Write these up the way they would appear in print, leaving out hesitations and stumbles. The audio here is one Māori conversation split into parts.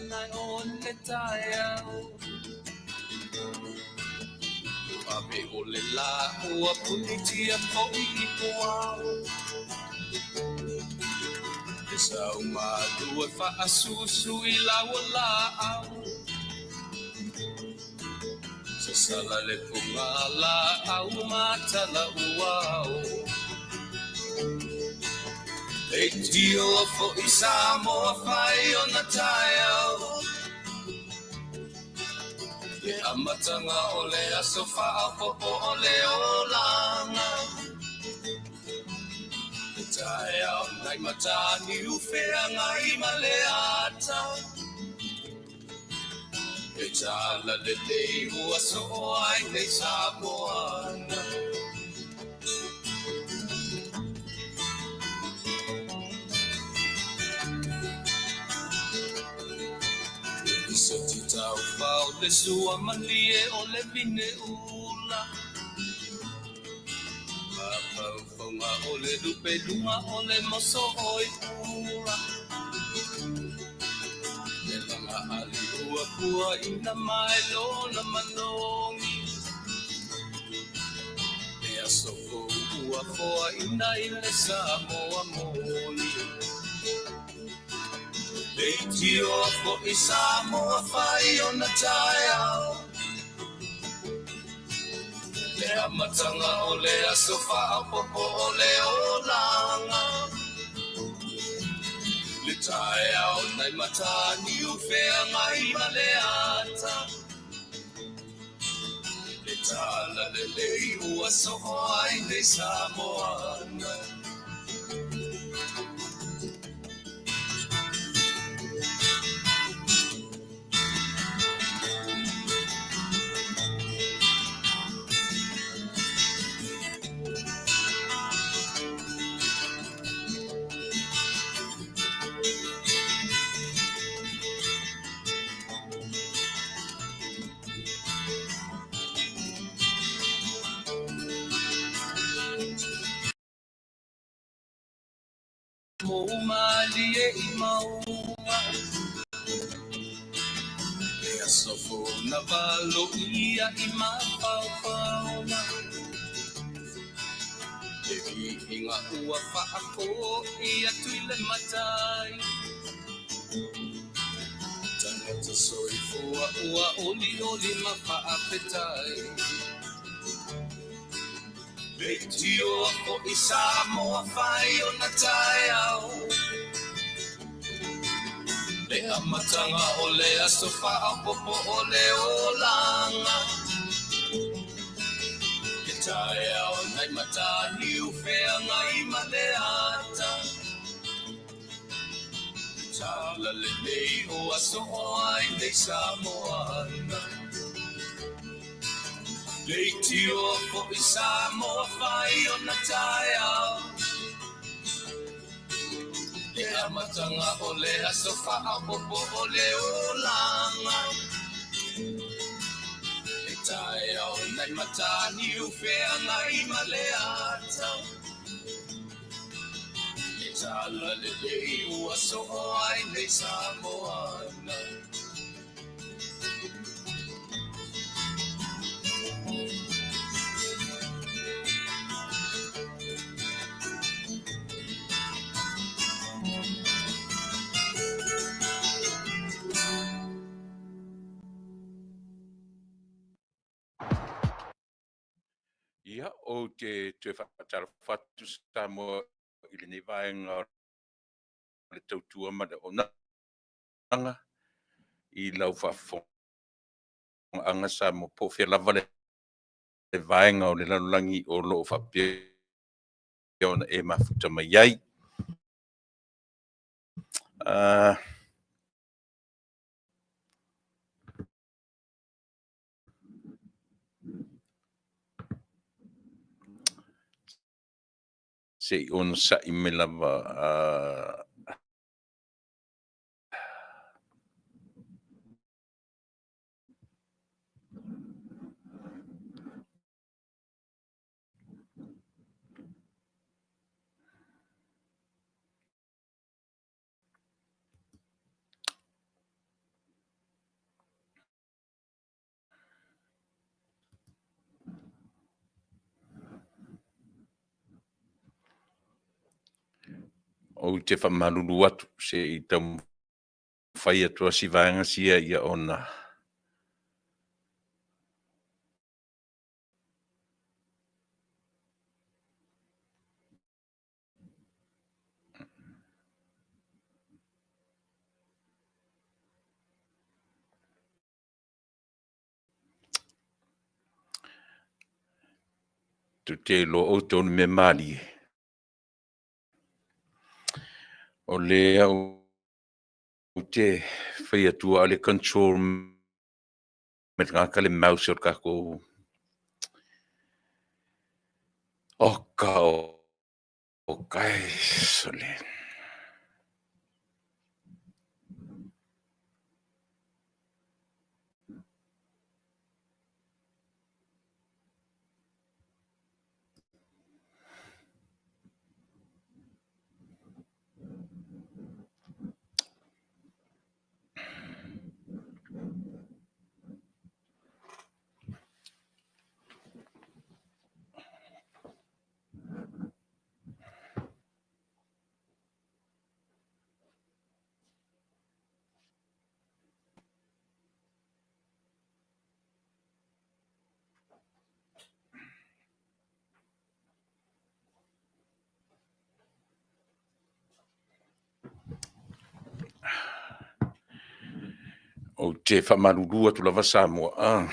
nai on le taeau. Ape o le la ua punitia po I poau. E sau mātua wha asusu I laua la au. Sa sala le punga la au matala uau. E tio fo I Samoa whai o na taeau. Le amatanga o le aso wha popo o le olanga. Le taeau nai matani ufea ngai ma le ata. E tala le lei ua so ai nei Samoana. Se ti tau pau le sua malie o le vine ula. Pau fonga o le lupe lunga o le moso oi ura. Le langa ali ua kua ina mai lona manongi. E aso ko ua koa ina I le Samoa moni. E tio fo I Samoa whai o na taeau. Le amatanga o le aso wha popo o le olanga. Le taeau nai matani ufea ngai ma le ata. Le tala le lei ua so ai nei Samoana. Mo mali e I maua. E asofo na valo ia I mapaupauna. E inga ua whaako ia tuile matai. Tangata soi fua ua oli oli ma Faafetai. E tio ako I Samoa whai o na taeau. Le amatanga o le aso wha popo o le olanga. E taeau nai matani ufea ngai ma le ata. E tala le nei o aso ai nei Samoana. Le tio ko I Samoa whai o na taeau. Le amatanga o le aso wha popo o le olanga. E taeau nai matani ufea ngai ma le ata. E tala le lei ua so ai nei Samoana. Ia o te whaatara whatu Samoa I le nei vaenga o le tautua ma le onanga I lau whafonga anga Samoa po whea lava le vaenga o le lanulangi o loo whapea ona e mafuta mai ai. Se on sa I me lava o te whamaruru atu se I tau whai atua si vanga sia ia ona. Tu te lo o tonu me mali. O lea o te whai atua ale control me ngaka le mouse o kako. O ka o kai sole. O te whamarurua tu lava Samoa.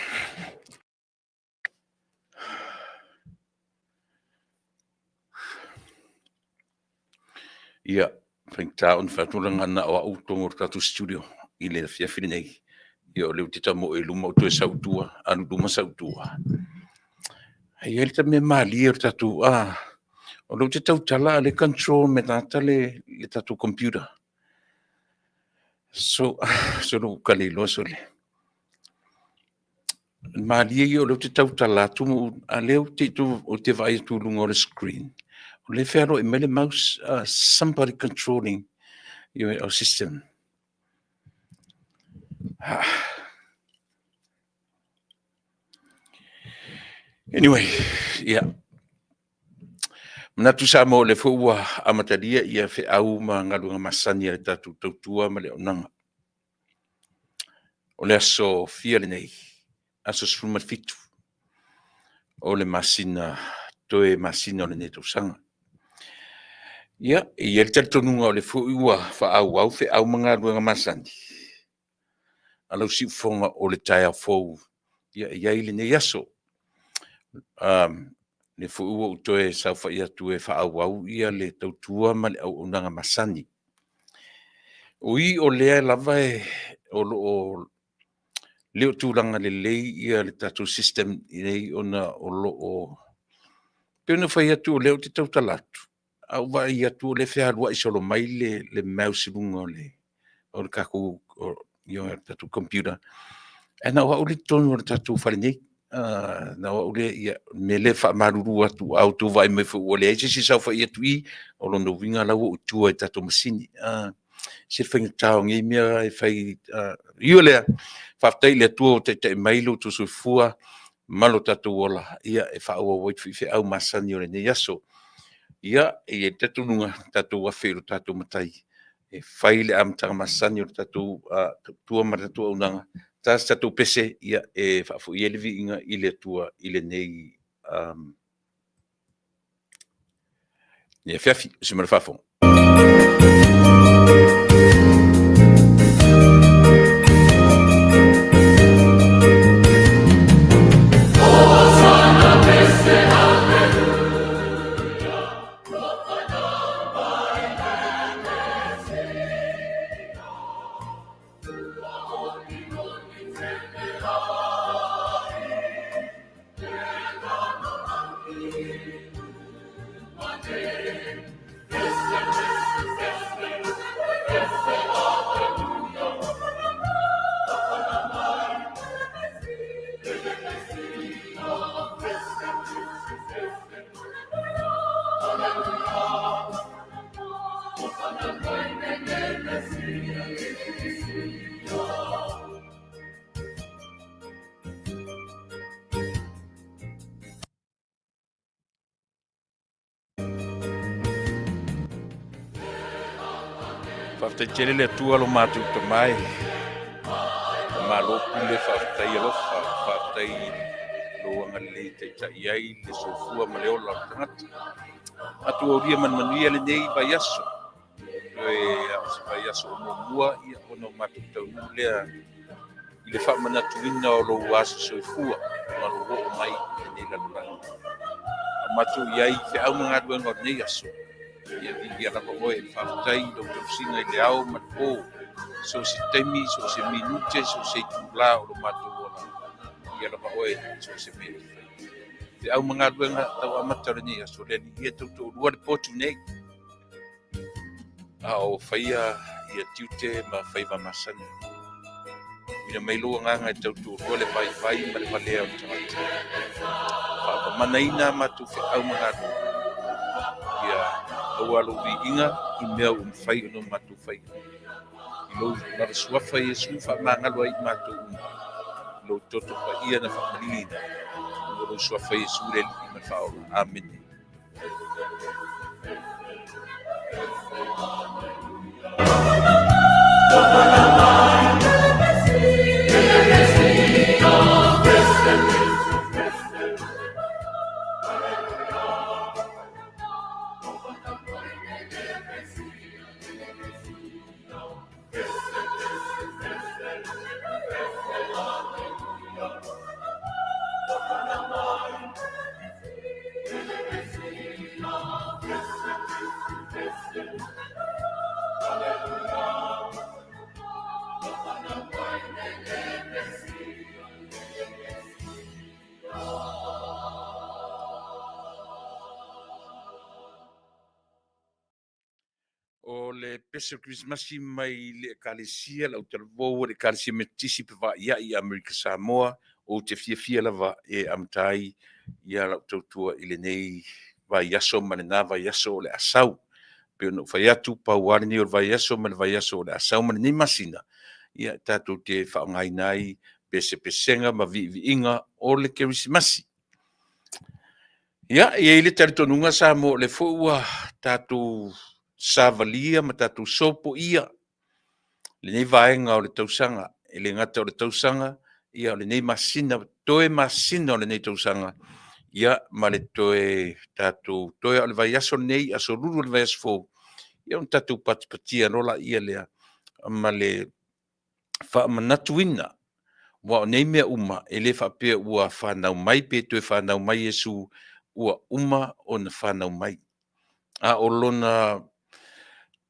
Ia, whaingta on whatulanga na o au tongo tatu studio. I le Afiafi nei. Ia o leo te tamo e luma o tue sautua. Anu luma sautua. Hei ele ta me mali o tatu. O leo te tau tala le control me tata le tatu computer. So lo kali lo so le. Mali e o leo te tau tala tu a leo te tu o te vai tu lunga o le screen. O le whero e mele mouse, somebody controlling your system. Anyway, yeah. Mnatu sa mo le fuwa amatadia ia fe au ma ngalunga masani le tatu tautua ma le onanga. O le aso fia le nei, aso sfuma fitu. O le masina, toe masina o le ne tausanga. Ia, ia le tatonunga o le fuwa fa au fe au ma ngalunga masani. Alau si fonga o le taia fou. Ia ile nei aso. Le fuua utoe saufa ia tue whaauau ia le tautua ma le au unanga Masani. Ui o lea lava o leo tūranga le lei ia le tatu system nei ona o o peona whai atu o leo te tautalatu. Au wa ia tu le whearua isolo mai le mouse lunga o le kaku o le tatu computer. Ana wa uli tonu o le tatu whare nei. Na ule ia me le fa maruru atu au tu vai me fu ole e si sa fa ia tui o lo no winga la o tu e tato masini se fenga tau ngi me e fai iole Faafetai le tu te mailo tu su fua malo tato ola ia e fa o wait fi au Masani ole ne yaso ia e tato nunga tato wa fe tato matai e fai le am tanga Masani o tato tu ma tato unanga tas tatu pese ia e fa'afu ia levi inga ile tua ile nei ni Afiafi se me fafo Faafetai le atua lo mātou tamai. Malopu le faafetai alofa, faafetai lo angalei taitai ai le sofua ma le ola o tangata. Atu auria Manuia le nei vai aso. Vai aso o mua ia ono mātou Taunu'u lea i le whaamanatuina o lo aso soifua ma lo o mai le nei laluranga. A mātou iai fe au mga duenga o nei aso. Ia vigi ala koe faafetai lo tausinga i le au ma o so se temi, so se minute, so se tula o lo mātou ona. Ia ala koe so se mea. Te au mga duenga tau amata le nei aso le ni ia tautou lua le potu nei. A o whaia ia tiute ma whaiva Masani. Ina mai loa nganga e tautou lua le vai ma le valea o tangata. Whaapamanaina matu fe au mga duenga. Ia au alo vi inga i mea whai no matu whai. I lo mara suafa Yesu whaamangalo ai matu unga. Lo toto pa ia na whaamalina. Lo suafa Yesu le li ma whaola. Amen. O le pese Kerisimasi mai le kalesia lau talvou le kalesia metisi pe va ia i Amerika Samoa o te fia lava e amtai ia lau tautua i le nei vai aso manena vai aso le asau pe no fai atu pauari ni o vai aso man vai aso le asau man ni masina ia tatu te whaongai nai pese pesenga ma vi inga o le Kerisimasi. Ia i le taritonunga sa mo le fua tatu savalia ma tatu sopo ia. Le nei vaenga o le Tausaga, e le ngata o le Tausaga, ia o le nei masina, toe masina o le nei Tausaga, ia ma le toe tatu, toe o le vai aso nei, aso ruru le vai aso fo, ia un tatu patipatia rola ia lea, ma le whaamanatuina, wa o nei mea uma, e le whapea ua whanau mai, pe toe whanau mai Yesu, ua uma o na whanau mai. A o lona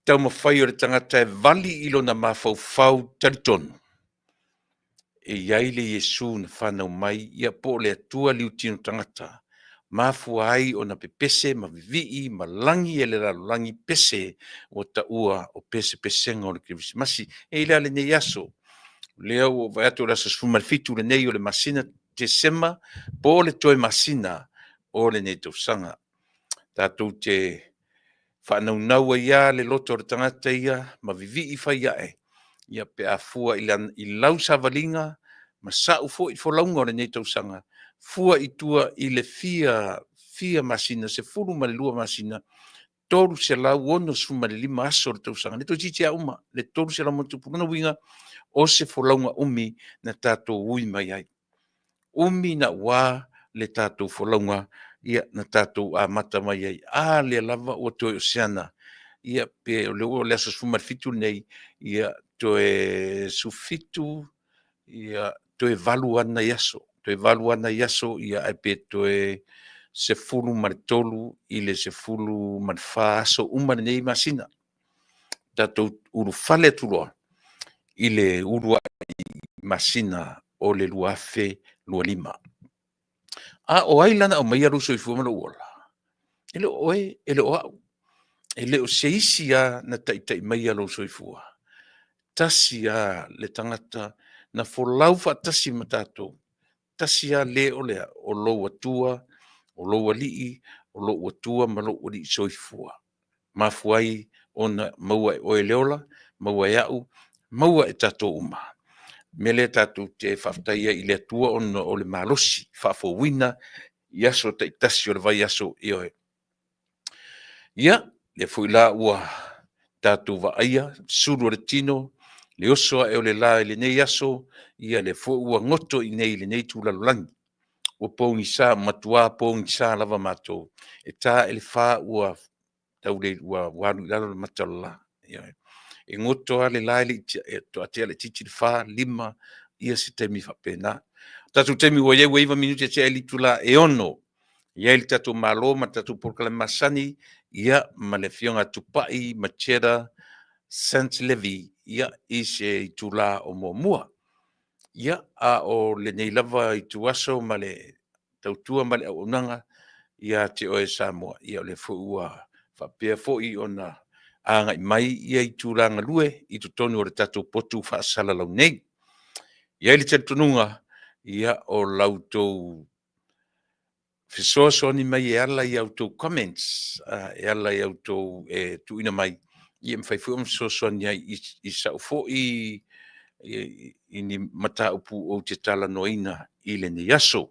tau mawhai o le tangata e vali i lona mawhau taritonu. E iai le Yesu na whanau mai, ia po le atua liu tino tangata. Mafua ai o na pepese, ma vivii, ma langi e le langi pese o ta ua o pese pesenga o le Kerisimasi. E ila le nei aso. Lea o vai atu rasa sfumalfitu le nei o le masina te sema, po le toe masina o le nei tausanga. Tātou te whanaunau ia le loto o tangata ia, ma vivi i whai ae. Ia pe a fua i lau savalinga, ma sa ufo i wholaunga o le nei tausanga. Fua i tua i le fia masina, se furu ma le lua masina, toru se lau ono su ma le lima aso le tausanga. Le to titi a uma, le toru se lau matupuna winga, o se wholaunga umi na tātou ui mai ai. Umi na wā le tātou wholaunga, ia na tātou a mata mai ai. A le lava o toi oceana. Ia pe o leo le asas fumarfitu nei, ia toe sufitu, ia toe valu ana yaso. Toe valu ana yaso, ia ai pe toe se fulu maritolu, ile se fulu marfa aso umane nei masina. Tātou uru fale tuloa, ile urua masina o le luafe lua lima. A o ailana o mai aruso i fuamana uola. Ele oe, ele o au. Ele o seisi a na taitai mai aruso i fua. Tasi a le tangata na folau fa tasi matato. Tasi a le o lea o loa tua, o loa lii, o loa tua ma loa li so i fua. Mafuai ona maua e oe leola, maua e au, maua e tato uma. Mele tatu te whaftaia i le tua o le malosi, whafowina, iaso te tasi o le vai aso i oe. Ia, le fuila ua tātou vaaia, suru o le tino, le oso e o le la le nei aso, ia le fo ua ngoto I nei le nei tūlalolangi. O pōngi sā, matua pōngi sā lava mātou. E tā ele whā ua tau le ua waru lalo le matala. E ngoto a le lai le to atea le titi le whā, lima, ia se temi whapena. Tatu temi ua iei iwa minuti te eli tula e ono. Ia ili tatu malo, ma tatu Polokalame Masani, ia ma le fionga Tupa'i, Marchetta, Sanft Levi, ia I se tula o mua. Ia a o le nei lava I tuaso ma le tautua ma le au unanga, ia te oe Samoa, ia o le fuua whapea fo'i ona anga I mai ia I tūranga lue, I tutonu o le tatu potu whaasala lau nei. Ia ili te tununga, ia o lautou Fisoasoni mai e ala I autou comments, e ala I autou tuina mai, ia mwhai fu fisoasoni ai I sau fo'i I ni mata upu o te talanoina I le ni aso.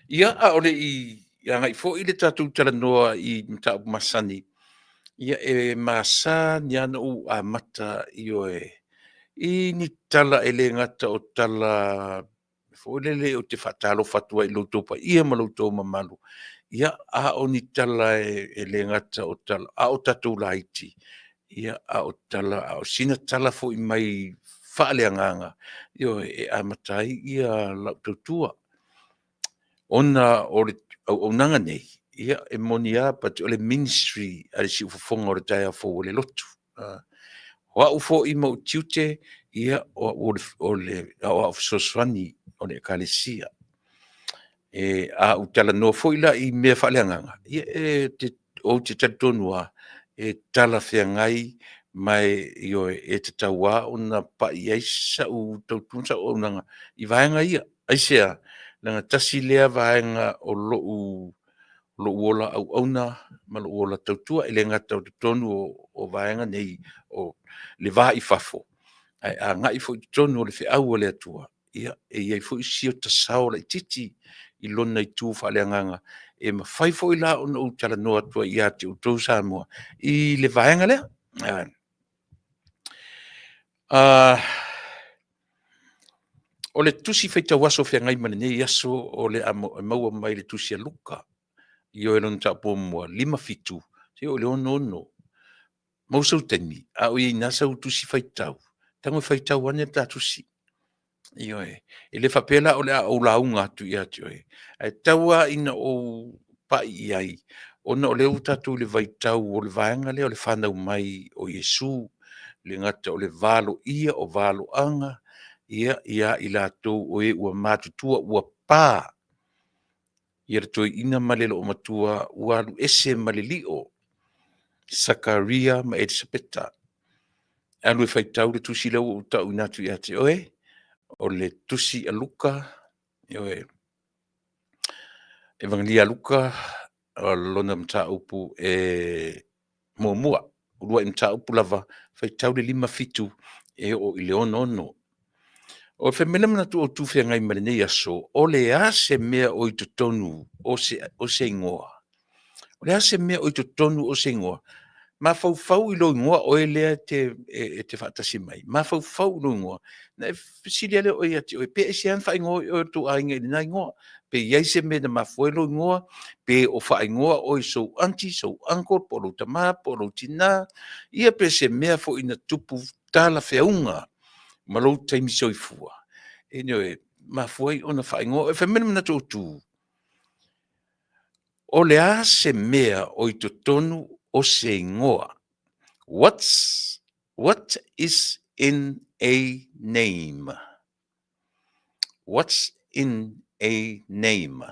Ia a ole I ngai fo'i le tatu talanoa I mata upu Masani, ia e masa ni ana u a mata I oe. I ni tala ele ngata o tala fo'olele o te whatalo fatua I loutou pa ia ma loutou mamalu. Ia a o ni tala ele ngata o tala a o tatou laiti. Ia a o tala a o sina tala fo'i mai whaaleanganga. Io e a matai ia lautautua. Ona o le au nanga nei. Ia e monia pati o le ministry a le si ufofonga o le taia fo o le lotu. Wa ufo I mo tiute ia o le o soswani o le kalesia. A utala no fo ila I mea whaaleanganga. Ia te o te tatonua tala whiangai mai io te taua o na pa I aisa u tautunsa o nanga I vaenga ia. ASEA nanga tasi lea vaenga o lo ola au auna ma lo ola tautua ele ngata o tonu o vaenga nei o le vai fafo. Ai a ngai fo tonu o le whiau o le atua. Ia e iai fo isi o tasao la titi I lona I tū whaaleanganga. E ma whai fo I la o na utala noa tua I ate o tau Samoa. I le vaenga lea. O le tusi feita waso whiangai mani nei aso o le maua mai le tusi a luka. I o elon tapo mua 5 Te o le ono. Mausau teni. A o I nasa u tusi feitau. Tango feitau ane ta tusi. Io e le whapela o le au launga atu I ate oe. Ai taua ina o pai I ai. Ona o le utatu le vaitau o le vaenga le o le whanau mai o Yesu. Le ngata o le valo ia o valo anga. Ia I latou o e ua matutua ua pā. Ia toi ina malelo o matua ualu ese malelio. Sakaria ma Elisabeta. Alu e whaitau le tusi lau o tau inatu I ate oe. O le tusi a luka, evangelia luka, o lona mta upu mua, urua mta upu lava, fai tau le 5 o I le ono. O whamena mana tu o tūwhia ngai marinei aso, o le ase mea o I tonu o se ingoa. O le ase mea o I tonu o se ingoa. Ma fau I lo ingoa o lea te whaatasi mai. Ma fau lo ingoa. Na e fisilia leo oi ati oi. Pe e se an wha ingoa o tu a inga I na ingoa. Pe iai se me na ma fue lo ingoa. Pe o wha ingoa oi so anti, so uncle, polo tama, polo tina. Ia pe se mea fo ina tupu tala whiaunga. Ma lo taimi soifua. Anyway, ma fue ona wha ingoa. E whamena mana tu. O le a se mea o I tonu o se ingoa. What is in a name? What's in a name?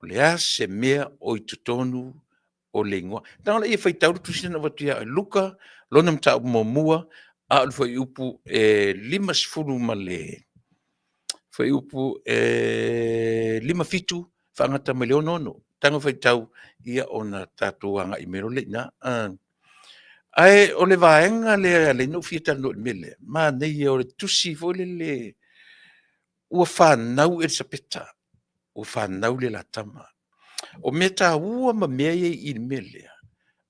O le a se mea o I tonu o le ingoa. Tanga la ia whai tauru tusina watu ia luka, lona mta upu momua, a alu whai upu 5 ma le. Whai upu 5 whangata ma le ono. Tanga whai tau ia ona tatuanga I mero le na. Ai o le vaenga le no fieta no mele. Ma nei o le tusi fo le ua whanau Elisabeta. Ua whanau le la tama. O meta ua ma mea I mele.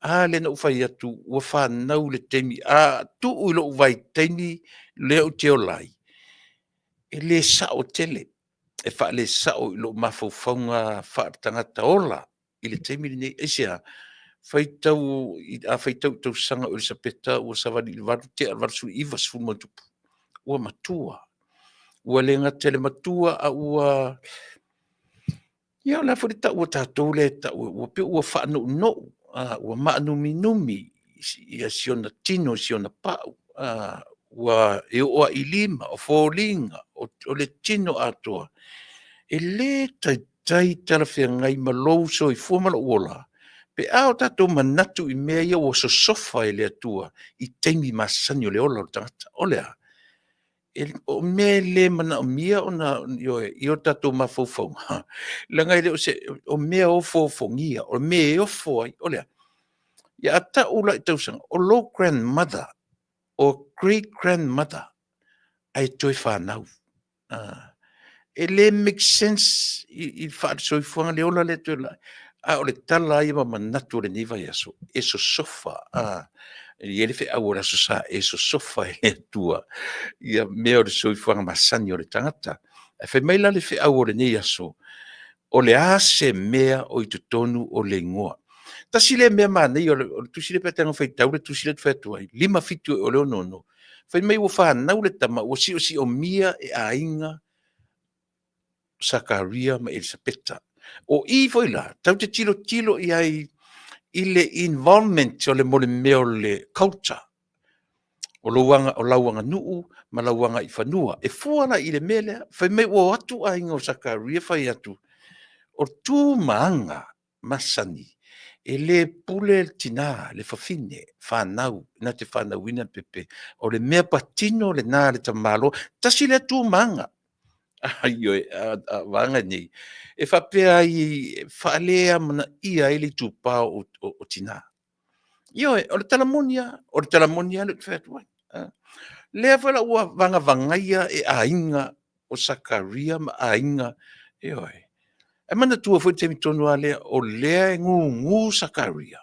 le na ufai atu ua whanau le teimi tu'u i lo uvai teimi le o te olai e le sao tele e wha le sao i lo mawhauwhaunga whaatangata ola i le teimi nei ASEA faitau Tausaga o le sapeta ua savali le valu te valu sui iva sfulu matupu ua matua ua le ngata le matua a ua ia la fo le ta ua tatou le ta ua pe ua whaanu no ua maanumi numi ia siona tino siona pa'u ua e oa i lima o fōlinga o le tino atoa e le tai talawhiangai ma lou so i fuamala uola pe ao tatou manatu i mea ia ua sosofa e le atua i teimi masani o le ola o le tangata o lea o me le mana o mia ona io tatou mafaufaunga langa i le o mea o fofongia o mea o foi o lea ia ata ula i Tausaga o low grandmother o great grandmother ai toi whanau e le make sense i whaatsoifuanga le ola le toi lai o le tala ia ma manatu o le niva ia so e so sofa i ele fe au ora so sa e so sofa e le tua ia mea o le soifuanga masani o le tangata e fe mai la le fe au o le nei aso o le ase mea o i tutonu o le ngoa tasi le mea manei o le tusi le petanga faitau le tusi le tuai lima fitu o le onono fai mai ua whanau le tama ua si o mia e ainga Sakaria ma Elisabeta o i foi la tau te tilo i ai i le involvement o le mole mea o le culture o lauanga nuu ma lauanga i whanua e fuana i le mele fai mai ua atu ainga o Sakaria fai atu o tū maanga masani e le pule tina le fafine whanau na te whanau ina pepe o le mea patino le nā le tamalo tasi le tū maanga aio vanga nei e whapea i whaalea mana ia ili tupa o tina io o le talamonia le whatuai lea whala ua vangaia e ainga o Sakaria ma ainga io e mana tua foi te mitonu a lea o lea e ngu Sakaria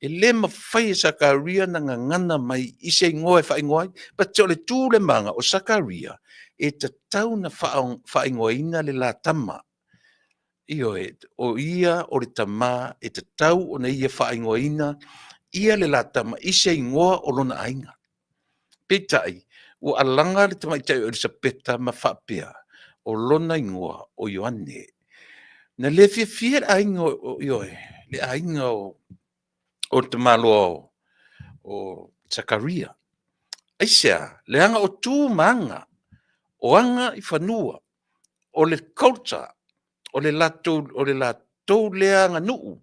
e le mawhai e Sakaria na ngana mai i se ingoa e whaingoa pa te o le tū le manga o Sakaria e te tau na whaingoina le la tama io o ia o le tama e te tau o na ia whaingoina ia le la tama i se ingoa o lona ainga petai o alanga le tama i te o le sapeta ma whapea o lona ingoa o Ioane na le fia ainga o ioe le ainga o te malo o Sakaria ASEA le anga o tū manga o anga i whanua o le culture o le latou leanga nuu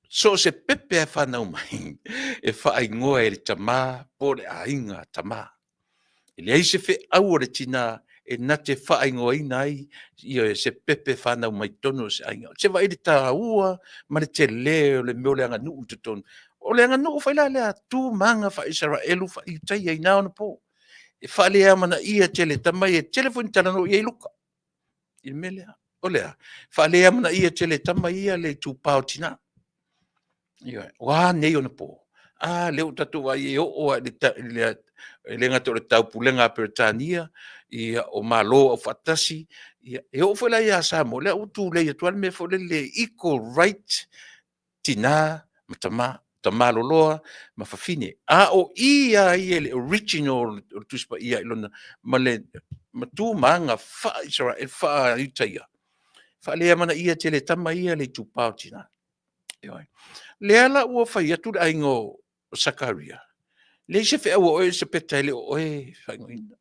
so se pepe e whanau mai e whaingoa e le tamā po le ainga tamā e le aise fe au o le tina e na te whaingoa ina ai ia se pepe whanau mai tono se ainga se vai le tā ua ma le te le o le meo leanga nuu te tono o leanga nuu whaila lea tū manga wha Israelu wha i tai ai nao na po e whalea mana ia tele tamai e telefoni talano i luka i melea o lea whalea mana ia tele tamai ia le tūpao tina ia wa nei ona po le o tatu wa i o le ngata o le tau pulenga Peretania ia o malo o fatasi ia e o fela ia Samoa le o tu le tual me fo le equal right tina matama tamaloloa ma fafine o ia le original o tuspa ia ilona male matu manga fa Israel fa itaia fa le mana ia tele tama ia le tupao tina le ala ua fai atu le aingo o Sakaria le se fe o se petale o faingoina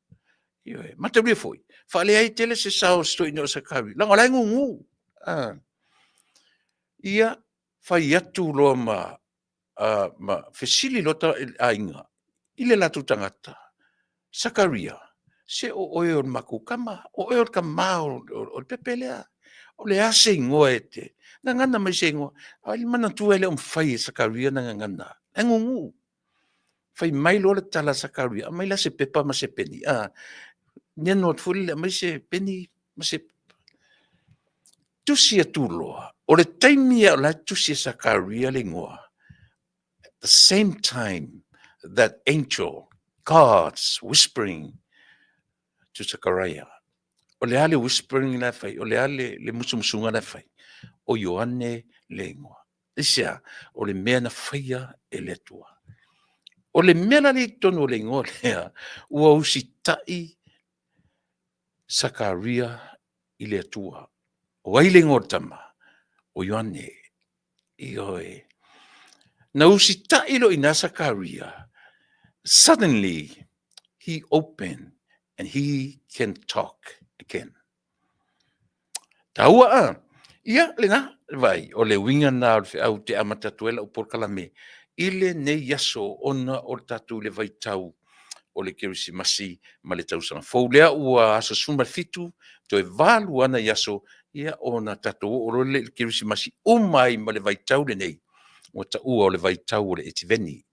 mata ria foi fa le ai tele se sao sto ino Sakaria la ngala ngu ia fai atu lo ma fesili lota ainga ile la tu tangata Sakaria se o o makukama o o kamao o pepelea o le ase ingoa ete na ngana mai se ingoa ai mana tu ele fai Sakaria na ngana ngungu fai mai lo le tala Sakaria mai la se pepa ma se peni nia not fuli le mai se peni ma se tusia tuloa o le taimia o la tusia Sakaria le ngoa the same time that angel, God's whispering to Zechariah, o le ale whispering na fai, o le ale le musumusunga na fai, o Ioane le ingoa. Isia, o le mea na faia e le tua. O le mea na li tonu o le ingoa lea, ua usitai Zakaria i le tua. O ai le ingoa tama, o Ioane, i oe. Na usitai lo ina Zakaria, suddenly he opened and he can talk again. Taua a, ia le nga, vai, o le winga na au te amatatuela o Polokalame, ile ne yaso ona o tatu le vai tau o le Kerisimasi ma le Tausaga. Fou lea ua asasuma fitu, to e valu ana yaso, ia ona tatu o le Kerisimasi umai ma le vai tau le nei, o ta ua o le vai tau o le etiveni,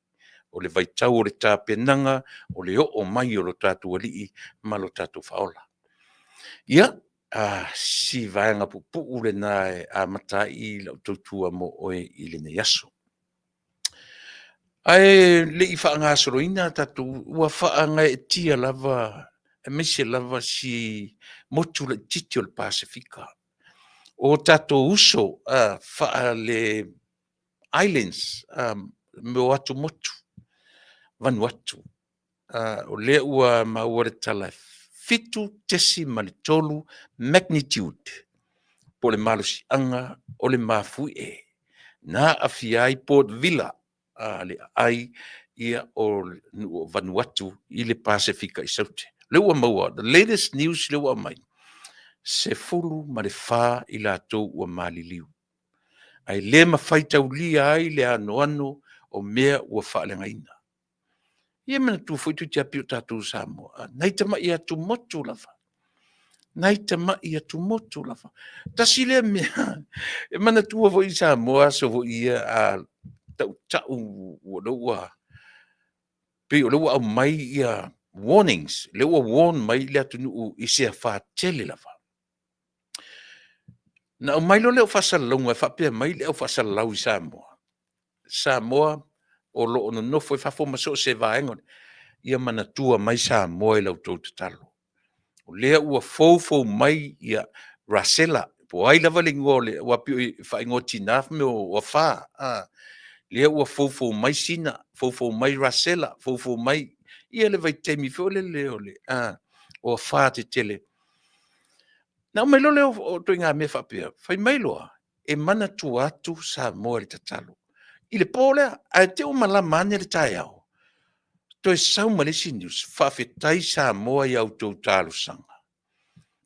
o le vai tau o le tāpenanga, o le o mai o lo tatu alii, ma lo tatu faola. Ia, si vaenga pupu ule nae a matai lau tautua mo oe i le ne yaso. Ai le i whaanga soroina tatu ua whaanga e tia lava, e mese lava si motu le titi o le Pasifika. O tatu uso wha le islands me o atu motu, Vanuatu. O le ua maua le tala fitu tesi ma le tolu magnitude po le malusi anga o le mafui e. Na Afiafi Port Villa le ai ia o Vanuatu i le Pasifika i saute. Le ua maua, the latest news le ua mai, se fulu ma le wha i la tau ua maliliu. Ai le mawhaitau lia ai le ano o mea ua wha le ngaina. Ia mana tu foi tu te api o tātou Samoa. Nei tama ia tu motu lava. Nei tama ia tu motu lava. Tasi le mea, e mana tua foi Samoa so foi ia a tau ua loa. Pe o loa au mai ia warnings. Lewa warn mai le Taunu'u i se a whātele lava. Na o mai lo leo whasalau e whapea mai leo whasalau i Samoa. Samoa o lo ono nofo e whafo maso se vaengon. Ia mana tua mai Samoa i lau tau te talo. O lea ua fou mai ia rasela. Po ai lava le ngole, ua pio i whaingo tinaf me o wha. Lea ua fou mai sina, fou mai rasela, fou mai. Ia le vai temi feo le leo le. O wha te tele. Na mai lo leo o toi ngā me whapea. Whai mai loa, e mana tu atu Samoa le tatalo. I le pōlea, a te o malamane le tai au. Toi sau Malaysia News, Faafetai Samoa i au tau Tausaga.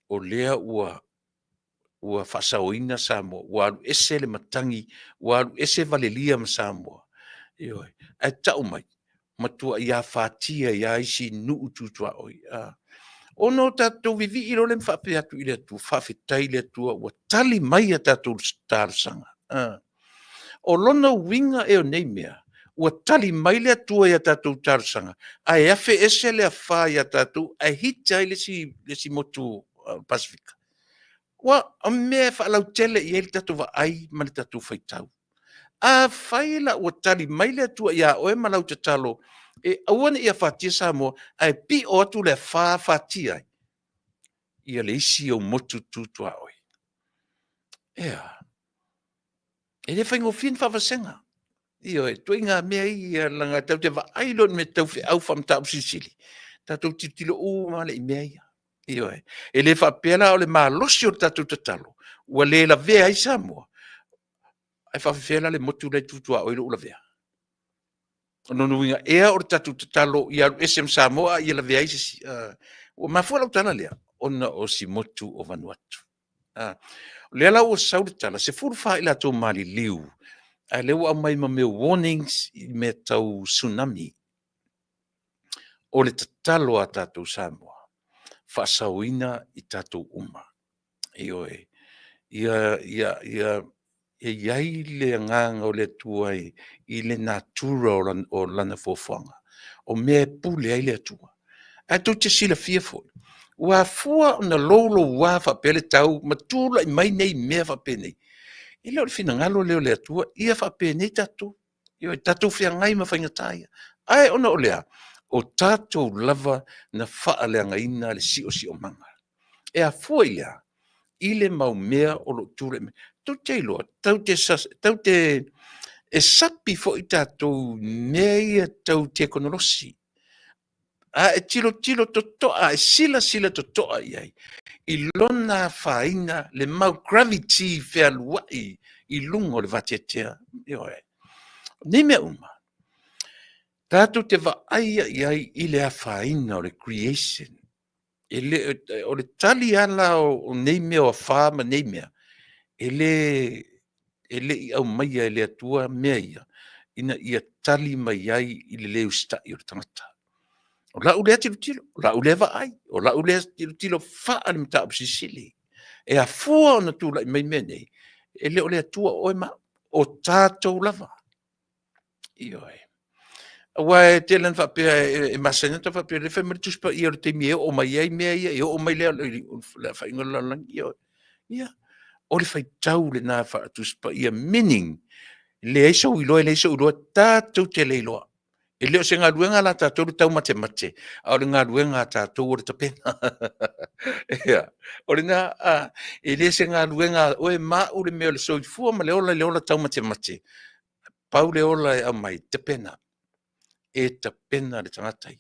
O lea ua whasaoina Samoa, ua alu ese le matangi, ua alu ese valelia ma Samoa. Ioi, ai tau mai, matua ia whatia ia isi nuu tutua oi. Ono tātou vivi iro le mwhape atu i le atu, Faafetai le atua, ua tali mai a tātou Tausaga. O lona winga e o nei mea, ua tali mai le atua ia tātou Tausaga. Ai afe ese le awha ia tātou, ai hita i le si motu Pasifika. Ua a mea whaalau tele i ele tātou wa ai ma le tātou whaitau. A whaila ua tali mai le atua ia oe malau te talo, e awane ia whatia Samoa, ai pi o atu le whatia ai. Ia le isi o motu tutua oi. Ea. E le whaingo fin whawhasenga. Io e tui ngā mea i langa tau te whailon me tau whi au whamtau sisili. Tātou titilo ma le i mea ia. Io e. E le whapela o le mālosi o tātou tatalo. Ua le la vea i Samoa. Ai whawhela le motu le tutua o ilo ula vea. Ono nuinga ea o le tātou tatalo i aru SM Samoa i la vea i sisi. Ua mafua lau tala lea. Ona o si motu o Vanuatu. Lea lau o saure tala. Se furu wha ila tō mali liu. Ai leo au mai ma meu warnings i me tau tsunami. O le tatalo a tātou Samoa. Whasauina i tātou uma. Ioe. Ia iai le nganga o le tuai i le natura o lana fofoanga. O mea pule ai le atua. Ai tau te sila fia foi. Ua fua na lolo wa whapele tau matula i mai nei mea whapene. I leo le fina ngalo leo le atua, ia whape nei tatu. Io tātou whia ngai ma whaingatai. Ai ona o lea, o tātou lava na whaaleanga ina le si o manga. E a fua lea, ile mau mea o lo tūre me. Tau te iloa, tau te e sapi fo i tātou mea tau te konolosi. A e tilo to toa, e sila to toa iai. I lona whaina le mau gravity whea luai i lungo le vatetea. Io e. Ni mea uma. Tātou te vaaia iai i le a whaina o le creation. O le tali ala o nei mea o whaama nei mea. E le i au maia e le atua mea ia. Ina ia tali mai ai i le leo stai o le tangata. O la ulea tilo, o la ulea vai, o la ulea tilo faa le mta sisili. E a fua o na tula i mai mene, e le o le atua o ma o tātou lava. Io e. Wa e te lan whapea e Masani ta whapea le whamari tuspa i o te mea o mai ai mea ia, i o mai lea le whainga lalangi. Ia, o le whai tau le nā wha tuspa ia meaning, le eiso uiloa, tātou te leiloa. E leo se ngā ruenga la tātou le tau mate. A o le ngā ruenga tātou o le tapena. O le ngā, e le se ngā ruenga, o e mau le mea le soifua, ma le ola tau mate. Pau le ola e au mai, tapena. E tapena le tangatai.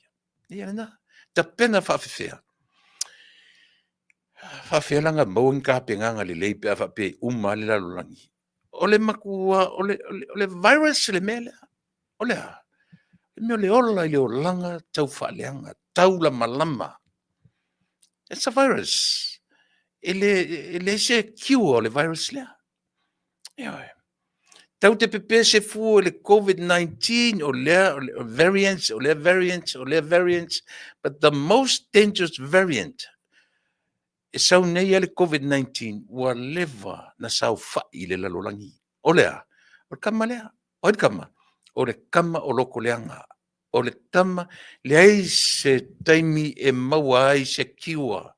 Ia le nā, tapena whaafefea. Whaafea langa mauing ka penganga le leipe a whape le lalolangi. O le makua, o le virus le mea lea. O lea. Me le ola i le olanga tau whaaleanga, tau la malama. It's a virus. Ele se cure o le virus lea. Ia. Tau te pepe se fu le COVID-19 o le variants, but the most dangerous variant e sau nei le COVID-19 ua leva na sau whai le lalolangi. O lea, o le kama lea, o le kama. O le kama o loko leanga. O le tama le ai se taimi e maua ai se kiwa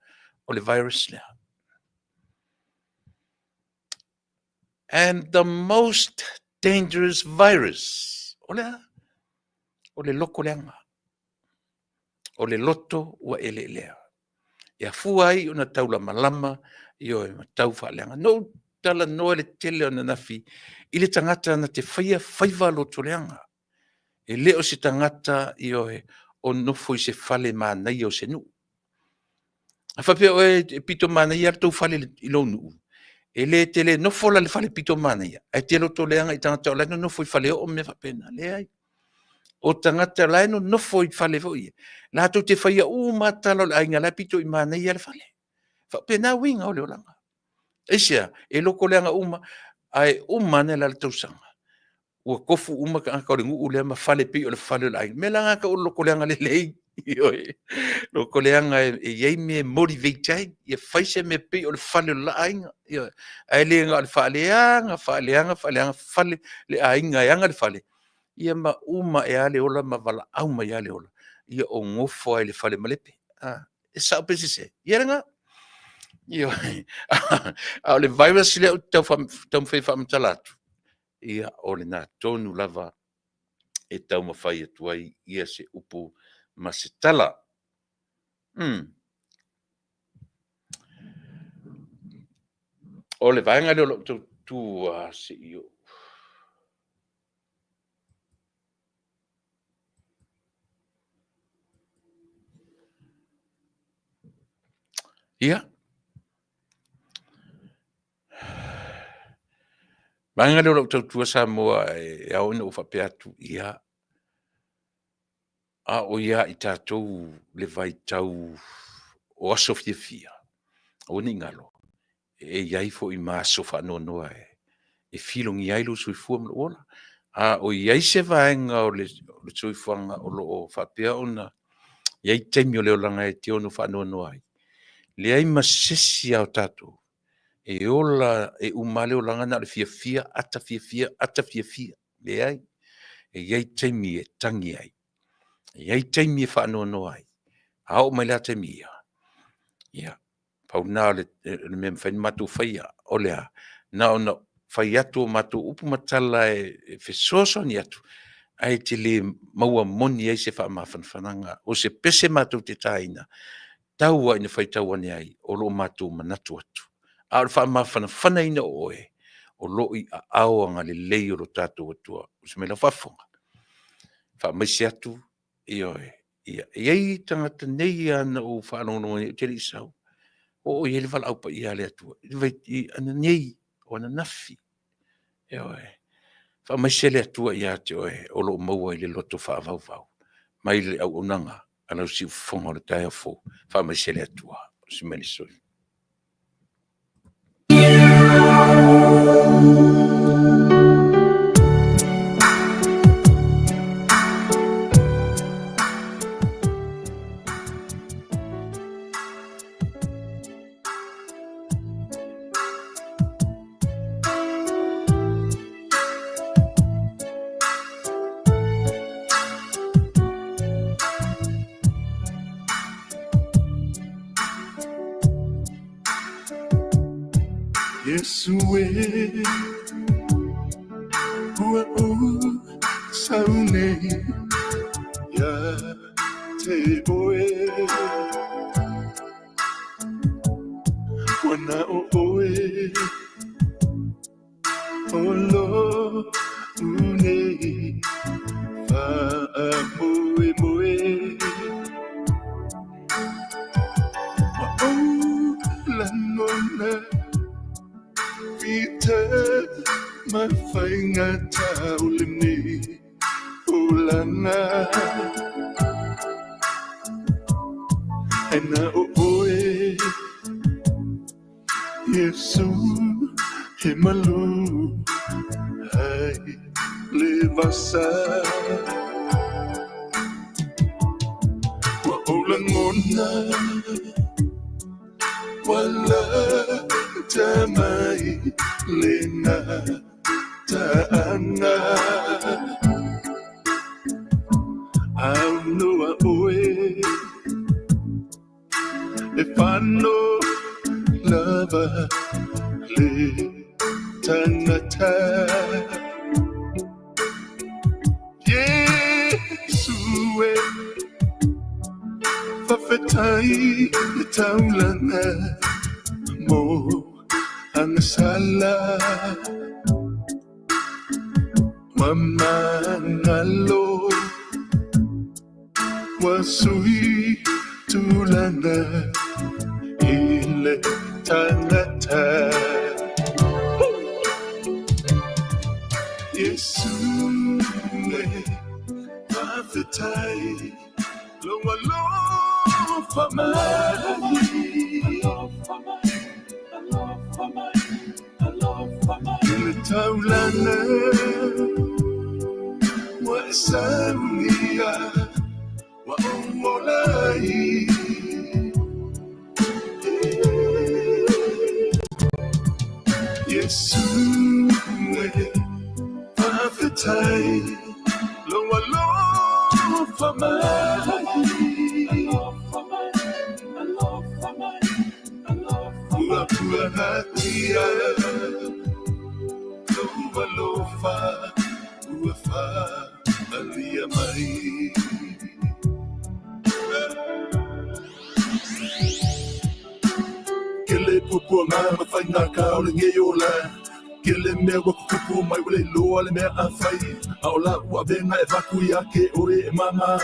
o le virus lea. And the most dangerous virus, o le loko leanga. O le loto ua ele lea. Ia fuai una taula malama, io e tau whaaleanga. No tala noa le tele o na nafi, i le tangata na te whaiva loto leanga. E leo se tangata i oe o nofo i se fale mānei o se nu. A whapea oe pito mānei ar tau fale i lo nu. E le tele nofo la le fale pito mānei. E te loto leanga i tangata o laino nofo i fale o me whapena. Le ai. O tangata laino nofo i fale foi. La tau te whaia matalo le ainga la pito i mānei ar fale. Whapena winga o leo langa. Esia, e loko leanga ai ne la le tausanga. Ua kofu ka aka o le ngu lea ma fale pi o le fale o le ainga. Me langa ka o loko leanga le lei. Loko leanga e iei me motivate ia faise me pi o le fale o le ainga. Ai leanga o le faleanga, fale le ainga e anga le fale. Ia ma e ale ola ma vala au ma i ale ola. Ia o ngofo ai le fale malepe. E sao pesi se. Ia renga. Ia. A le virus lea tau mwhai whaamatalatu. Ia o le nā tonu lava e tau mawhai atuai ia se upu ma se tala. O le vaenga leo lo tu se io. Ia. Vaenga leo lo tu Samoa e au ina ufa pe atu ia. A o ia i tātou le vai tau o aso fia. O ni ngalo. E iai fo i maa sofa noa e filongi ailu sui fua mlo ola. A o iai se vaenga o le sui fuanga o lo o whapea ona. Iai teimi o leo langa e te onu whanoa ai. Le ai masesi au tātou. E ola e umale o langa na le fia, ata fia. Le ai. E iai teimi e tangi ai. E iai teimi e whanoa ai. A o mai lea teimi ia. Ia. Pau nā le mea mwhain matu whaia, o lea, nā ona fai atu matu upu matala e fesoso ni atu. Ai te le maua moni ai se whaamawhanawhananga. O se pese matu te taina. Taua ina whai taua ni ai. O lo matu manatu atu. A o whaamawhanawhana ina oe. O lo i a aoanga le lei o lo tātou atua. O se mela whafonga. Whaamaisi atu i oe. Iei tangata nei ana o whaanonga ni te risau. O i ele wala aupa i ale atua. I ana nei o ana nafi. E oe. Whaamaisi ale atua i ate oe. O lo maua i le loto whaavau. Mai le au unanga. Ana usi ufonga o le tae afo. Whaamaisi ale atua. Si meni soi. Yesue, hua saune, ya te oe, wana oe, olo une, fa moe moe, wa o la nona. Vita mafai taulimni ulana ena oe Yesu himalu hai levasa wa olangona wala tamai lena taanga aunua oe if I know lava le tangata Yesue Faafetai taulana mo ang sala mamangalo wasui tulana ile tangata Yesu Faafetai Alofa Taulana wa Samia wa Molai Yesu Faafetai Alofa Ua hatia Alofa Uafa Alia Mai Kele pupu ngama faina kaole ngeyola Kele mewa kupu mai wale loa le mea afai Aola ua venga e vaku yake ore e mamai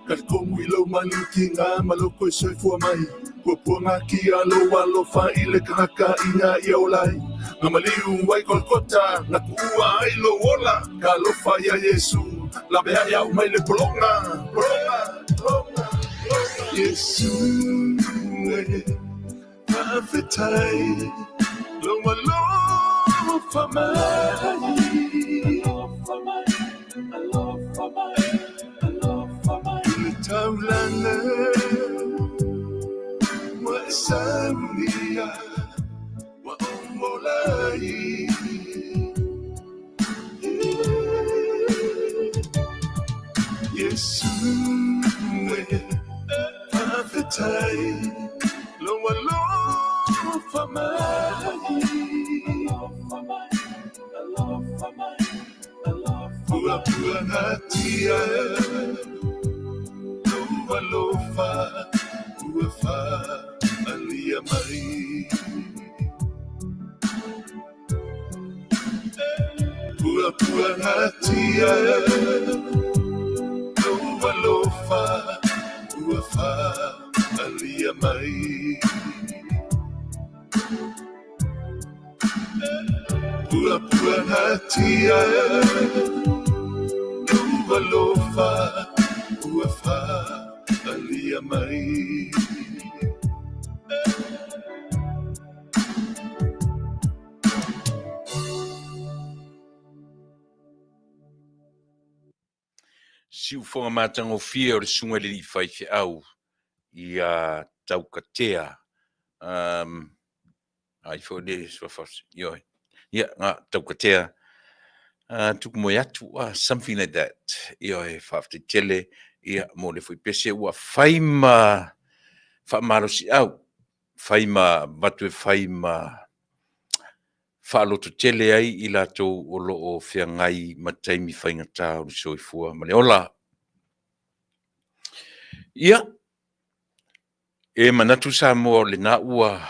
Kalikongu ilo maluki ngā maloko e soifua mai Kua ngā ki alo alofa ile kanaka inga i aulai Ngā maliu wai kolkota ngā kuua ai lo ola Ka alofa ia Yesu La bea iau mai le polonga Yesu Faafetai Longa alofa mai Taulana wa Samia wa Molai Yesu Faafetai Lowa mai tia Alofa Uafa Alia Mai Pua Pua Hatia Alofa Uafa Alia Mai Pua Pua Hatia Alofa Uafa Alia Mai Siu fonga matango fia o le sunga le fai fi au I a taukatea. Ai fo le swafos. Yo. Yeah, taukatea. Tuku mo atu something like that. Yo e Faafetai ia mo le foi pese ua faima faamalo si au. Faima batu faima faaloto tele ai I latou o loo feagai mataimi faigata o le soifua ma le ola. Ia e manatu Samoa o le na ua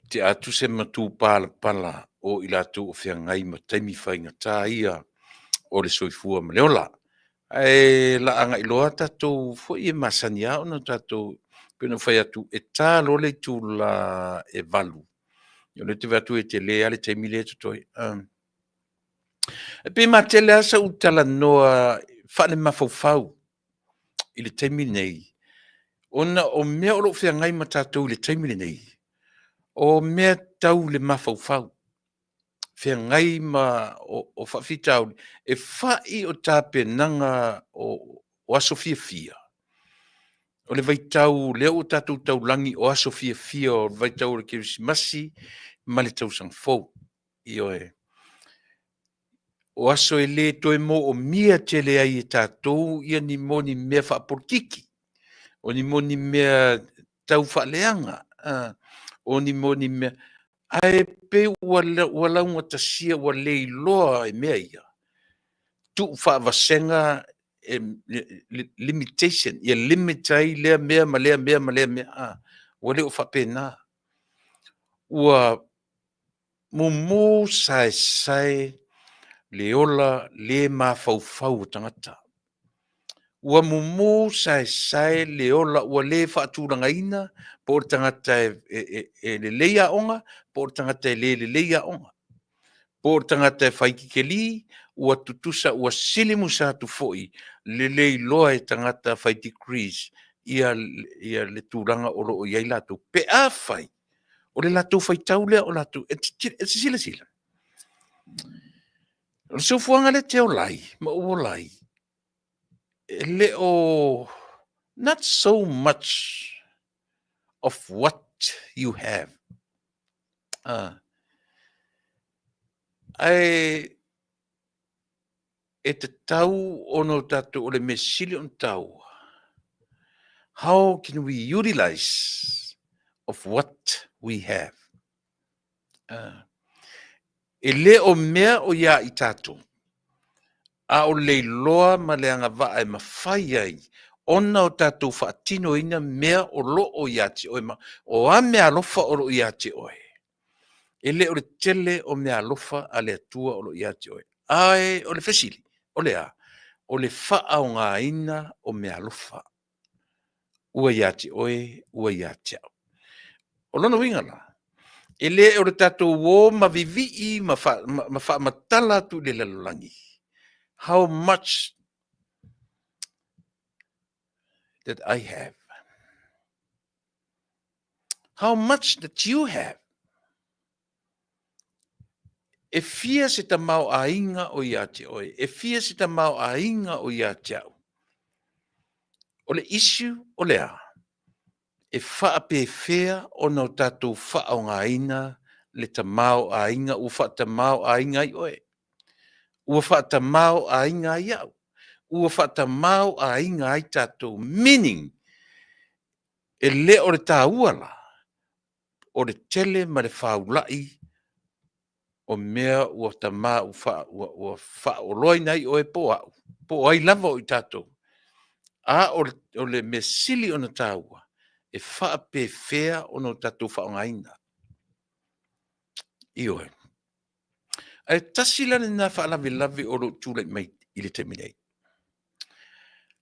te atu se matu pala o I latou o feagai mataimi faigata ia o le soifua ma le ola. E laaga iloa tatou foʻi e masani a ona tatou pena fai atu e talo le tula e valu. Yo le te vatu e te lea le taimi le tutoi. E pe matele asa u talanoa fale mafaufau I le taimi nei. Ona o mea o loo feagai ma tatou I le taimi le nei. O mea tau le mafaufau. Feagai ma o faafitau e fai o tapenaga o aso fiafia. O le vaitau lea o tatou taulangi o aso fiafia o le vaitau o le Kerisimasi ma le Tausaga fou. Io e. O aso e le toe mo o mia tele ai e tatou ia ni mo ni mea faapolkiki. O ni mo ni mea tau faaleanga. O ni mo ni mea ae pe ua launga tasia ua leiloa e mea ia. Tu faavasenga limitation. Ia limitai lea mea ma lea mea ma lea mea. Ua leo faapena. Ua mumu sae le ola le mafaufau tangata. Ua mumu sae le ola ua le faatūrangaina po o tangata e le leia onga, po o tangata e le leia onga. Po o tangata e faikikeli, ua tutusa ua silimu sa tu foi, le leiloa e tangata fai decrease, ia le tūranga o loo iai latu. Pe a fai, o le latu fai taulea o latu, e sila. O le sofuanga le teo lai, ma uo lai. Leo, not so much of what you have. Ai e te tau ono tatu o le mesili on tau. How can we utilize of what we have? E leo mea o ia I tatu. A o leiloa ma le anga vaa e mawhai ai. Ona o tātou whaatino ina mea o loo iati oe ma. O a mea alofa o loo iati oe. E le o le tele o mea alofa a le atua o loo iati oe. Ae o le fesili. O le a. O le wha o ngā ina o mea alofa. Ua iati oe, ua iati au. O lono wingala. E le o le tātou o ma vivi ma wha matala tu le lalolangi. How much that I have. How much that you have. E fia se ta mau a inga o iate oe. E fia se ta mau a inga o iate au. O le issue o lea. E faa pe fea o no tatou faa o ngā ina le ta mau a inga u faa ta mau a inga I oe. Ua faa ta mau a inga I au. Ua faa ta mau a inga I tatou. Meaning, e le o le tā uala. O le tele ma le whaulai o mea ua tamā ua whaoloi nei o e po au. Po ai lava o i tātou. A o le me sili o na tāua. E whaapewhea o no tātou whaongaina. Ioe. E tasi lana nā whaalawe o lo tūlai mai i le teminei.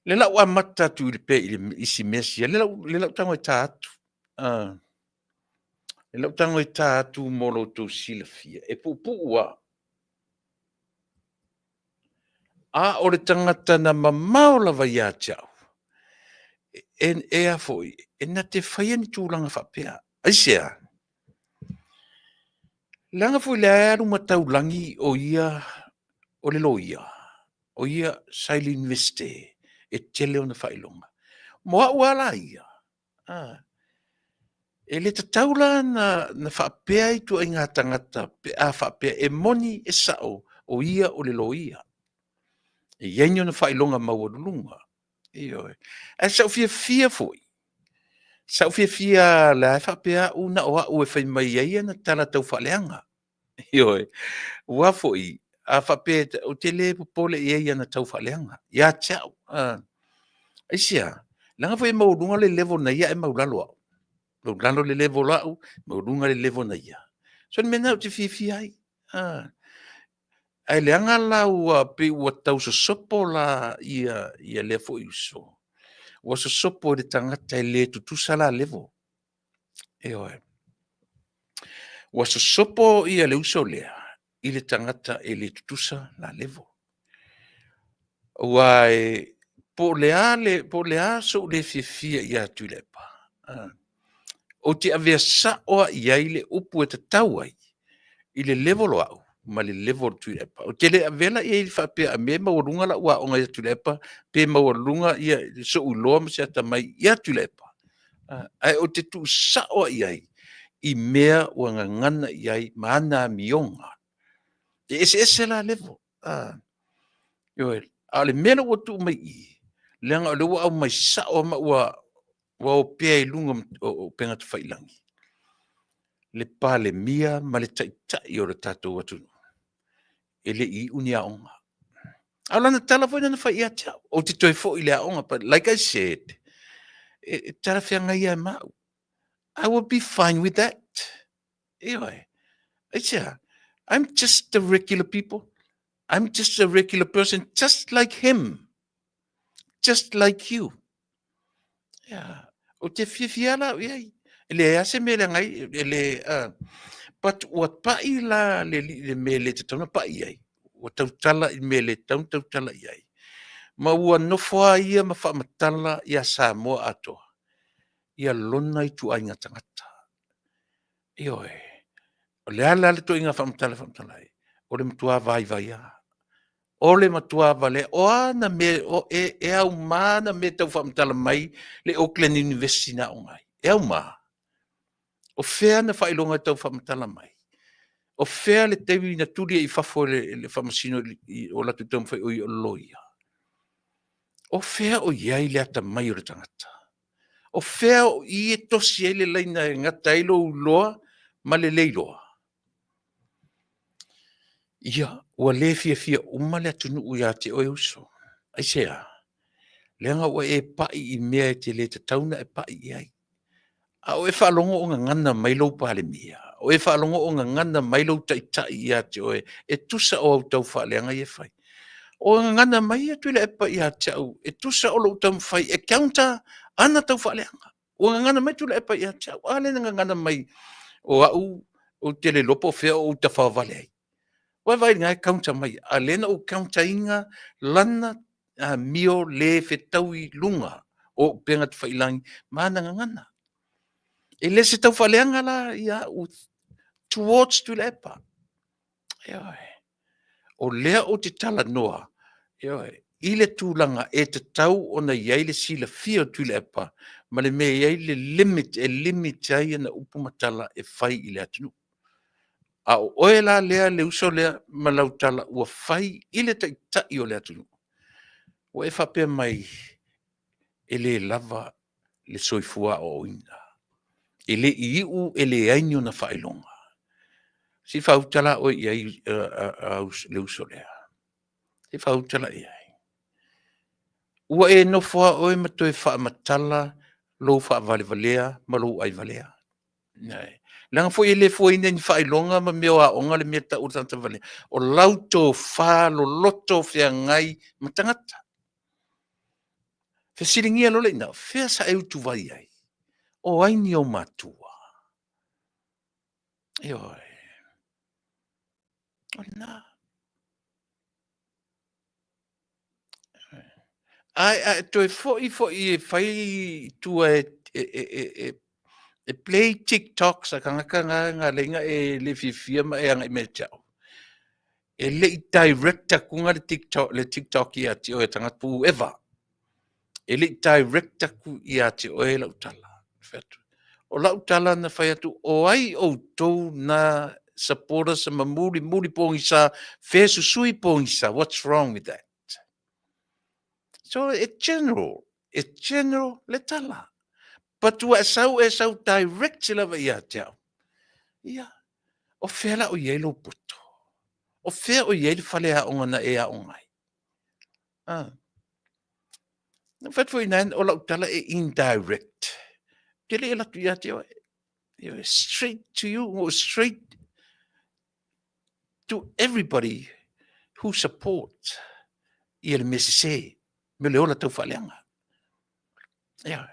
Le lau a mata tu i le pe i le isi mesia. Le lau tango e tā atu. Le lau tango e tā atu mo lo tō sila fia. E pupu ua. A o le tangata na mamao lava ia tau. E a foi. E na te whaiani tūlanga whapea. ASEA. Langa foi le aeru matau langi o ia o le loia. O ia saili investe. E tele o na whailonga. Moa ua la ia. E le tataula na whapea i tu ai ngā tangata. Pe a whapea e moni e sao o ia o le loia. E yenyo na whailonga maua lunga. Ioe. E sau fia foi. Sau fia la whapea una o au e whai mai ia na tala tau whaleanga. Ioe. Ua foi. A whapea o te le pole ia na tau whaleanga. Ia tau. ASEA. Langa foi maurunga le level na ia e maulalo au. Maulalo le level au. Maurunga le level na ia. So ni mena o te fia ai. Ai leanga lau pe ua tau sopo la ia le foi uso. Ua sopo le tangata e le tutusa la level. Ioe. Ua sopo ia le uso lea. I le tangata e le tutusa la level. Ua po lea so le fia ia Tuilaepa. O te avea sa oa iai le upu e te tau ai. I le level o au. Ma le level Tuilaepa. O te le avela ia i whapea a me maurunga la ua onga ia Tuilaepa. Pe maurunga ia so uloa ma se ata mai ia Tuilaepa. Ai o te tu sa oa iai. I mea ua ngangana iai maana mionga. E ese la level. Ioe. A le mena ua tu mai i. Leanga o le ua au mai sa oa ma ua o pea i lunga o penga te whailangi. Le pale mia ma le tai o le tātou atu. E le I uni a onga. Alana tala foi na whai a tau. O te toi fo I le a onga. But like I said, tala whianga ia mau. I will be fine with that. Ioe. ASEA. I'm just a regular people. I'm just a regular person, just like him. Just like you. Yeah. O te fiala, iai. Le ase me le ngai, but what pa'i la le me le te tauna pa'i ai. O tautala I me le tautala iai. Ma ua nofoa ia ma whaamatala ia Samoa atoa. Ia lona I tu ai ngā tangata. Ioe. O le ala le to inga whaamatala ai. O le matua vai a. O le matua vale. O ana me, o e au mana me tau whaamatala mai le Auckland University na o ngai. E au maa. O fea na whailonga tau whamatala mai. O fea le tewi na turi I whafo le whamasino o latu tau mwhai o I o loia. O fea o iai le ata mai o le tangata. O fea o I tosi e le leina e ngata ilo uloa ma le leiloa. Ia, ua le fia uma le Taunu'u ia te oe uso. ASEA. Leanga ua e pai I mea te le te tauna e pai iai. A o e whaalongo o ngana mai lau pale mia. O e whaalongo o ngana mai lau tai ia te oe. E tusa o au tau whaaleanga I e whai. O ngana mai e Tuilaepa ia te au. E tusa o lau tau whai. E counter ana tau whaaleanga. O ngana mai Tuilaepa ia te au. Ale ngana mai o au o te le lopo fea o ta whawale ai. O e vai ngai counter mai. A lena o counter inga lana mio le whetau I lunga. O penga te whailangi. Mana ngana. E le se tau whaleanga la ia towards Tuilaepa. Ioe. O lea o te tala noa. Ioe. I le tūlanga e te tau o na iai le sila fia o Tuilaepa. Ma le mea iai le limit ai na upumatala e whai I le atunu. A o oe la lea le uso lea ma lau tala ua whai I le tai o le atunu. O e whapea mai e le lava le soifua o ina. E le iu e le ainyo na whailonga. Si fautala o iai le usolea. Si fautala iai. Ua e no fua o e matoe wha matala lo wha valea ma lo ai valea. Nei. Langa fo ele fo ina ni wha ilonga ma meo a onga le mea ta urtanta valea. O lauto wha lo loto fia ngai matangata. Fe siringia lo le ina, fea sa e utu vai ai. O ai ni o matua. Ioi. O na. Ai, toi fo i fai tu e play TikTok sa kanga nga lenga e le fifia ma e anga i me chao. E le director kunga le TikTok i ati o e tanga pu eva. E le director ku i ati o e lautala. Fetu. O lautala na fai atu o ai o tou na supporters sa mamuri pongisa fe susui pongisa. What's wrong with that? So it's general le tala. But tu e sau direct sila va ia tau. Ia. O fela o yelo puto. O fea o yelo fale a onga na e a ongai. Fat foi nan o lautala e indirect. Tele e latu ia tau. Straight to you, or straight to everybody who supports ia le mesese. Me le ola tau faleanga. Ia.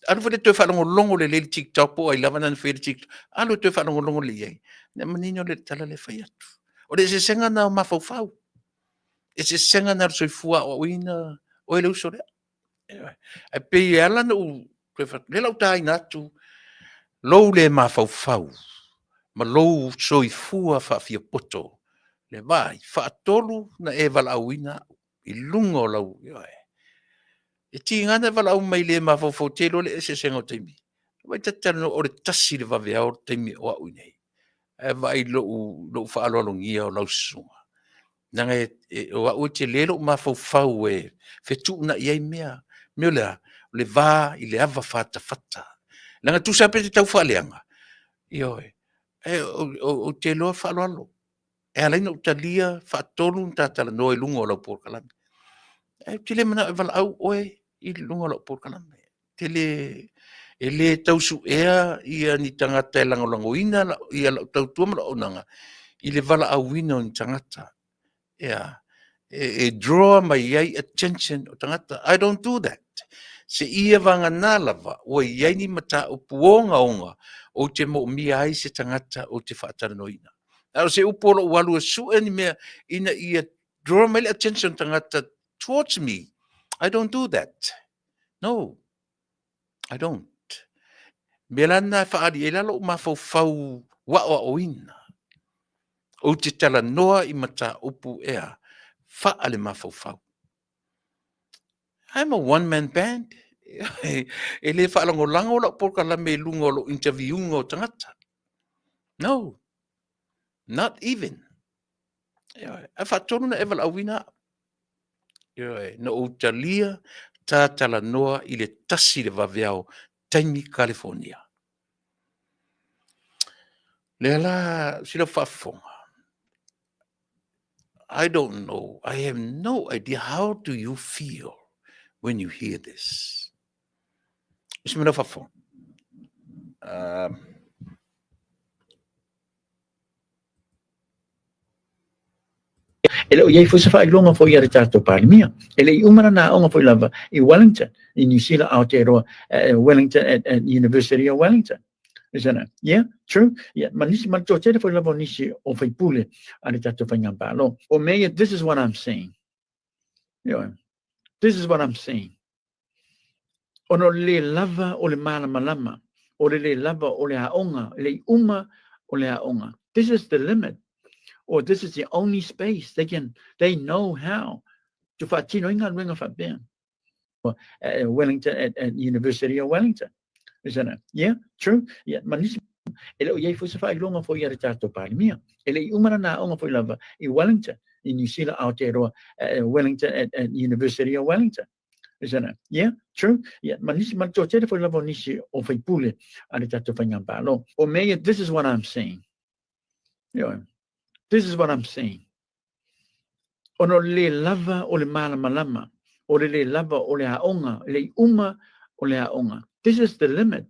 Alu fale toi whanongo longo le TikTok po ai lava nan whare TikTok. Alu toi whanongo longo le iei. Ne manino le tala le whai atu. O le se senga na mawhauwhau. E se senga na soifua o ina o ele usore. E pe i ala na u le lau tai natu. Lou le mawhauwhau. Ma lou soifua whawhia poto. Le vai, whaatolu na e wala au ina. I lungo lau. E ti ngana wala au mai le mawhauwhau te lo le e se senga o teimi. Vai tatano o le tasi le vavea o teimi o au nei. E vai lo whaalolongia o lau sunga. Nanga o au te lelo mawhauwhau e whetu na iei mea. Meo lea, le vā i le ava whata. Nanga tu sape te tau whaaleanga. Ioi. E o te loa whaalolo. E alaina o talia whaatolu ntatala no e lunga o lau Polokalame. E te le mana e wala au oe i lunga o lau Polokalame. Te le e le tausu ea ia ni tangata e langolangoina ia tau tuama la onanga i le vala awina o ni tangata. Ea. E draw mai iai attention o tangata. I don't do that. Se ia vanga nalava o iai ni mata o puonga onga o te mo mia ai se tangata o te Faatalanoaga. Au se upolo walu su ni mea ina ia draw my attention tangata towards me. I don't do that. No. I don't. Melana whaari e lalo mawhauwhau wa o ina. O te tala noa i mata upu ea. Wha le mawhauwhau. I'm a one-man band. E le whaalango la Polokalame lungo lo interview o tangata. No. Not even. E whaatonu na eval awina. Na o talia ta tala noa i le tasi le vaveao Taimi, California. Lela sila whafonga. I don't know. I have no idea. How do you feel when you hear this? Ismina whafonga. Ele o iei foi se whailonga foi i tatou palimia. Ele I umana na onga foi lava I Wellington, I New Zealand, Aotearoa, Wellington, at University of Wellington. Isn't it? Yeah, true. Yeah, manisi manitotele foi lava nisi o fai pule ale tatou whaingambalo. O mea, this is what I'm saying. Yeah, this is what I'm saying. Ono le lava o le malama, o le lava o le aonga, le uma o le aonga. This is the limit. Or this is the only space they know how to fatino inga ringa fabian. Wellington at University of Wellington. Isn't it? Yeah, true. Yeah, manisi ele o iei foi se whailonga foi i tatou palimia. Ele I umana na onga foi lava I Wellington, I New Zealand, Aotearoa, Wellington at University of Wellington. Isn't it? Yeah, true. Yeah, manisi manitotele foi lava nisi o fai pule ale tatou whaingambalo. O mea, this is what I'm saying. This is what I'm saying. Ono le lava o le malama, o le lava o le aonga, le uma o le aonga. This is the limit,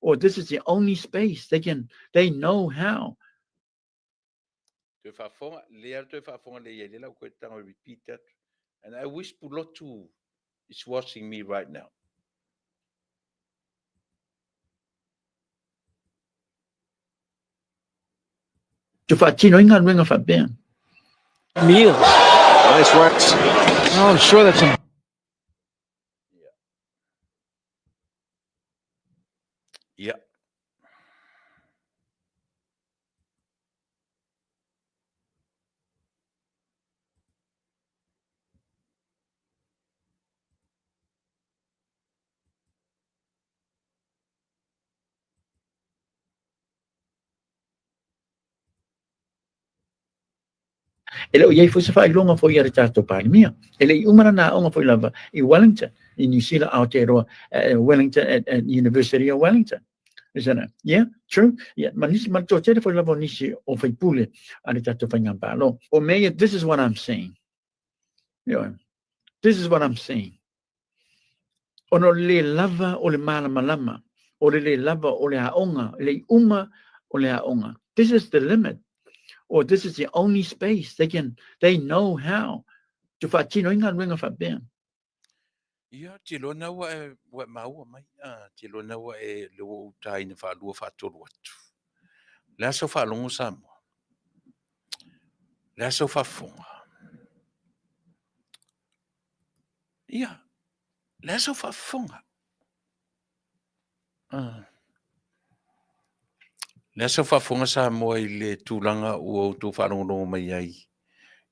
or this is the only space they know how. Te whafonga, lea te whafonga le ia lela koe tanga repeat that. And I wish Pulotu is watching me right now. Te whaatino inga ruenga whapea. Meals. Nice works. Oh, I'm sure that's some. Yeah. Ele o iei foi se whailonga foi ia retato palimia. Ele I umana na onga foi lava I Wellington, I New Zealand Aotearoa, Wellington at University of Wellington. Isn't it? Yeah, true. Yeah, manisi matotele foi lava nisi o foi pule a retato whaingambalo. O mea, this is what I'm saying. This is what I'm saying. Ono le lava o le malama, o le lava o le aonga, le uma o le aonga. This is the limit, or this is the only space they know how to whaatino inga ruenga whapea. Ia, te lona wa e maua mai. Te lona wa e leo utai na whaalua whaatoro atu. Lea so whaalongo Samoa. Lea so whafonga. Ia, lea so whafonga. Lea so whafonga Samoa I le tūlanga ua o tō whaalongo mai ai.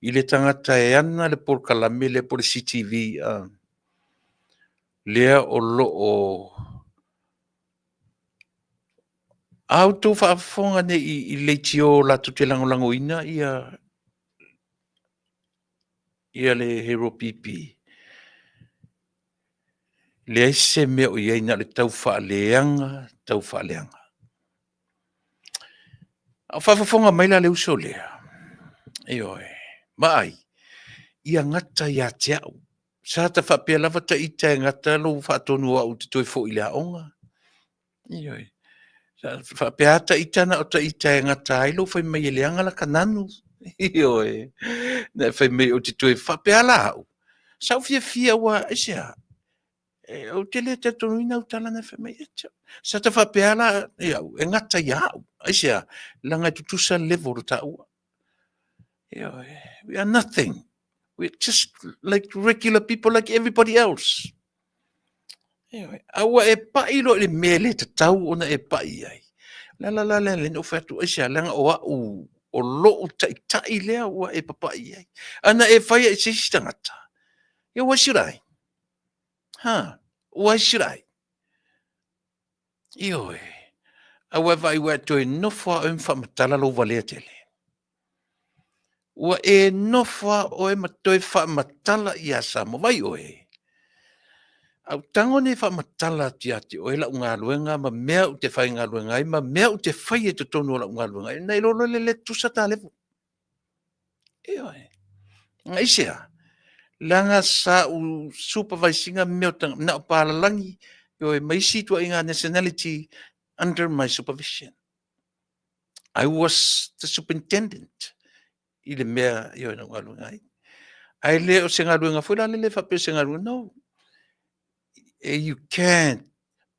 I le tangata e ana le Polokalame le po le CTV. Lea o loo au tō whaafonga ne I leiti o la tu te langolango ina ia le hero pipi. Lea se me o ia ina le tau whaaleanga. A whaafonga mai la le uso lea. Eoi, mai, ia ngata ia te au. Sa ta whapea lava ta I te ngata lo whaatonua au te toi fo I le aonga. Ioi. Sa whapea ta I tana o ta I te ngata ai lo whai mai ele anga la kananu. Ioi. Na whai mai o te toi whapea la au. Sau fia wa ASEA. O te le te tonu ina utala na whai mai echa. Sa ta whapea la e ngata ia au. ASEA. Langa tutusa level ta ua. We are nothing. We're just like regular people like everybody else. Anyway, awa e pai lo le mele te tau ona e pai ai. La le no fatu isia langa o o lo tai lea ua e papai ai. Ana e whai e sisi tangata. Why should I? Why should I? Ioi. Awa vai ua toi nofua o mfamatala lo valea tele. Ua e nofua o matoi whamatala ia Samoa vai oe. Au tango ne whamatala ati o e la unga luenga ma mea u te whai ngā luenga ai ma mea u te whai e te tonu o la unga luenga ai. Nei lolo le tusa tā levo. Oe. Ngai sea. Langa sa u supervisinga mea tanga na o pālalangi oe maisi tua inga nationality under my supervision. I was the superintendent. I le mea i o na unga luenga ai. Ai le o se ngā luenga fuila le whapea se ngā luenga. No. You can't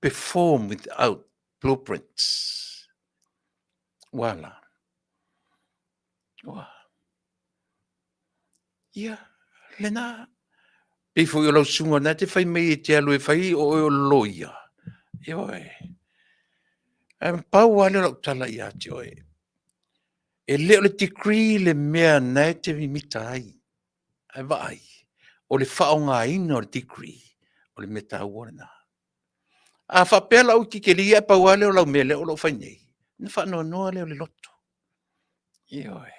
perform without blueprints. Wala. Ia, lena. Before you lo sunga na te whai mei te alu e whai o loia. Ioi. Pau wale lo tala ia te oe. E leo le decree le mea nei te mita ai. Ai vai. O le whaonga ina o le decree. O le meta uorena. A whapea lau ki ke lia pa wale o lau mele o lau whainei. Na whanau noa leo le loto. Ioi.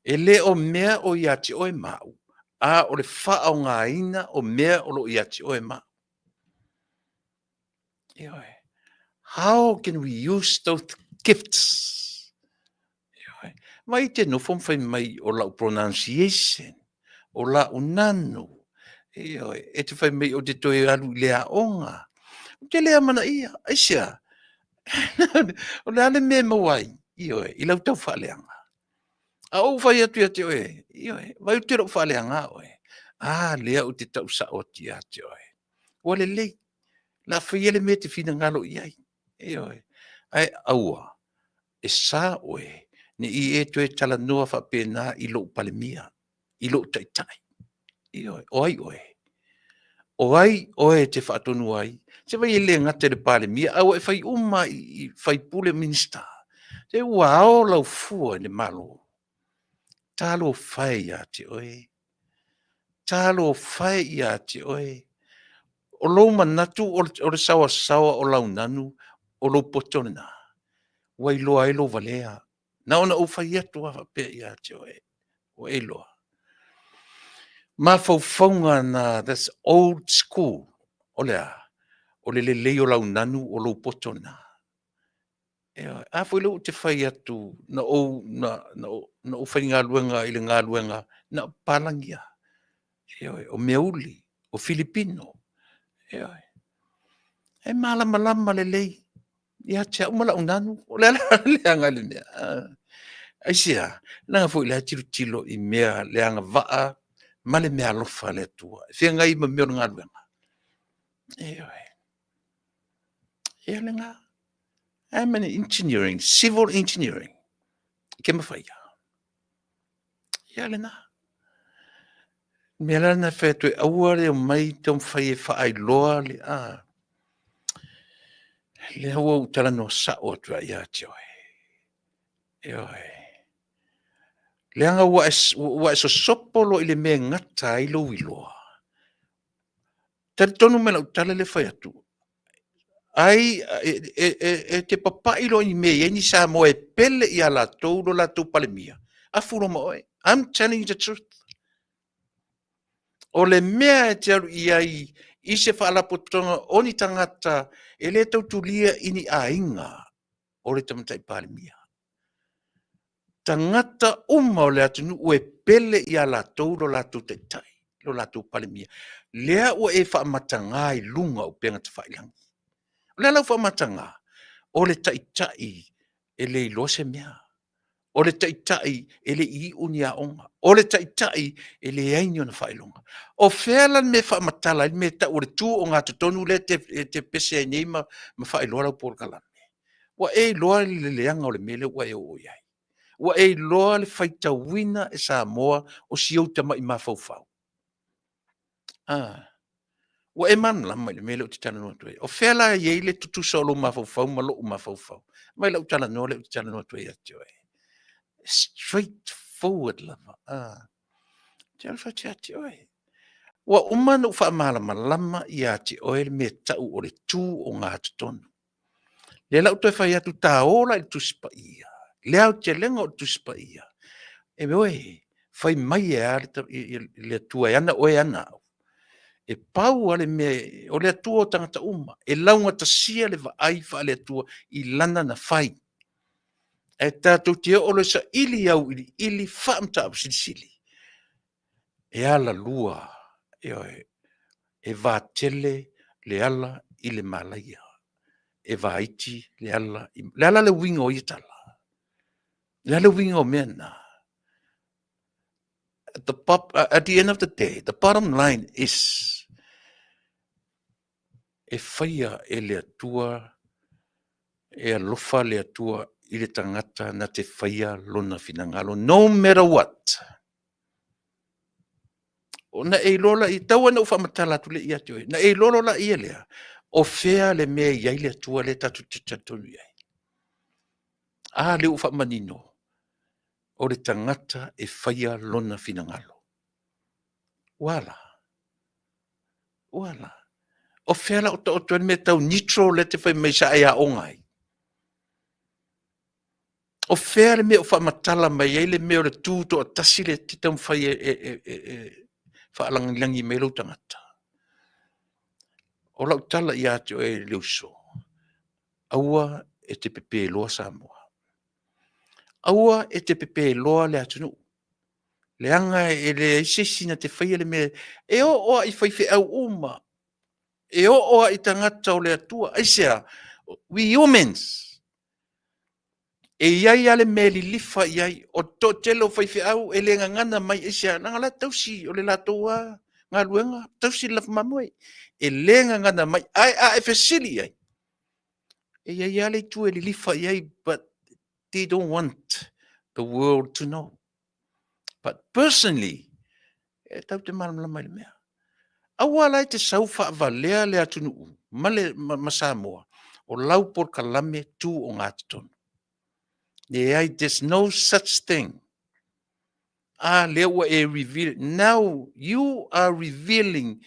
E le o mea o iati o e mau. A o le whaau ngā ina o mea o lo iati o e mau. How can we use those gifts? Mai te no fom fai mai o lau pronunciation, o la unanu. E te fai mai o te toi alu lea onga. Te lea mana ia, ASEA. O le ale me mawai, i lau tau whaaleanga. A o fai atu ia te oe, vai o te rau whaaleanga oe. Lea o te tau sa o ti a te oe. O le lei, la whai ele me te whina ngalo iai. Ai, aua, e sa oe, ni i e tu e tala noa wha pēnā i lo palemia, i lo taitai. Oai oe. Oai oe te whaatonu ai. Se vai ele ngate le palemia, au e whai uma i whai pule minista. Te wao lau fua le malo. Talo whai a te oe. Talo whai a te oe. O lo manatu o le sawa sawa o lau nanu, o lo potona. Wai loa elo valea. Na ona o whai atu a whapea i a te oe. O eloa. Ma faufaunga na, that's old school. O lea. O le lei o lau nanu o lo potona. A foi lo te whai atu na o whai ngā luenga i le ngā luenga na palangia. O Meuli, o Filipino. E malama le lei. Ia te umala unanu. O le anga le mea. ASEA, nanga foi le tilo i mea le anga vaa ma le mea alofa le atua. Fia ngai ma mea ngā luenga. Le ngā. I'm an engineering, civil engineering. Ke mawhaia. Ia le nā. Mea lana whea tue aware o mai tau whai e whaai loa le a. Le hua utala no sa o tua ia te oe. Le anga wa e so sopolo i le mea ngata i lo i loa. Tari tonu mena utala le whai atu. Ai, te papai lo i mea ni Samoa e pele i ala tau lo la tau palemia. A furo ma oe. I'm telling you the truth. O le mea e te aru i ai, i se whaalapotonga o ni tangata, e le tau tulia ini a inga, o le tamatai palemia. Tangata uma o le atunu ue pele i a la tau lo la tau teitai, lo la tau palemia. Lea ua e whaamatanga i lunga o penga te whailangi. Lea lau whaamatanga, o le taitai, e le ilose mea. O le taitai e le I unia onga. O le taitai e le ainyo na whailonga. O whealan me whaamatala, me ta o le tū o ngā tutonu le te pese e nei ma whailoa rau Polokalame. Wa e loa le leanga o le mele wa e o iai. Wa e loa le whaitawina e Samoa o siautama i mawhauwhau. Wa e man lama i le mele o te tana noa tue. O wheala e le tutu solo mawhauwhau ma loo mawhauwhau. Mai lau tana noa le o te tana noa tue ati oe. Straightforward lava. Te alfa te ati oe. Wa umana ufa malama i ati oe me tau o le tū o ngā tutonu. Le lau toi whai atu tā ora i tuspa ia. Le au te lenga o tuspa ia. E me oe, whai mai e a le tua e ana oe ana au. E pau ale me o le atua o tangata uma. E launga ta sia le va ai wha le atua i lana na whai. E tātou te o le sa ili au ili whaamta au sili. E ala lua, e vātele le ala i le malaia. E vāiti le ala le wingo i tala. Le ala wingo mena. At the end of the day, the bottom line is e whaia e le atua, e alofa le atua i le tangata na te whaia lona finangalo, no matter what. O na e lola i taua na ufa matala tu le ia tue. Na e lola la ia lea. O fea le mea iai le atua le tatu te tatonu iai. Le ufa manino. O le tangata e whaia lona finangalo. Wala. O fea la o tuen me tau nitro le te whai meisa ai a ongai. O fea le mea ufa matala mai iai le mea o le tūto o tasi le titam whai whaalangilangi me lau tangata. O lau tala i ate o e leuso. Aua e te pepe loa Samoa. Aua e te pepe loa le atunu. Le anga e le isesina te whaia le me. E o i whaiwhi au uma. E o i tangata o le atua. ASEA, we humans. E iai ale me li lifa iai. O to telo whaiwhi au e le ngangana mai ASEA. Nanga la tausi o le latoa. Ngā luenga. Tausi laf mamoi. E le ngangana mai. Ai a e fesili iai. E iai ale tu e li lifa iai. But they don't want the world to know. But personally, e tau te malamala mai le mea. Aua lai te sau whaavalea le Taunu'u, ma Samoa, o lau Polokalame tū o ngā tonu. There's no such thing. Lea ua e reveal. Now you are revealing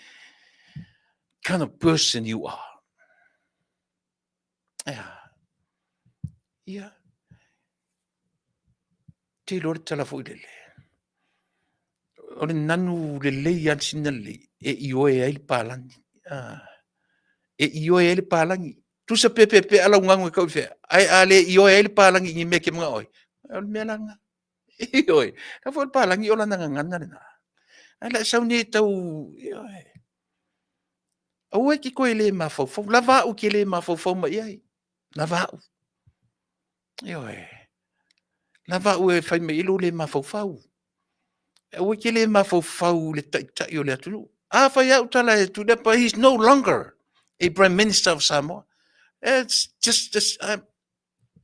kind of person you are. Ia. Te lore tala fo i lele. O le nanu le lei ansina le e ioe ai le pālangi. E ioe ai le pālangi. Tusa pepe ala ungangu e kau fea. Ai ale ioe ai le pālangi ngi meke mga oi. O le mea langa. Ioe. Ka fo le pālangi o la nanga ngana le na. Ai la sau ne tau. Ioe. Au e ki koe le mafau. Lava u ki le mafau ma iai. Lava u. Ioe. Lava u e fai me ilo le mafau. O ke le mafau le tai o le atunu. Fai au tala e Tuilaepa, he's no longer a Prime Minister of Samoa. It's just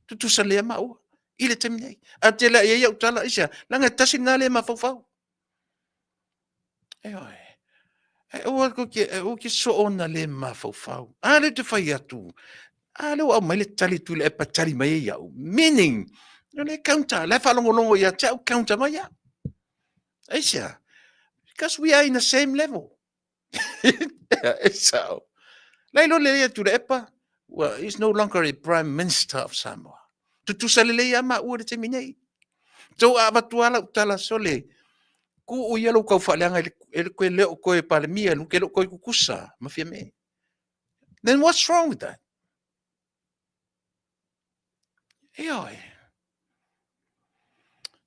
tutusa lea maua. I le teminei. A te la e au tala isa. Langa tasi na le mafau. O ke so ona le mafau. Le te fai atu. Le au mai le tali Tuilaepa tali mai au. Meaning, le counter, le whalongolongo ia te au counter mai ia. ASEA, because we are in the same level. So, Lailo le Tuilaepa, well, he's no longer a Prime Minister of Samoa. Tutusa le ama ua le teminei. So, avatuala utala sole, ku o yalo kau whaleanga ele koe leo koe palemia, luke leo koe kukusa, mafia me. Then what's wrong with that? Eoi.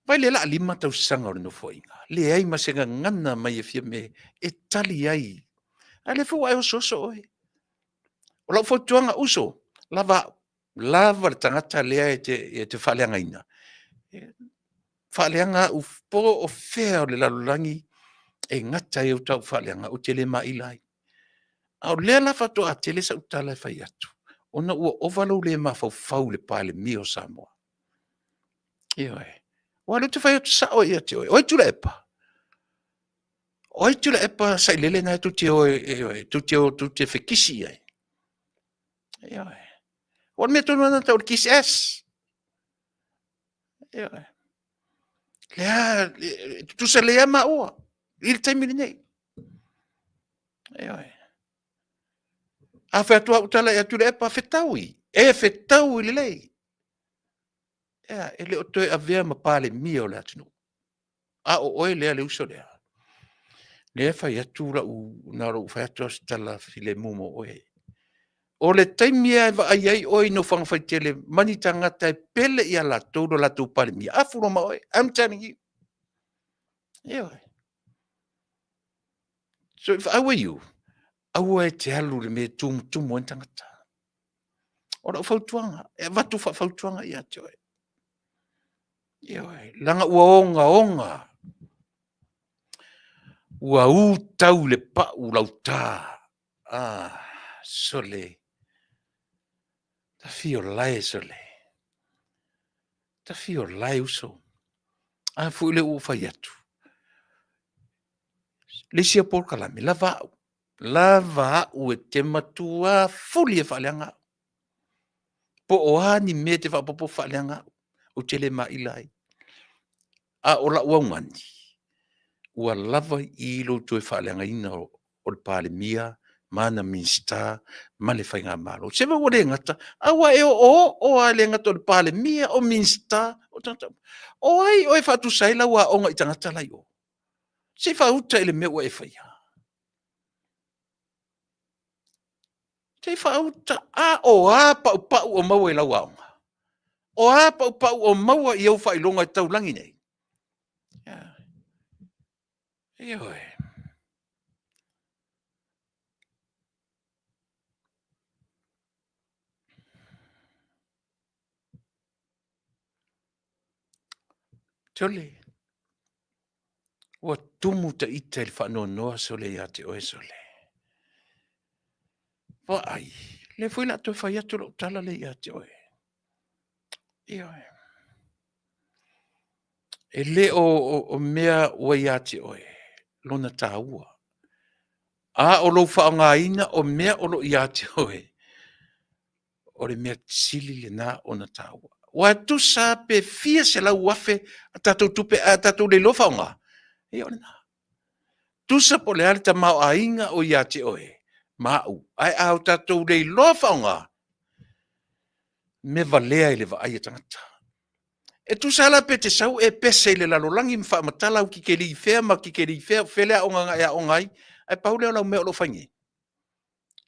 Vai le la lima tau sanga o no foinga. Le ai masenga ngana mai e fia me e tali ai. Ale fu ai o soso oi. O lau fotuanga uso. Lava le tangata lea e te whaleanga ina. Whaleanga u po o fea o le lalulangi e ngata e utau whaleanga o te le mailai. Au lea la fato a tele sa utala e whai atu. Ona ua ovalo le mafau le pale mi o Samoa. Ioe. Wale te whai atu sa o ia te oi. Oi Tuilaepa. Oi Tuilaepa sa ilele na tu te oi. Tu te whekisi ai. Ioe. Wan me tonu ana tau kisi es. Ioe. Lea, tu sa lea ma oa. Il taimini nei. Ioe. A whatua utala e Tuilaepa whetaui. E whetaui le lei. E le o toe a vea ma pale mi o le atinu. O oe lea le uso lea. Lea whai atu la u naro u whai atu asitala file mumo oe. O le taimia e wa ai oi no whangwhai tele mani tangata e pele i a la tōro la tō pale mi. Afuro ma oe. I'm telling you. Ioe. So if I were you, aua e te alu le me tumu en tangata. Ora whautuanga. E watu whautuanga i ate oe. Ioe. Langa ua onga. Ua u tau le pa u lau tā. Sole. Ta fio lai sole. Ta fio lai uso. Fu le u whai atu. Le sia Polokalame, lava au e te matua fuli e whaleanga. Po o hani me te whapopo whaleanga o te le mailai. O la ua ngani. Ua lava i lo tu e whaleanga ina o le pale mia, mana minsta, ma le whainga malo. Sewa o le ngata, awa e o a le ngata o le pale mia, o minsta, o tangata. O ai o e whatu saila ua onga i tangata lai o. Se whauta ele mea ua e whaia. Se whauta pau o mau e lau aonga. O a pau o maua i au whailonga i taulangi nei. Ioi. Tole. Ua tumu ta ita il whanonoa sole ia te oe sole. Wa ai. Le fui la tu whai atu lo tala le ia te oe. Ioi. E le o mea ua ia te oe. Lona tāua. A o lo whaongaina o mea o lo ia te oe. O le mea sili le nā o na tāua. Wa tu sa pe fia se lau wafe a tatou tupe a tatou le lo whaonga. E o le nā. Tu sa po le ale ta mau a inga o ia te oe. Mau. Ai au tatou le lo whaonga. Me valea i le va ai tangata. E tu sala pe te sau e pese le lalolangi mwha matala au ki ke li fea ma ki ke li fea fele a onga ngai a ongai. Ai paule o lau mea o lo whangi.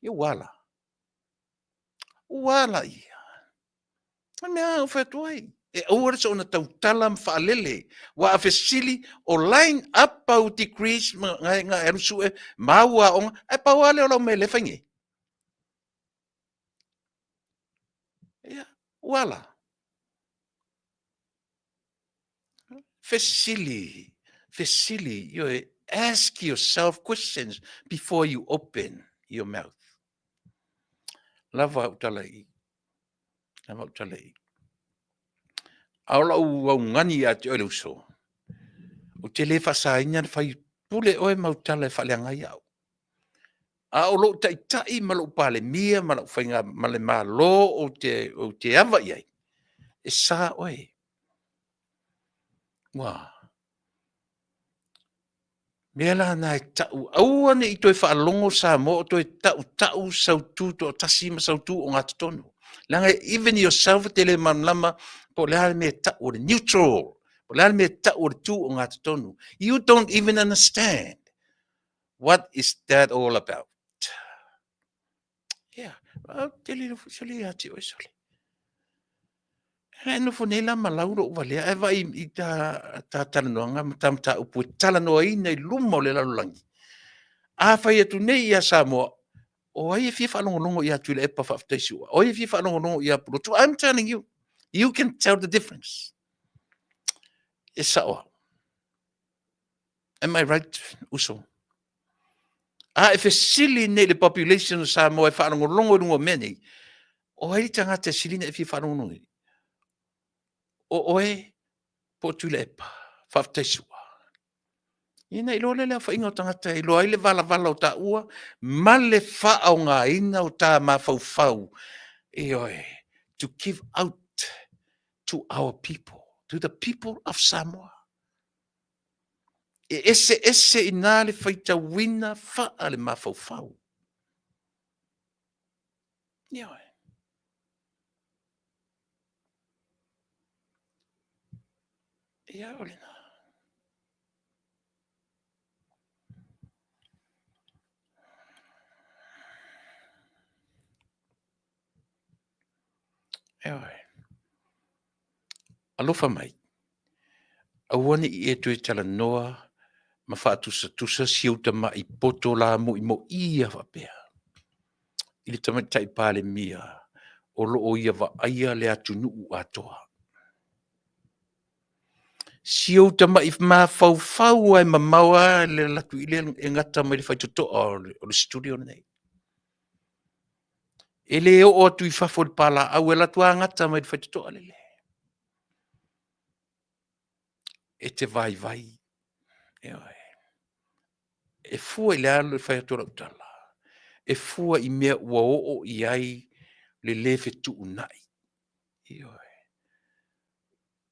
I wala. Wala ia. Mea o whatuai. E aura sa ona tautala mwhaalele. Wa a fesili o line up au decrease ngai ngai erusu e maua onga. Ai pauale o lau mea le whangi. Ia. Wala. Facility, you ask yourself questions before you open your mouth. Lava utalai. Lava utalai. Aula u ngani a te oe so. O te le fasa ina fai pule oe mautala fa le ngai au. A o lo tai tai malo pale mia malo fainga male malo o te ava iai. E sa oe. Wow. Mela na tau au ane I toi whaalongo Samoa toi tau sautu to tasi ma sautu o ngā tonu. Langa even yourself te le manlama po le hale me tau o neutral. Po le hale me tau o tu o ngā tonu. You don't even understand what is that all about. Yeah. Te le soli ati o soli. E no fonela malauro o valea e vai I ta talanoanga matamta upu talanoa I nei luma o le lalulangi. A fai atu nei ia Samoa. O ai e fia whanongonongo ia Tuilaepa Faafetai sua. O ai e fia whanongonongo ia Purotu. I'm telling you, you can tell the difference. E saoa. Am I right, Uso? A e fesili nei le population Samoa e whanongonongo rungo meni. O ai tangata silina e fia whanongonongo. O oe po Tuilaepa Faafetai sua. Ina ilo le lea whainga o tangata, ilo ai le vala o ta ua, ma le wha o ngā ina o ta ma fau. To give out to our people, to the people of Samoa. E ese ina le whaita wina wha le ma fau. Ioe. Ia o le na. Ioe. Alofa mai. Awane I e tue tala noa, ma whaatusa siuta ma I poto la mo ia whapea. I le tamatai pāle mia, o loo ia wa aia le Taunu'u atoa. Siuta ma I ma fau ai mamaua le latu I le ngata mai le whaitoto o le studio nei. E le o atu I whafo le pala au e latu a ngata mai le whaitoto o le le. E te vai. E fua I le alo le whaiatora utala. E fua I mea ua o I ai le lefe tu unai.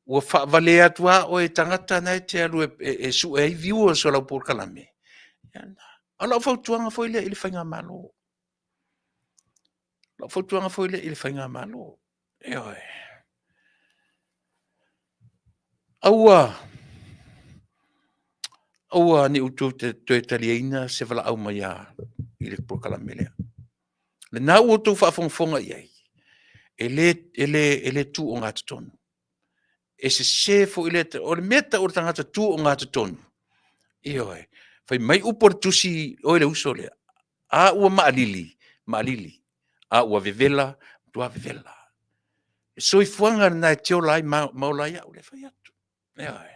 Ua whaavale atua o e tangata nei te alu e su e viua so lau Polokalame. Ala whautuanga foi le I le whainga malo. La whautuanga foi le I le whainga malo. Aua ni utu te talieina se wala au mai a I le Polokalame lea. Le nā uotu whaafongfonga iai. ele tu o ngā tonu. E se fo o le meta o le tangata tu o ngā tonu. Io e. Fai mai upor tusi o le uso le. A ua maalili. A ua vevela, tua vevela. So i fuanga na e teo lai maulai au le fai atu. Io e.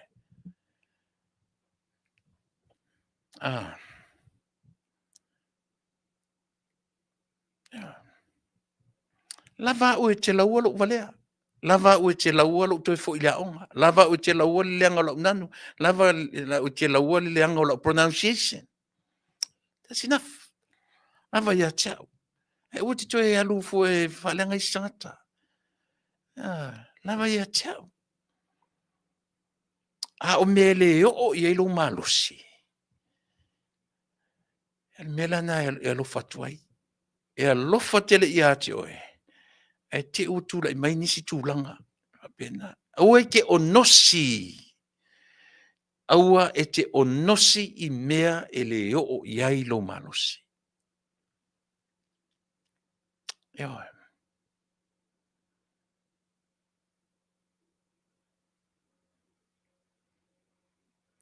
Lava o e te laua lo valea. Lava o te laua lo toi fo ilia onga. Lava o te laua le leanga lo nanu. Lava o te laua le leanga lo pronunciation. That's enough. Lava ia tau. E o te toi alu fo e whalenga i sangata. Lava ia tau. A o mele o i ilo malosi. E mela na e alofa tuai. E alofa tele i ati oe. E te utula i mai nisi tūlanga. Pena. Aua ke onosi. Aua e te onosi i mea e le o iai lo malosi. Ioe.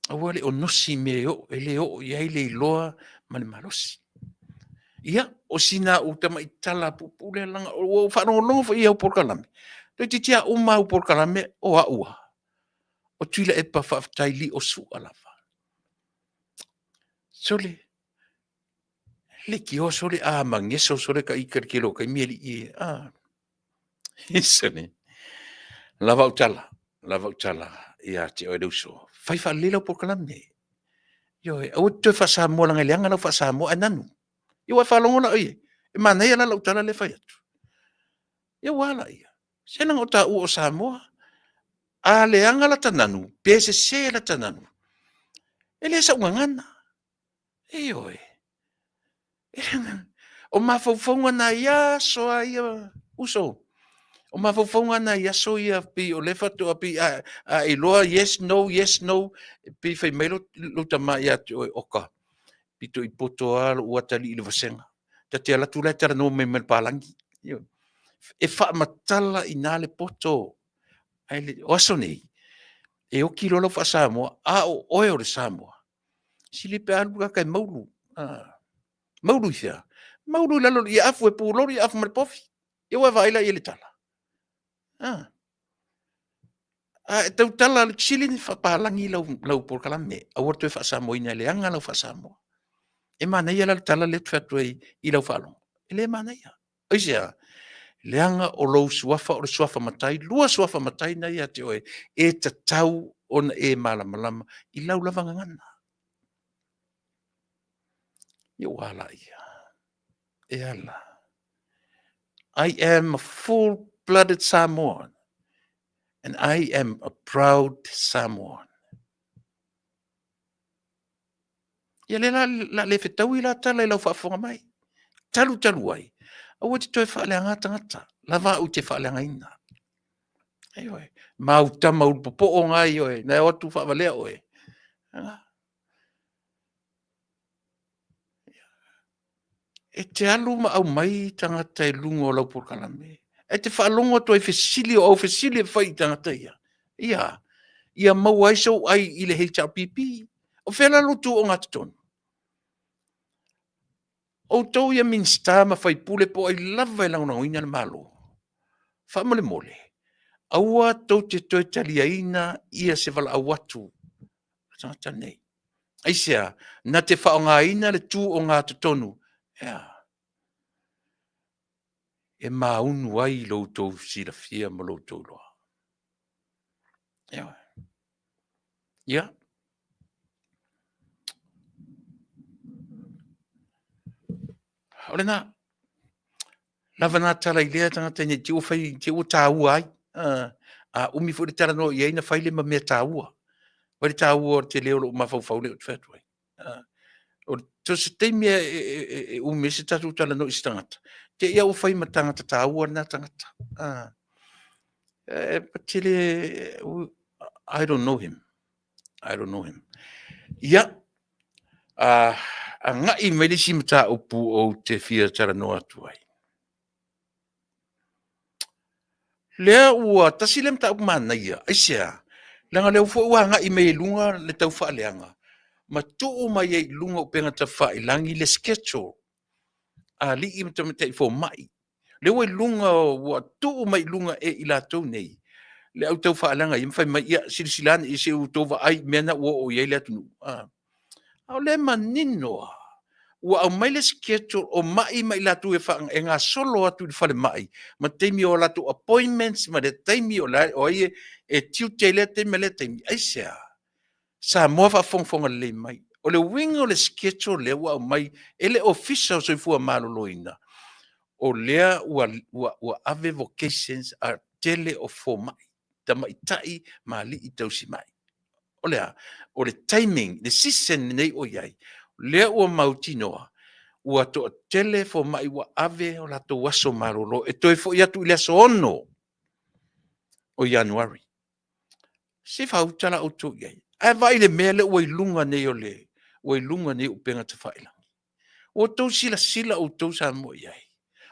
Aua le onosi me o e le o iai le iloa mani malosi. Ia, o sina o tama i tala pupule langa o whanonongo fa ia o Polokalame. Toi te tia uma o Polokalame o aua. O Tuilaepa Faafetai li o su Alofa. Sole. Le ki o sole a mangeso sole ka ikarikelo ka mieli i. Isane. Lava utala. Ia te o edeuso. Fai fa lila o Polokalame. Yo, o te fa Samoa langa leanga no fa Samoa ananu. Yo fa longo na ia. E mana ia la utala le fai atu. Yo wala ia. Senang o ta o Samoa. A leanga la tananu. PSC la tananu. Ele sa ngana. Yo. O mafaufonga na ia so ia uso. O mafaufonga na ia so ia pi o lefa to pi a iloa yes no pi fai melo lutama ia oka. Pi to i poto al uatali i vasenga. Ta te ala tu letera no me palangi. E fa matala i nale poto. O aso nei. E o kilo lo fa Samoa. A o oe o le Samoa. Silipe alu kai maulu. Maulu ia. Maulu lalo i afu e pulori i afu maripofi. E wa vaila i le tala. E tau tala le chili ni fa palangi lau Polokalame. A warto e fa Samoa ina le anga lau fa Samoa. E mana ia le tala le tuatu i lau falong. E le mana ia. Oisea. Leanga o lou suafa o le suafa matai. Lua suafa matai na ia te oe. E ta tau ona e malamalama. I lau lavanga ngana. Ia wala ia. E ala. I am a full-blooded Samoan. And I am a proud Samoan. Ia le la le fetau i la tala i lau whaafonga mai. Talu ai. Awa te toi whaaleanga tangata. Lava u te whaaleanga ina. Ei oe. Mau tama u popo o ngai oe. Nai otu whaavalea oe. E te alu ma au mai tangata e lungo o lau Polokalame. E te whaalongo to e fesili o au fesili e whai tangata ia. Ia mau aiso ai i le HRPP. O whela lutu o ngata tonu. O tau ia minsta ma whai pule po ai lava e launa o ina le malo. Whamole mole. Aua tau te toi talia ina ia se wala awatu. Tangata nei. Aisea, na te whaonga ina le tū o ngata tonu. E maunu ai loutou sila fia ma loutou loa. Ia. Ole na. Lava nā tala i lea tangata ni te ufai, te u tāua ai. Umi fu le tala no i aina whaile ma mea tāua. Wale tāua o te leo lo mawhau leo te whatuai. O to se te mea umi se tatu tala no i tangata. Te ia ufai ma tangata tāua na tangata. Patele, I don't know him. Ia. A ngai melisi mata upu o te fia tala no atuai. Lea ua tasilem ta Manuia, ASEA. Langa leo fo wanga I me lunga le tau whaaleanga. Ma tuu mai ei lunga upenga ta whaelangi le schedule. A li I mtamate fo mai. Leo lunga ua tuu mai lunga e ila tau nei. Le au tau whaelanga I mwhai mai ia silsilani I se utova ai mena ua o iei le atunu. Au le maninoa. Ua au mai le schedule o mai mai latu e whaanga e ngā solo atu I whale mai. Ma teimi o latu appointments, ma le teimi o lai o ie e tiu te le teimi le teimi. ASEA. Samoa whafongfonga le mai. O le wingo le schedule le ua au mai ele official so I fua maloloina. O lea ua ave vocations a tele o fo mai. Ta mai tai ma li I tausi mai. O lea, o le timing, le season nei o iai. Lea ua mautinoa. Ua to tele fo mai ua ave o lato waso marolo. E toi fo iatu I so ono. O Januari. Se fautala o to iai. Ai vai le mele ua ilunga nei o le. Ua ilunga nei upenga te whaila. O tau sila o tau sa mo iai.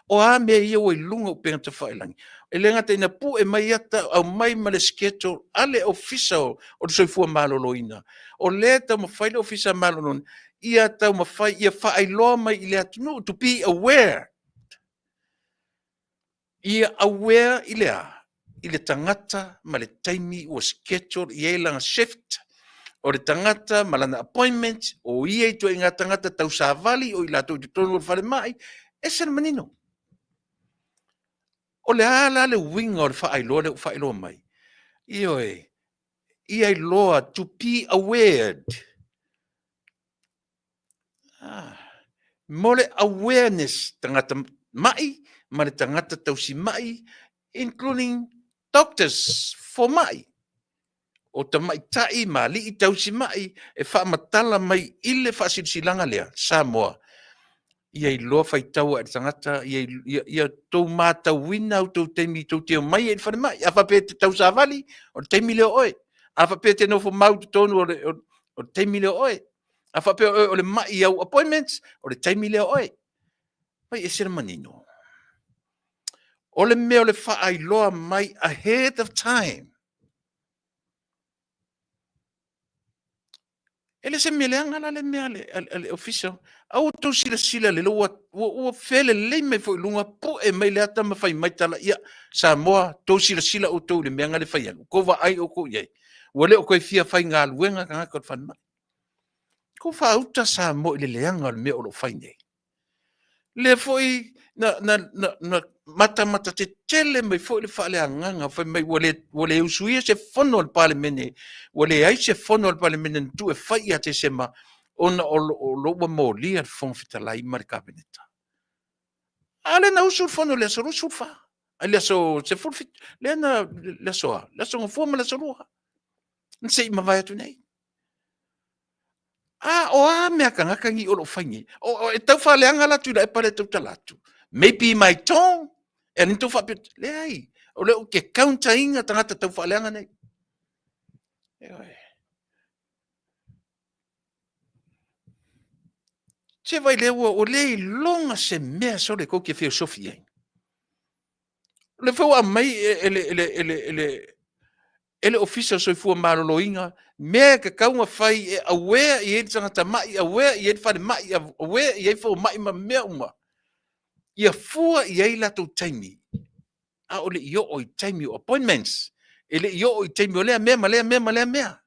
O a mea ia ua ilunga upenga te whailangi. E le ngata ina pu e mai ata au mai ma le schedule ale official o le soifua maloloina. O le tau mawhaile official maloloina. Ia tau mawhai ia whaailoa mai I le atunu to be aware. Ia aware I le tangata ma le taimi o schedule I e langa shift. O le tangata malana appointment o ia I to inga tangata tau sa vali o I la tau tonu o whare mai. E sen manino. O le ala le winga o le whaailoa mai. Ia loa to be aware. Mo le awareness tangata mai, ma le tangata tausi mai, including doctors for mai. O ta mai tai ma li I tausi mai, e whaamatala mai I le whaasirisilanga lea, Samoa. Ia I loa whaitaua e tangata, ia tau mātau wina au tau teimi tau teo mai e whare mai. A whape te tau sa vali, o teimi leo oe. A whape te nofo mau te tonu o teimi leo oe. A whape o le mai au appointments, o le teimi leo oe. Pai e sera manino. O le mea o le whaai loa mai ahead of time. Ele se meleanga la le mea le official. Au tau sila le loa ua fele le mai fo ilunga po e mai le ata mawhai mai tala ia Samoa tau sila o tau le meanga le whai anu. Ko wa ai o ko iei. Ua le o koe fia whai ngā luenga ka ngakot whan mai. Ko wha auta Samoa I le leanga le mea o lo whai nei. Le foi na mata te tele mai foi le fale anganga foi mai wale usuia se fono al parlemene wale ai se fono al parlemene tu e fai ate sema ona o lo mo li al Faafetai mar kabineta ale na usul fono le so sulfa ale so se fulfit le na le so forma le so nse ma vai tu nei o mea ka ngakangi o lo whaingi. O e tau whaleanga la Tuilaepa le tau talatu. Maybe my tongue. E ni tau whapit. Le ai. O le o ke kaunta inga tangata tau whaleanga nei. Se vai le o le longa se mea so le kou ke filosofia. Le whau a mai ele official so fua maloloinga me ka kaunga fai e aware I e tangata mai aware I e whare mai aware I e whau mai ma mea uma ia fua I e lato taimi a ole I o taimi o appointments ele I o taimi o lea mea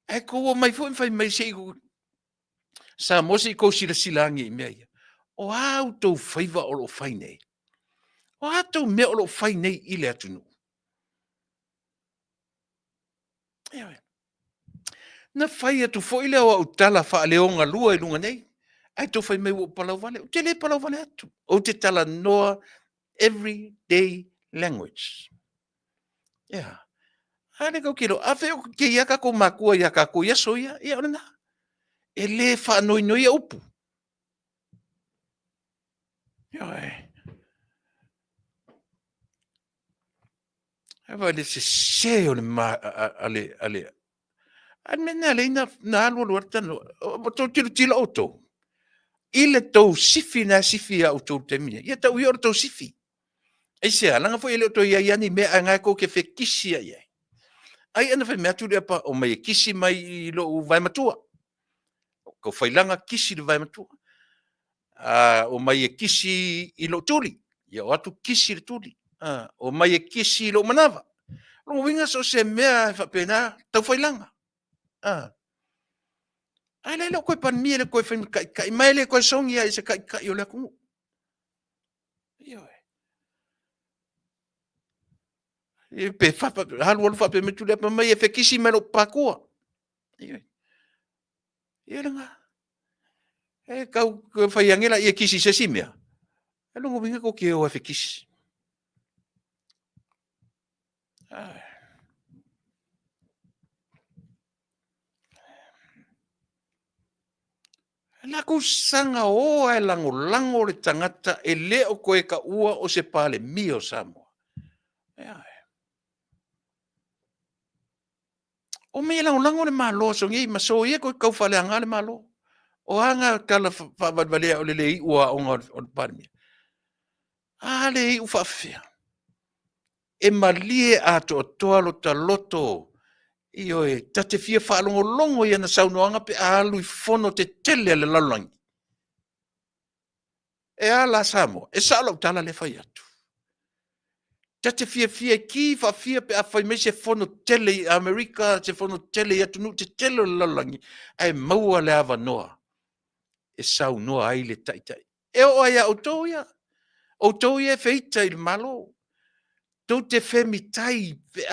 e ko mai fu fai mai se sa mo se ko sila ngi mea ia o auto favor o lo fai nei o auto me o lo fai nei I le atunu na fai atu foi le o tala fa leonga lua I lunga nei ai to fai mai o palau vale o te le palau vale atu o te tala noa everyday language ale ko kilo afe o ke ia ka ko makua ia ka ko ia soia ia ona ele fa noi upu ava le se o le ma ale mena le na alu luarta no o to tila auto ile to sifi na sifi auto temine ia tau i to sifi ASEA langa fo ile to ia ni me anga ko ke fe kisi ia. Ai ana fe me Tuilaepa o mai kisi mai lo vai matua. Ko failanga kisi le vai matua. O mai kisi i lo tuli. Ia watu kisi le tuli. O mai kisi lo manava. Lo winga so se mea fa pena tau failanga. Ai le ko pan mi le ko fe kai mai le ko songi ai se kai o le ku. Ia. E pe fa halu fa pe me Tuilaepa mai e fe kisi me lo pakua. Ia. Ia nga. E kau fai angela ia kisi se simia. E longo winga ko ke o fe kisi. La ko sanga o e lango le tangata e le o koe ka ua o se pale mio Samoa. O me lango le malo so ngi maso ia ko kau fale anga le malo. O anga kala fa vale o le ua o pale mio. Ale u fafia. E malie ato toalo taloto. Io e tate fia fa longo ia na saunoanga pe alu I fono te tele le lalangi. E ala Samoa, e salo tala le fai atu. Tate fia ki fa fia pe a fai me se fono tele I Amerika, se fono tele I atunu te tele le lalangi. Ai maua le ava noa. E saunoa ai le taitai. E o ai autou ia. Autou ia feita il malo. Tau te femitai pe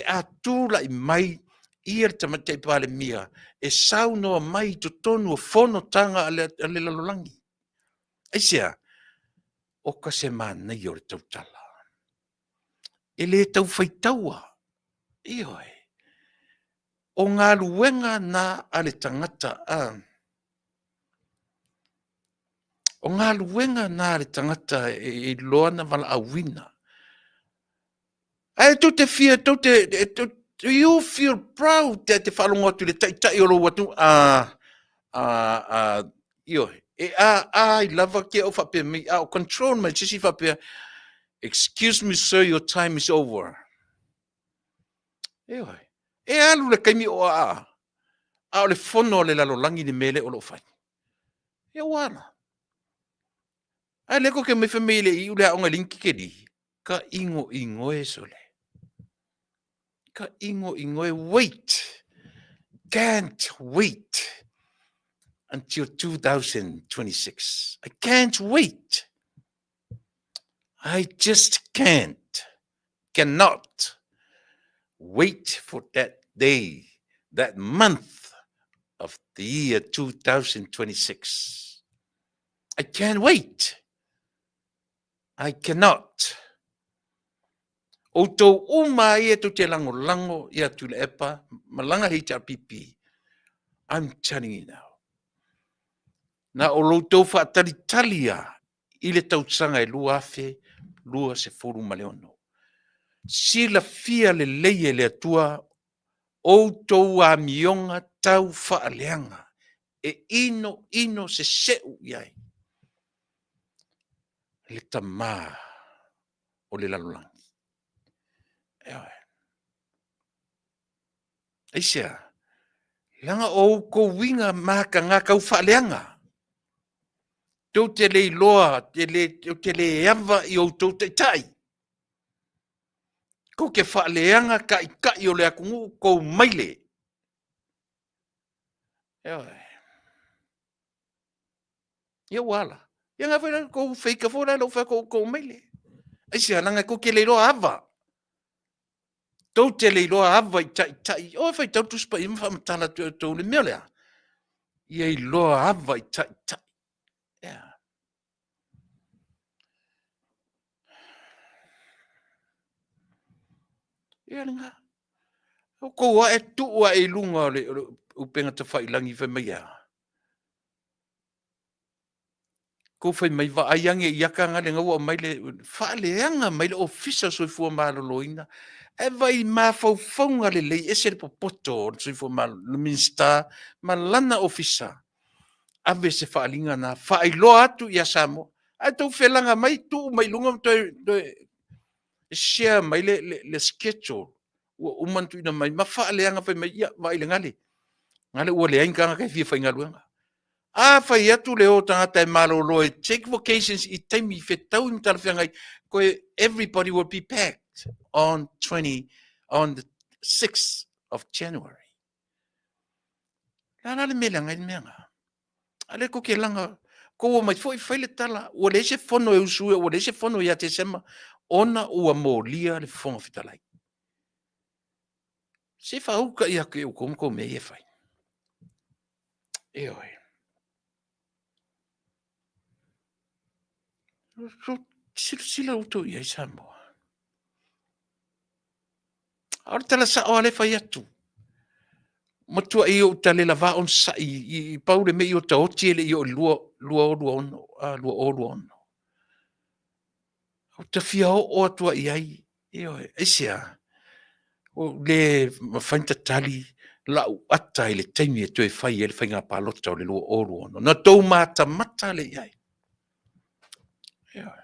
a tula I mai ia tamate pale mia e saunoa mai to tonu fono tanga ale lalangi. ASEA o ka se mana I o le tautala. E le tau faitaua. Ioi. O ngā luenga na ale tangata O ngā luenga na ale tangata e loana wala awina. Ai tu te fia, tu you feel proud that te whalonga tu le tai o lo watu. Ioi. E I lava ke o whape me, o control me, sisi whape, excuse me sir, your time is over. Ioi. E alu le kaimi o a le fono le lalolangi ni mele o lo fai. E wana. Ai leko ke me famile I ule aonga linki ke di, ka ingo e sole. Ka ingo e wait. Can't wait until 2026. I can't wait. I just cannot wait for that day, that month of the year 2026. I can't wait. I cannot. O tō uma ia tu te lango ia Tuilaepa, malanga hei te apipi. I'm telling you now. Na o lo tō whaatari-talia I le Tausaga e lua afe, lua se foru maleono. Sila fia le leie le atua, o tō a mionga tau whaaleanga, e ino se seu iai. Le tamā o le lalolangi. ASEA, langa o ko winga maka ngā kau whaaleanga. Tau te le loa, te le eawa I o tau te tai. Ko ke whaaleanga kai o le akungu ko maile. Ia wala. Ia ngā whaera ko whika fora lo wha ko maile. ASEA langa ko ke le loa awa. Tau te le loa awa I tai. O whai tau tuspa I mwhamatala tau le mea lea. Ia I loa awa I tai. Ia nga. O koua e tuua e lunga le upenga te whailangi whai mai a. Ko whai mai wa aiange I aka ngale ngaua mai le whaaleanga mai le ofisa soifua maloloina. E vai mawhauwhaunga le lei ese le popoto soifua maloloina minsta malana ofisa. Ave se whaalinga na whaailoa atu I a Samoa. Ai tau whelanga mai tu mai lunga share mai le schedule. Ua umantu ina mai mawha leanga whai mai ia vai le ngale. Ngale ua le ainga kai fia whai ngaluanga. Whai atu leo tangata e malolo e take vacations I taimi whe tau im tala whiangai koe everybody will be packed on the 6th of January. Lana le mele ngai meanga. Ale ko ke langa ko mai foi le tala o le se fono e usu o le se fono ia te sema ona ua molia le fonga fitalai. Se fa uka ia ke o kom me e fai. E oi. Sila uto ia Samoa. Ora tala sa o ale fai atu. Matua I o tale lava on sa I paure me I o taoti ele I o lua ono. O ta fia o atua I ai. E oi. ASEA. O le mawhainta tali lau ata I le taimi e tue whai ele whainga palota o le lua oru ono. Na tau mata mata le iai. E oi.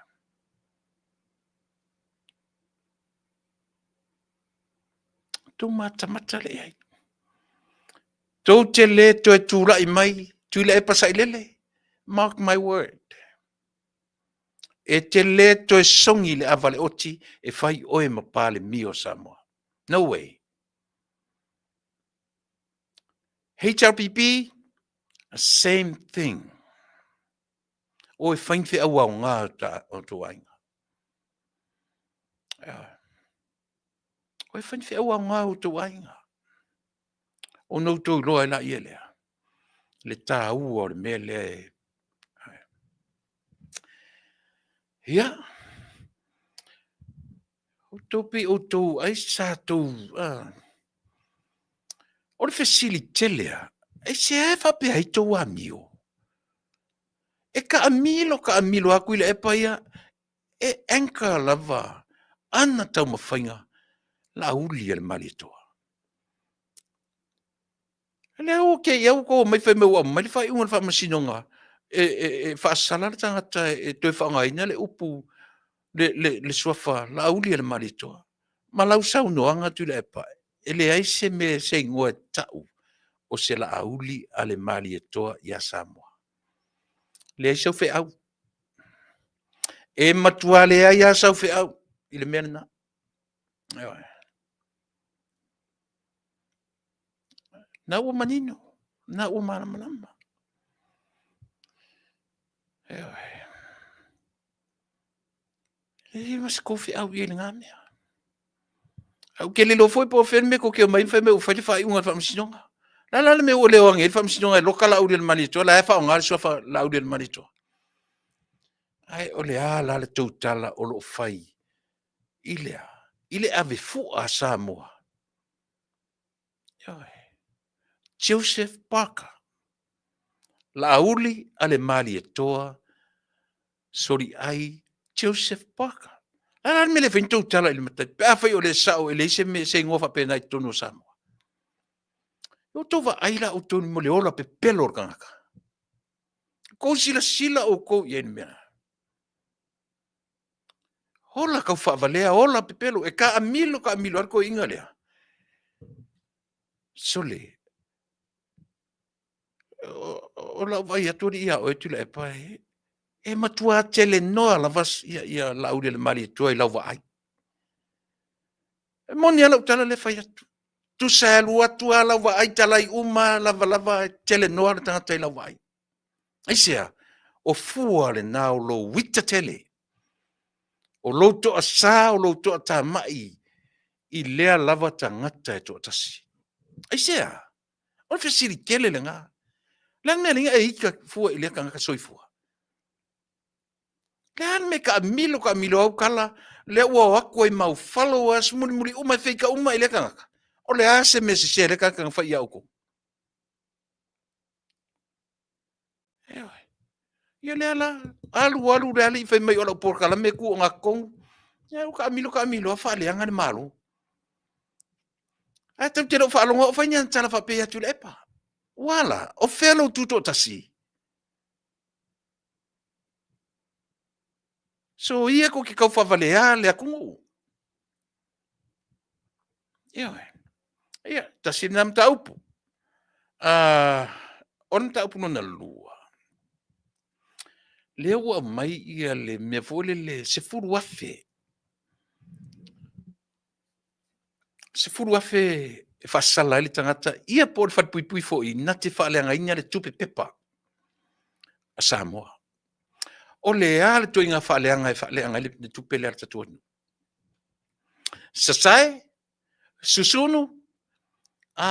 Tau mata mata le iai. Tau te le tue tūra I mai, Tuilaepa sa ilele. Mark my word. E te le tue songi le avale oti e whai oe mapale mio Samoa. No way. HRPP, same thing. O e whainwhi au ngā o tu ainga. O e whainwhi au ngā o tu ainga. O nou tau loa la I elea. Le tā ua o le mele. Ia. O topi o tau ai sa tau. O le fesili telea. E se e whape ai tau amio. E ka amilo aku ile e paia. E enka lava. Ana tau mawhainga. La uli le mali toa. Le o ke iau ko mai whai meua. Mai whai unga wha masinonga. E whaasala le tangata e tue whaangaina le upu. Le suafa. La uli le mali toa. Ma lau sau noanga Tuilaepa. E le aise me se ingoa tau. O se la auli ale mali e toa ia Samoa. Le aise au fe au. E matua le ai a sau fe au. Ile mea na. Na ua manino. Na ua mana manama. E mas ko fe au ile ngā mea. Au ke le lo foi po fe me ko ke mai fe me u fai fai unga fa msinonga. La me o le wange fa msinonga lokala au le manito la fa ngal so fa la au le manito. Ai o le ala le tautala o lo fai. Ile ave fu a Samoa. Joseph Parker. La uli ale mali e toa. Sori ai Joseph Parker. Ala me le fin tautala ile matai. Pe afai o le sao ele se me se ngofa pe nai tonu Samoa. Yo tova aila o tonu mo le ola pe pelo kangaka. Ko sila o ko yen mena. Hola kau whaavalea, hola pepelo, e ka amilo arko inga lea. Sole. Ola vai aturi ia o Tuilaepa e matua tele noa la vas ia lauri le mali tua I lau ai. E moni ala utala le fai atu. Tu sa lua tua lau ai talai uma lava tele noa le tangata I lau ai. ASEA, o fua le nao lo wita tele. O lo toa sa o lo toa ta mai I lea lava tangata e toa tasi. ASEA, o le siri kele le ngā. Lang na linga e ika fua I lea kangaka soifua. Lean me ka amilo au kala le ua wakua I mau followers muri uma feika uma I lea kangaka. O le ase me se le kangaka fai au ko. Ia lea la, alu le ali fai mai ola Polokalame ku o ngakong. Ia ka amilo a wha leanga le malo. A tau te rau wha alonga o fai nian tala wha pea Tuilaepa. Wala, o whelo tuto tasi. So ia ko ki kau whavalea le akungu. Ia, tasi nam taupu. On taupu no na lua. Le ua mai ia le mea fole le se furu afe. Se furu afe e whasala ele tangata. Ia po le whatpuipui fo i nate whaaleanga inya le tupe pepa. A Samoa. O le ale to inga whaaleanga e whaaleanga le tupe le atatuanu. Sasai, susunu,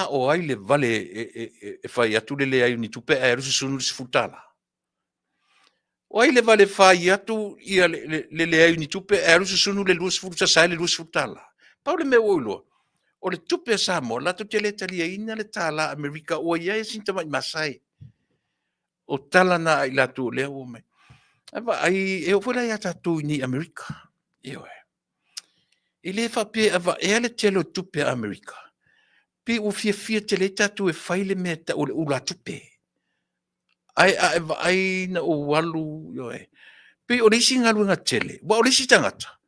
o ai le vale e whai atu le ai ni tupe e rusu susunu si futala. O ai le vale whai atu ia le ai ni tupe e rusu susunu le luas futu sasai le luas futala. Pau le mea oiloa. O le tupe Samoa, lato te le talia ina le tala Amerika o ia e sinta mai masai. O tala na ai lato lea o mai. Aba ai e o fora ia tatu ni Amerika. Io e. Ile fa pe ava e le telo tupe Amerika. Pe o fia te le tatu e faile me ta o le ula tupe. Ai na o walu io e. Pe o lesi ngalu nga tele. Wa o lesi tangata.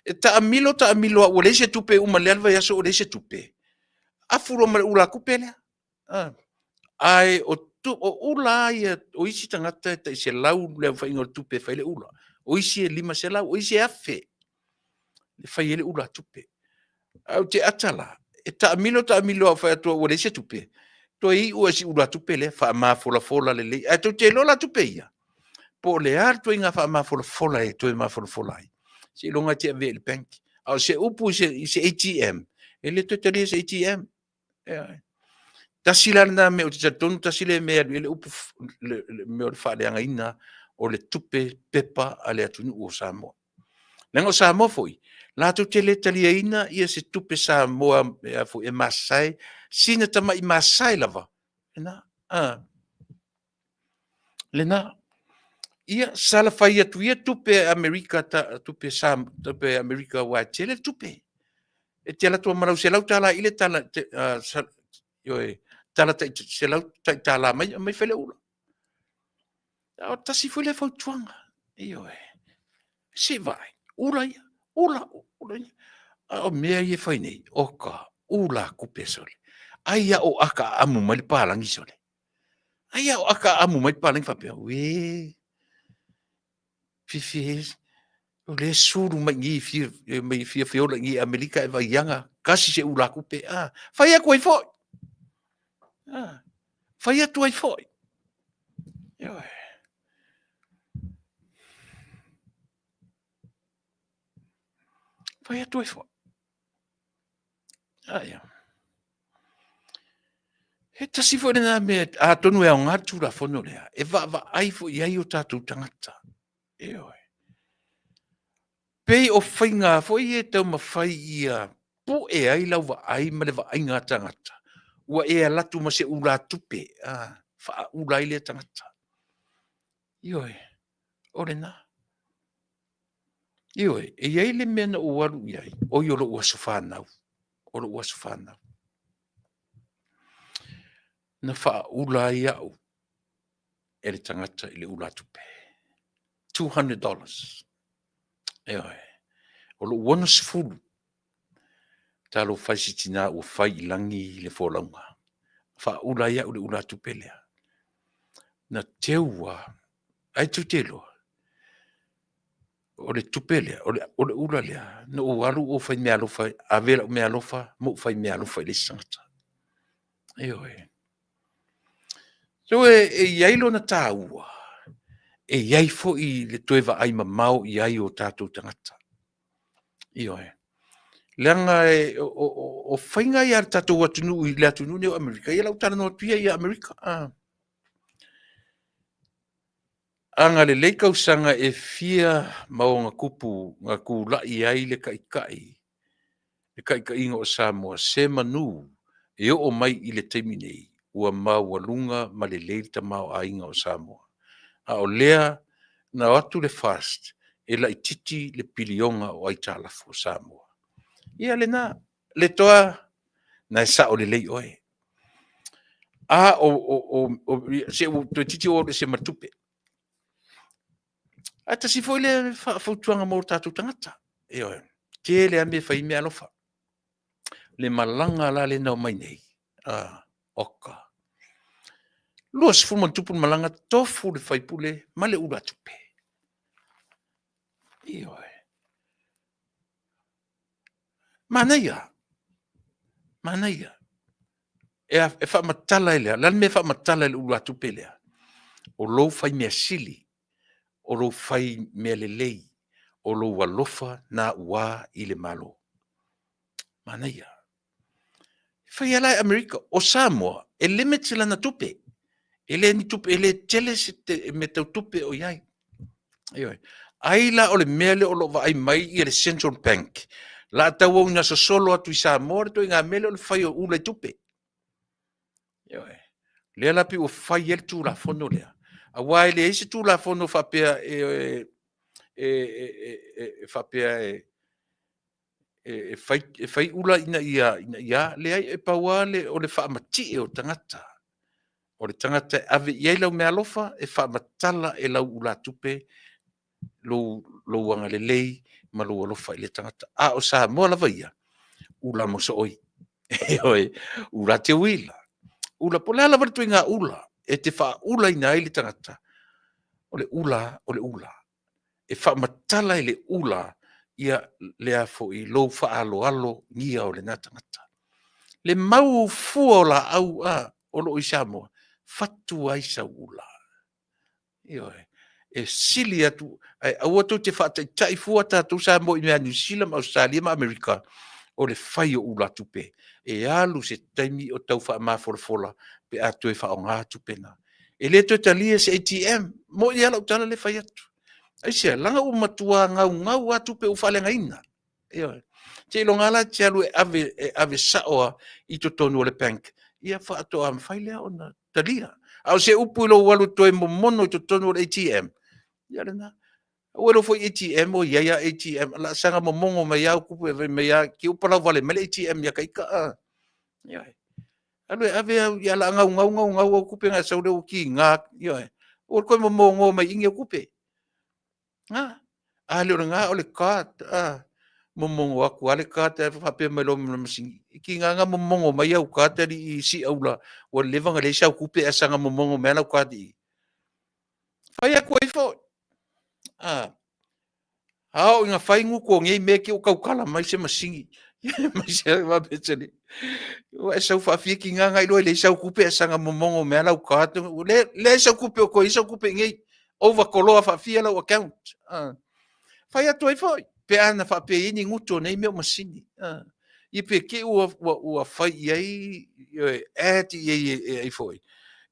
E ta amilo o lesi tupe uma le alva yaso o lesi tupe. Afuro ma ula kupele. Ai o ula ia o isi tangata ta se lau le fa ingo tupe faile ula. O isi e lima se lau, o isi e afe. Le faile ula tupe. Au te atala. E ta amilo a fa to o lesi tupe. To i o si ula tupe le fa ma fola le le. E to te lola tupe ia. Po le arto inga fa ma fola e to ma fola. Si longa te ave le bank. Au se upu se ATM. Ele to te se ATM. Tasila na me o te tonu tasile me le upu me o fa le anga ina o le tupe pepa ale atunu o Samoa. Lengo Samoa foi. La to te le talia ina ia se tupe Samoa fo e masai sina tama i masai lava. Lena ia sala fai atu ia tupe Amerika tupe Amerika wa tele tupe. E te ala tua marau se lau tala ile tala tala se lau tala mai fele ula. O tasi foi le fau tuanga. Se vai. Ula ia. Ula ia. O mea ia fai nei. Oka. Ula kupe sole. Aia o aka amu mai palangi sole. Aia o aka amu mai palangi fapea. We. Fifis. O le suru mai fia fiola ngi Amerika e vai yanga. Kasi se ula kupe. Fai a koe foi. Fai atu ai foi. Fai atu ai foi. He tasi foi na me a tonu e nga tura fono lea. E va ai foi ia o tatu tangata. Pei o whainga foi e tau ma whai ia. Po e ai lau va ai ma le va ai ngā tangata. Ua e alatu ma se ula tupe. Wha ula ile tangata. Ore na. E iai le mena o waru iai. O iolo ua sofānau. O lo ua sofānau. Na wha ula ia au. E le tangata i le ula tupe. $200. O lo wana sifuru. Ta lo whaisi tina ua whai ilangi le fōlaunga. Wha ula ia u le ula tupe lea. Na teua. Ai tu te loa. O le tupe lea. O le ula lea. Na o alu o whai mea alofa. A vera o mea alofa. Mo whai mea alofa i le sangata. So iai lo na tā ua. Iai fo i le toewa ai mamau iai o tātou tangata. Leanga o whainga i ar tātou atunu i le atunu neo Amerika. Ia lau tāna no tuia i Amerika. Anga le leikau sanga e fia mao ngā kupu ngā kūla i ai le kaikai. Le kaikai inga o Samoa se manu e o mai i le teiminei. Ua mau alunga ma le leita mau a inga o Samoa. A o lea na watu le fast e la ititi le pilionga o aitalafu o Samoa. Ia le na, le toa na e sa o le lei oe. Se o to titi o se matupe. Ata si foi le whautuanga mō tātou tangata. Ke le ame whai me alofa. Le malanga la le nau mai nei. Oka. Lua si fuma tupu malanga tofu le whaipule ma le ura tupe. Manuia. E wha matala elea. Lan me wha matala le ura tupe lea. O lou whai mea sili. O lou whai mea lelei. O lou alofa na ua i le malo. Manuia. Whai alai Amerika. O Samoa. E limit lana tupe. Ele ni tupe. Ele tele me tau tupe o iai. Aila o le mele o lo vai mai i le Central Bank. La tau au nga solo atu i Samoa. To inga mele o le whai o ule tupe. Lea lapi o whai el tū la fono lea. A wai le eise tū la fono whapea whapea whai ula ina ia lea e pawale o le whaamati o tangata. O le tangata ave iai lau me alofa e whaamatala e lau ula tupe lo wanga le lei ma lo alofa i le tangata. A o sa moa lava ia ula mo so oi. Ula te wila. Ula po lea lava tu inga ula e te wha ula ina i le tangata. O le ula. E whaamatala i le ula ia lea fo i lo wha alo ngia o le nā tangata. Le mau fua o la au o lo i Samoa. Fatu ai sa ula. E sili atu. Au atu te whaatai tai fua tātou Samoa i mea New Zealand, Australia, ma Amerika. O le whai o ula tupe. E alu se taimi o tau wha mafola pe atu e wha o ngā tupe na. E le to talia se ATM. Mo i ala utala le whai atu. Aisia, langa o matua ngau atu pe ufalenga ina. Te ilonga la te alu e ave saoa i to tonu o le bank. Ia wha ato am whailea o na talia. Au se upu ilo walu toe mo mono i to tonu o le ATM. Ia rena. Wero foi ATM o ia ATM. La sanga mo mongo mai au kupu e mai a ki upala vale mele ATM ia kaika. Ia. Alu e ave ia la ngau kupe nga saude o ki ngā. Ia. O koe mo mongo mai inge kupe. Le nga o le kat momongo aku ale kat e fa mai lo masingi ki nga momongo mai au kat i si aula o le vanga le sa kupe asanga momongo mena kat i fai aku ai fo au nga fai ngu ko ngai me ki o kaukala mai se masingi mai se va betele o esa fa fi ki nga ngai lo le sa kupe asanga momongo mena kat le sa kupe ko isa kupe ngai over koloa fa fi ala account fai atu ai foi. Pe ana fa pe ini nguto nei meu masini. I pe ke ua fai ai ai foi.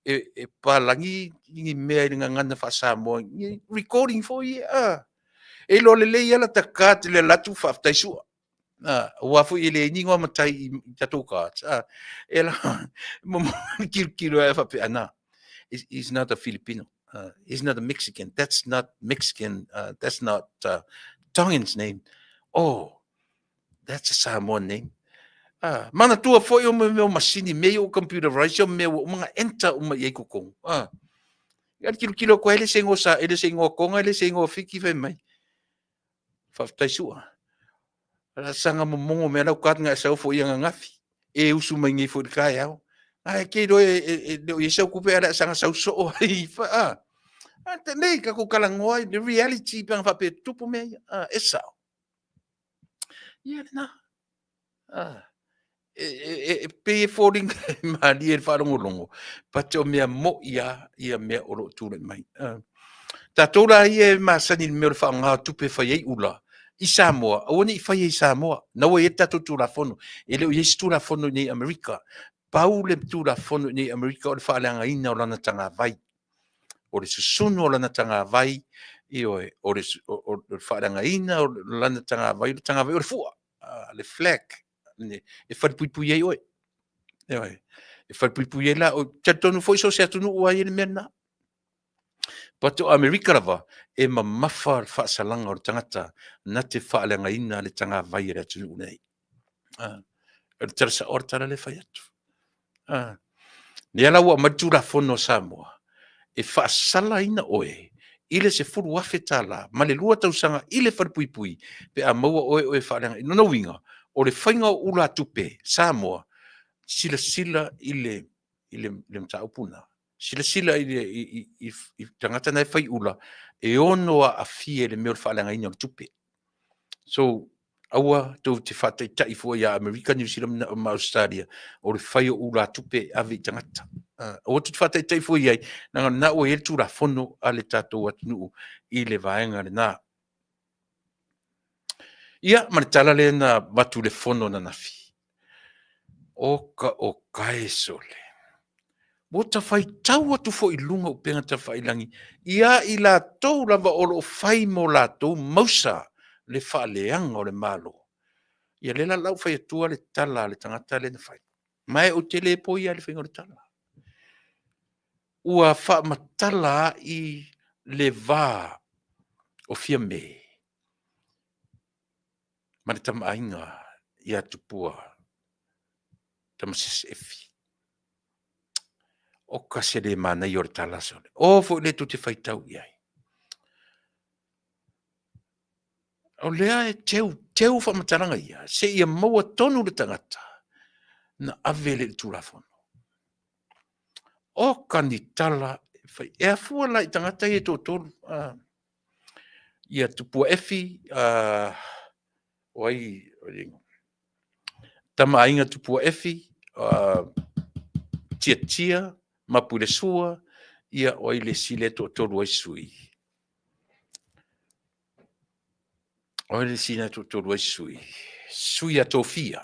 E palangi ngi mea nga ngana fa Samoa. Recording foi. E lo le ia ta kat le latu fa taisua. Ua foi le ni ngwa matai tatu kat. E la mo kilo e fa pe ana. Is not a Filipino. He's not a Mexican. That's not Mexican. That's not Tongan's name. Oh, that's a Samoan name. Mana tua foi o meu masini, meio computerized, meu mga enta uma ye kokong. Kilo ko ele sengo sa, ele sengo konga, ele sengo fiki fe mai. Faafetai sua. Ala sanga momongo me na kat nga sa fo yang ngafi. E usu mai ngi fo kai au. Ke do e sa kupe ala sanga sa so ai fa. Nei ka ko kalangoa the reality pang fa pe tupu me esa. Ia na. Pe falling mali e fa longo. Pato me mo ia me o tu le mai. Ta tola ia Masani me fa nga tupe fa ye ula. I Samoa, oni fa ye Samoa. Na o eta tu la fono. Ele o yes tu la fono ni America. Paule tu la fono ni America o fa langa ina o lana tanga vai. O le susunu o lana tanga vai o le whaaranga ina o lana tanga vai o le fua le flag e wharipui ei oe e wharipui ei la o tatonu foi so se Taunu'u ai ele mena pato Amerika lava e mamafa le whaasalanga o le tangata na te whaaranga ina le tanga vai le Taunu'u nei le tarasa o tala le whai atu ni ala ua matura fono Samoa e whaasala ina oe ile se furu afe tala, ma le lua Tausaga ile whalipuipui, pe a maua oe whaaleanga, no winga, o le whainga ula tupe, Samoa, sila ile mtaupuna. Sila i tangata nei whai ula, e ono a fie le meo whaaleanga ina tupe. So, aua tau te whatai tai fua ia Amerika, New Zealand, ma Australia, o le whai ula tupe avi tangata. O te whatai tai fua iai, nanga na o e tura fono a le tātou atunuu i le vaenga le nā. Ia, ma le tala le na matu le fono na nafi. O kae sole. Mo ta whai tau atu fo i lunga o penga ta whai langi. Ia i la tau lava o lo whai mo la tau mausa le wha leanga o le malo. Ia lela lau whai atua le tala le tangata le na whai. Mai o tele po ia le whainga le tala. Ua wha matala i le vā o fia me. Ma le tama ainga ia tupua. Tama efi. O kasi le mana i o le tala sole. O fo le tu te whai tau iai. O lea e teu wha mataranga ia. Se ia maua tonu le tangata. Na ave le turafono. O kani tala. E a fua la i tangata i e tōtolu. Ia tupua efi. Oi. Tama ainga tupua efi. Tia. Mapule sua. Ia oi le sile tōtolu ai sui. Oi le sile tōtolu ai sui. Sui a tofia.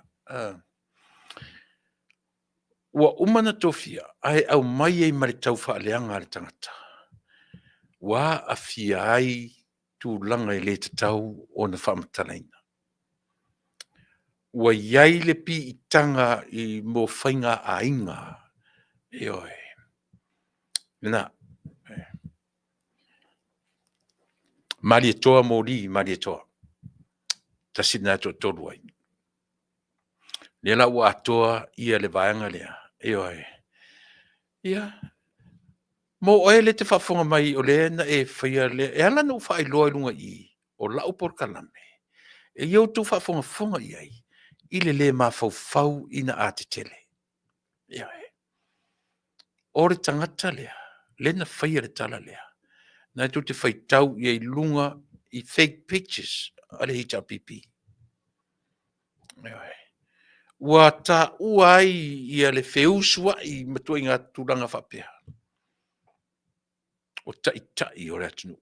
Ua umana tofia, ai au mai ei mare tau whaaleanga le tangata. Wa afia ai tu langa i le tau o na whamatalaina. Ua iai le pi i tanga i mo whainga a inga. E oi. Na. Mari e toa mori, mari e toa. Tasina to toruai. Lela ua atoa ia le vaenga lea. E oi. Ia. Mo oe le te whafonga mai o le na e whaia le. E ala no whai loa lunga i. O lau Polokalame. E iau tu whafonga iai. I le ma fau ina a te tele. E oi. O le tangata lea. Le na whaia le tala lea. Na tu te whai tau iai lunga i fake pictures. Ale hita pipi. E oi. Ua ta uai ia le feusua i matua i ngā tūranga whapea. O tai o le atunu.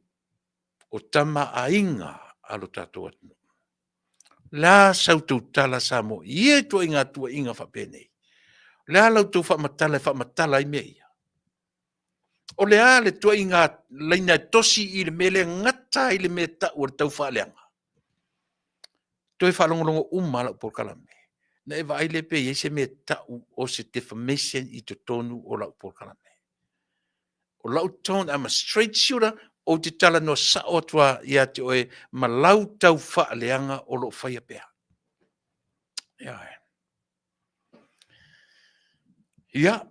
O tama a inga alo tātou atunu. La sautou tala Samoa. Ie tua i ngā tua inga whapea nei. La lau tau whamatala i mea. O le a le tua i ngā leina tosi i le mele ngata i le mea tau o le tau whaaleanga. Toi whalongolongo umala o Polokalame. Na e vai le pe ye se me tau o se defamation i te tonu o lau Polokalame. O lau tonu ama straight shooter o te tala no sa o tua ia te oe ma lau tau whaaleanga o lo whaia pea. Ia e. Ia.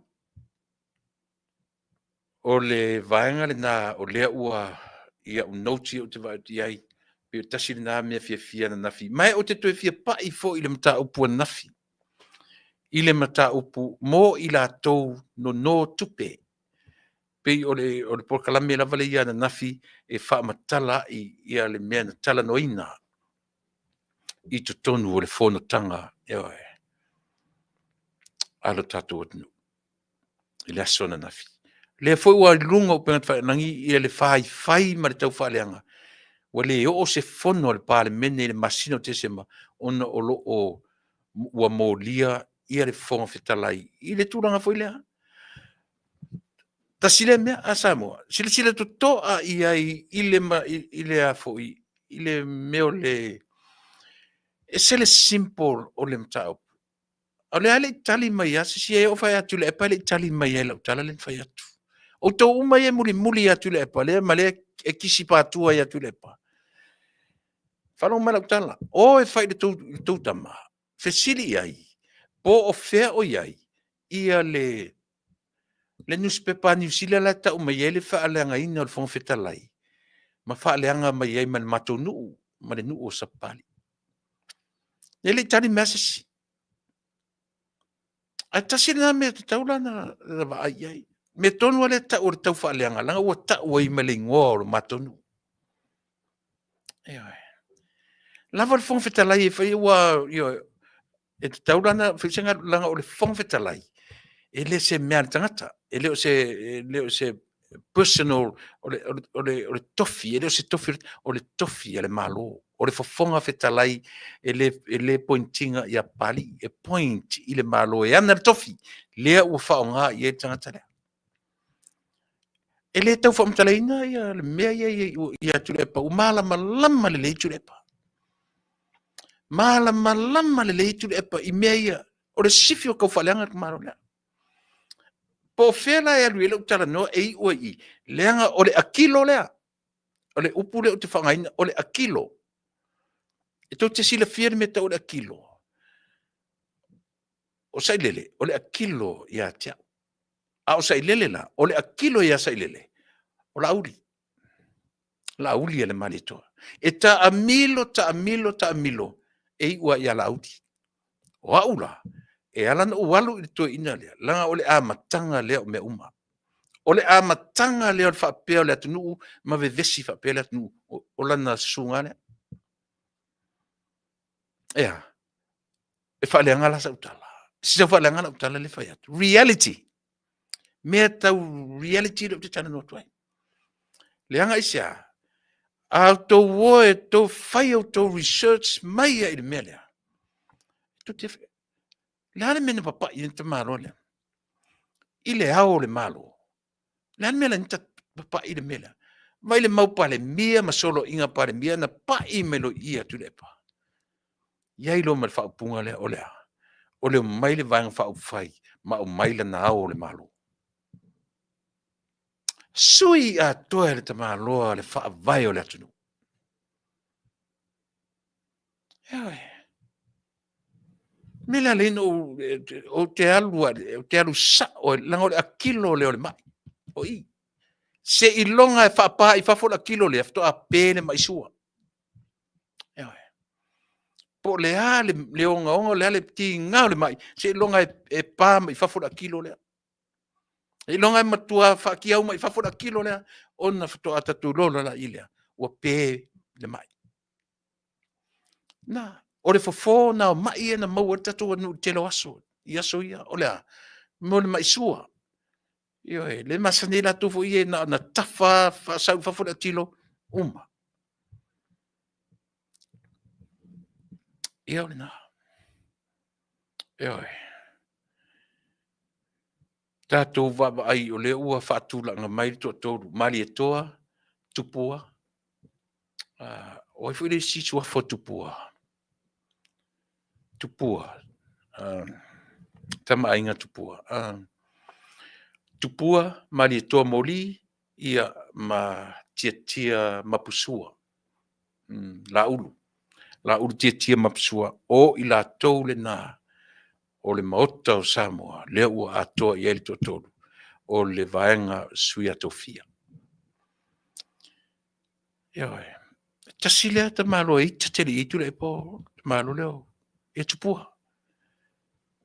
O le vaenga le nā o lea ua ia unauti o te vauti iai pe o tasi le nā mea fia na nafi. Mai o te toe fia pa i fo i le mata upu nafi. I le mata upu mo i la tau no tupe. Pe o le Polokalame la vale ia na nafi e wha matala i ia le mea na tala no ina. I to tonu o le whono tanga e oe. Alo tātou atunu. I le aso na nafi. Le foi ua lunga o pengat whaenangi i le whai ma le tau whaaleanga. Wa le o se fono le pāle mene le masino te sema ona o lo o ua mōlia ia le whonga whetalai. I le tūranga foi lea. Ta sile mea a Samoa. Sile to toa i le a foi. I le meo le... E se le simple o le mtau. O le ale itali mai ase si e o whai atu le e pale itali mai e lau tala le whai atu. O tau umai e muli atu le e pale ma le e kisi pātua i atu le e pa. Whanau mai lau tala. O e whai le tau tama. Fesili ai. Po o whea o iai. Ia le newspaper New Zealand la ta umai e le whaaleanga ina o le whonga whetalai. ma whaaleanga mai ai man Taunu'u, ma le nuu o sapali. Ele tani message. A tasi na me te taulana na va ai ai. Me tonu ale ta o tau whaaleanga, langa ua ta ua i mele ingoa o le Taunu'u. Lava le fonga fetalai e whai ua, e te taulana, whisenga langa o le fonga fetalai. Ele se mea tangata, ele o se personal, o le tofi, ele o se tofi, o le tofi, ele malo, o le fofonga fetalai, ele pointinga i a pali, e point i le malo, e ana le tofi, lea ua whaonga i e tangata lea. Ele tau whaamtalaina i a le mea i a Tuilaepa, u malama lama le lei Tuilaepa. Malama lama le lei Tuilaepa i mea ia, o le sifi o kau whaleanga ka maro lea. Po fela e alu ele utala no e ua i, leanga o le akilo lea, o le upule o te whangaina, o le akilo. E tau te sila fia me ta o le akilo. O sailele, o le akilo ia tia. A o sailele la, o le akilo ia sailele. O la uli. La uli ele malitoa. E ta amilo, e ua ia la uli. O aula, e alana uwalu i to ina lea, langa o le amatanga lea o me uma. O le amatanga lea o le whapea o le Taunu'u, ma vevesi whapea le Taunu'u, o lana sunga lea. Ea, e whaaleanga la sa utala. Sisa whaaleanga la utala le whai atu. Reality. Mea tau reality le te tana no tuai. Leanga isia, a tau woe, tau whai au tau research mai a i le mea lea. Tu te whai. Leane mene papa i te malo lea. I le au le malo. Leane mea nita papa i le mea lea. Vai le mau pa le mia, ma solo inga pa le mia, na pa i melo i a Tuilaepa. Iai lo mal whaupunga lea o lea. O leo mai le vanga whaupwhai, ma o mai le na o le malo. Sui a toa le tama loa le whaavai o le atunu. Ewe. Mela le ino o te alu sa, o langa o le akilo leo le mai. O i. Se i longa e whaapa i whafo la kilo le, afto a pene mai sua. Ewe. Po le a le onga onga le a le ti ngau le mai, se i longa e pā mai whafo la kilo le. I longa e matua whaki au mai whafo la kilo le, ona whato atatu lola la ilea, ua pē le mai. Na, o le fofo na o mai e na mau atatu anu telo aso, i aso ia, o lea, mo le mai sua. Io e, le Masani la tufo ie na tafa, sau whafo la tilo, uma. Io le na. Io e. Tātou waba ai o le ua whaatula ngā mai to tōru, mali e toa, tupua. O i fwere si tua fo tupua. Tupua. Tama ainga tupua. Tupua, mali e toa moli, ia ma tia mapusua. La ulu. La ulu tia mapusua. O i la tau le nā. O le maota o Samoa, le ua atoa i ele totolu, o le vaenga sui atofia. Ioi, tasi lea ta malo e ita tele i Tuilaepa, ta malo leo, e tupua.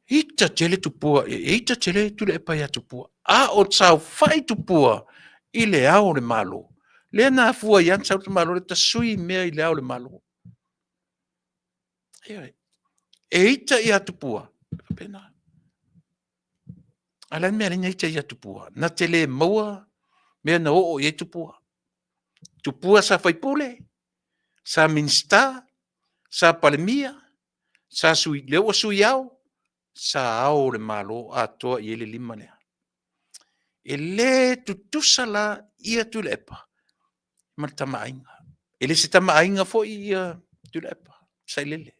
Ita tele tupua, e ita tele Tuilaepa ia tupua. A o tsau fai tupua, i le au le malo. Le na fua ian tsau ta malo, le ta sui mea i le au le malo. Ioi, e ita ia tupua. Pena. Alan mea ringa ita ia tupua. Na tele maua, mea na oo ia tupua. Tupua sa faipule, sa minsta, sa palemia, sa sui, leo sui au, sa au le malo atoa i ele lima lea. E le tutusa la ia Tuilaepa. Ma tama ainga. E le se tama ainga fo i Tuilaepa. Sai lele.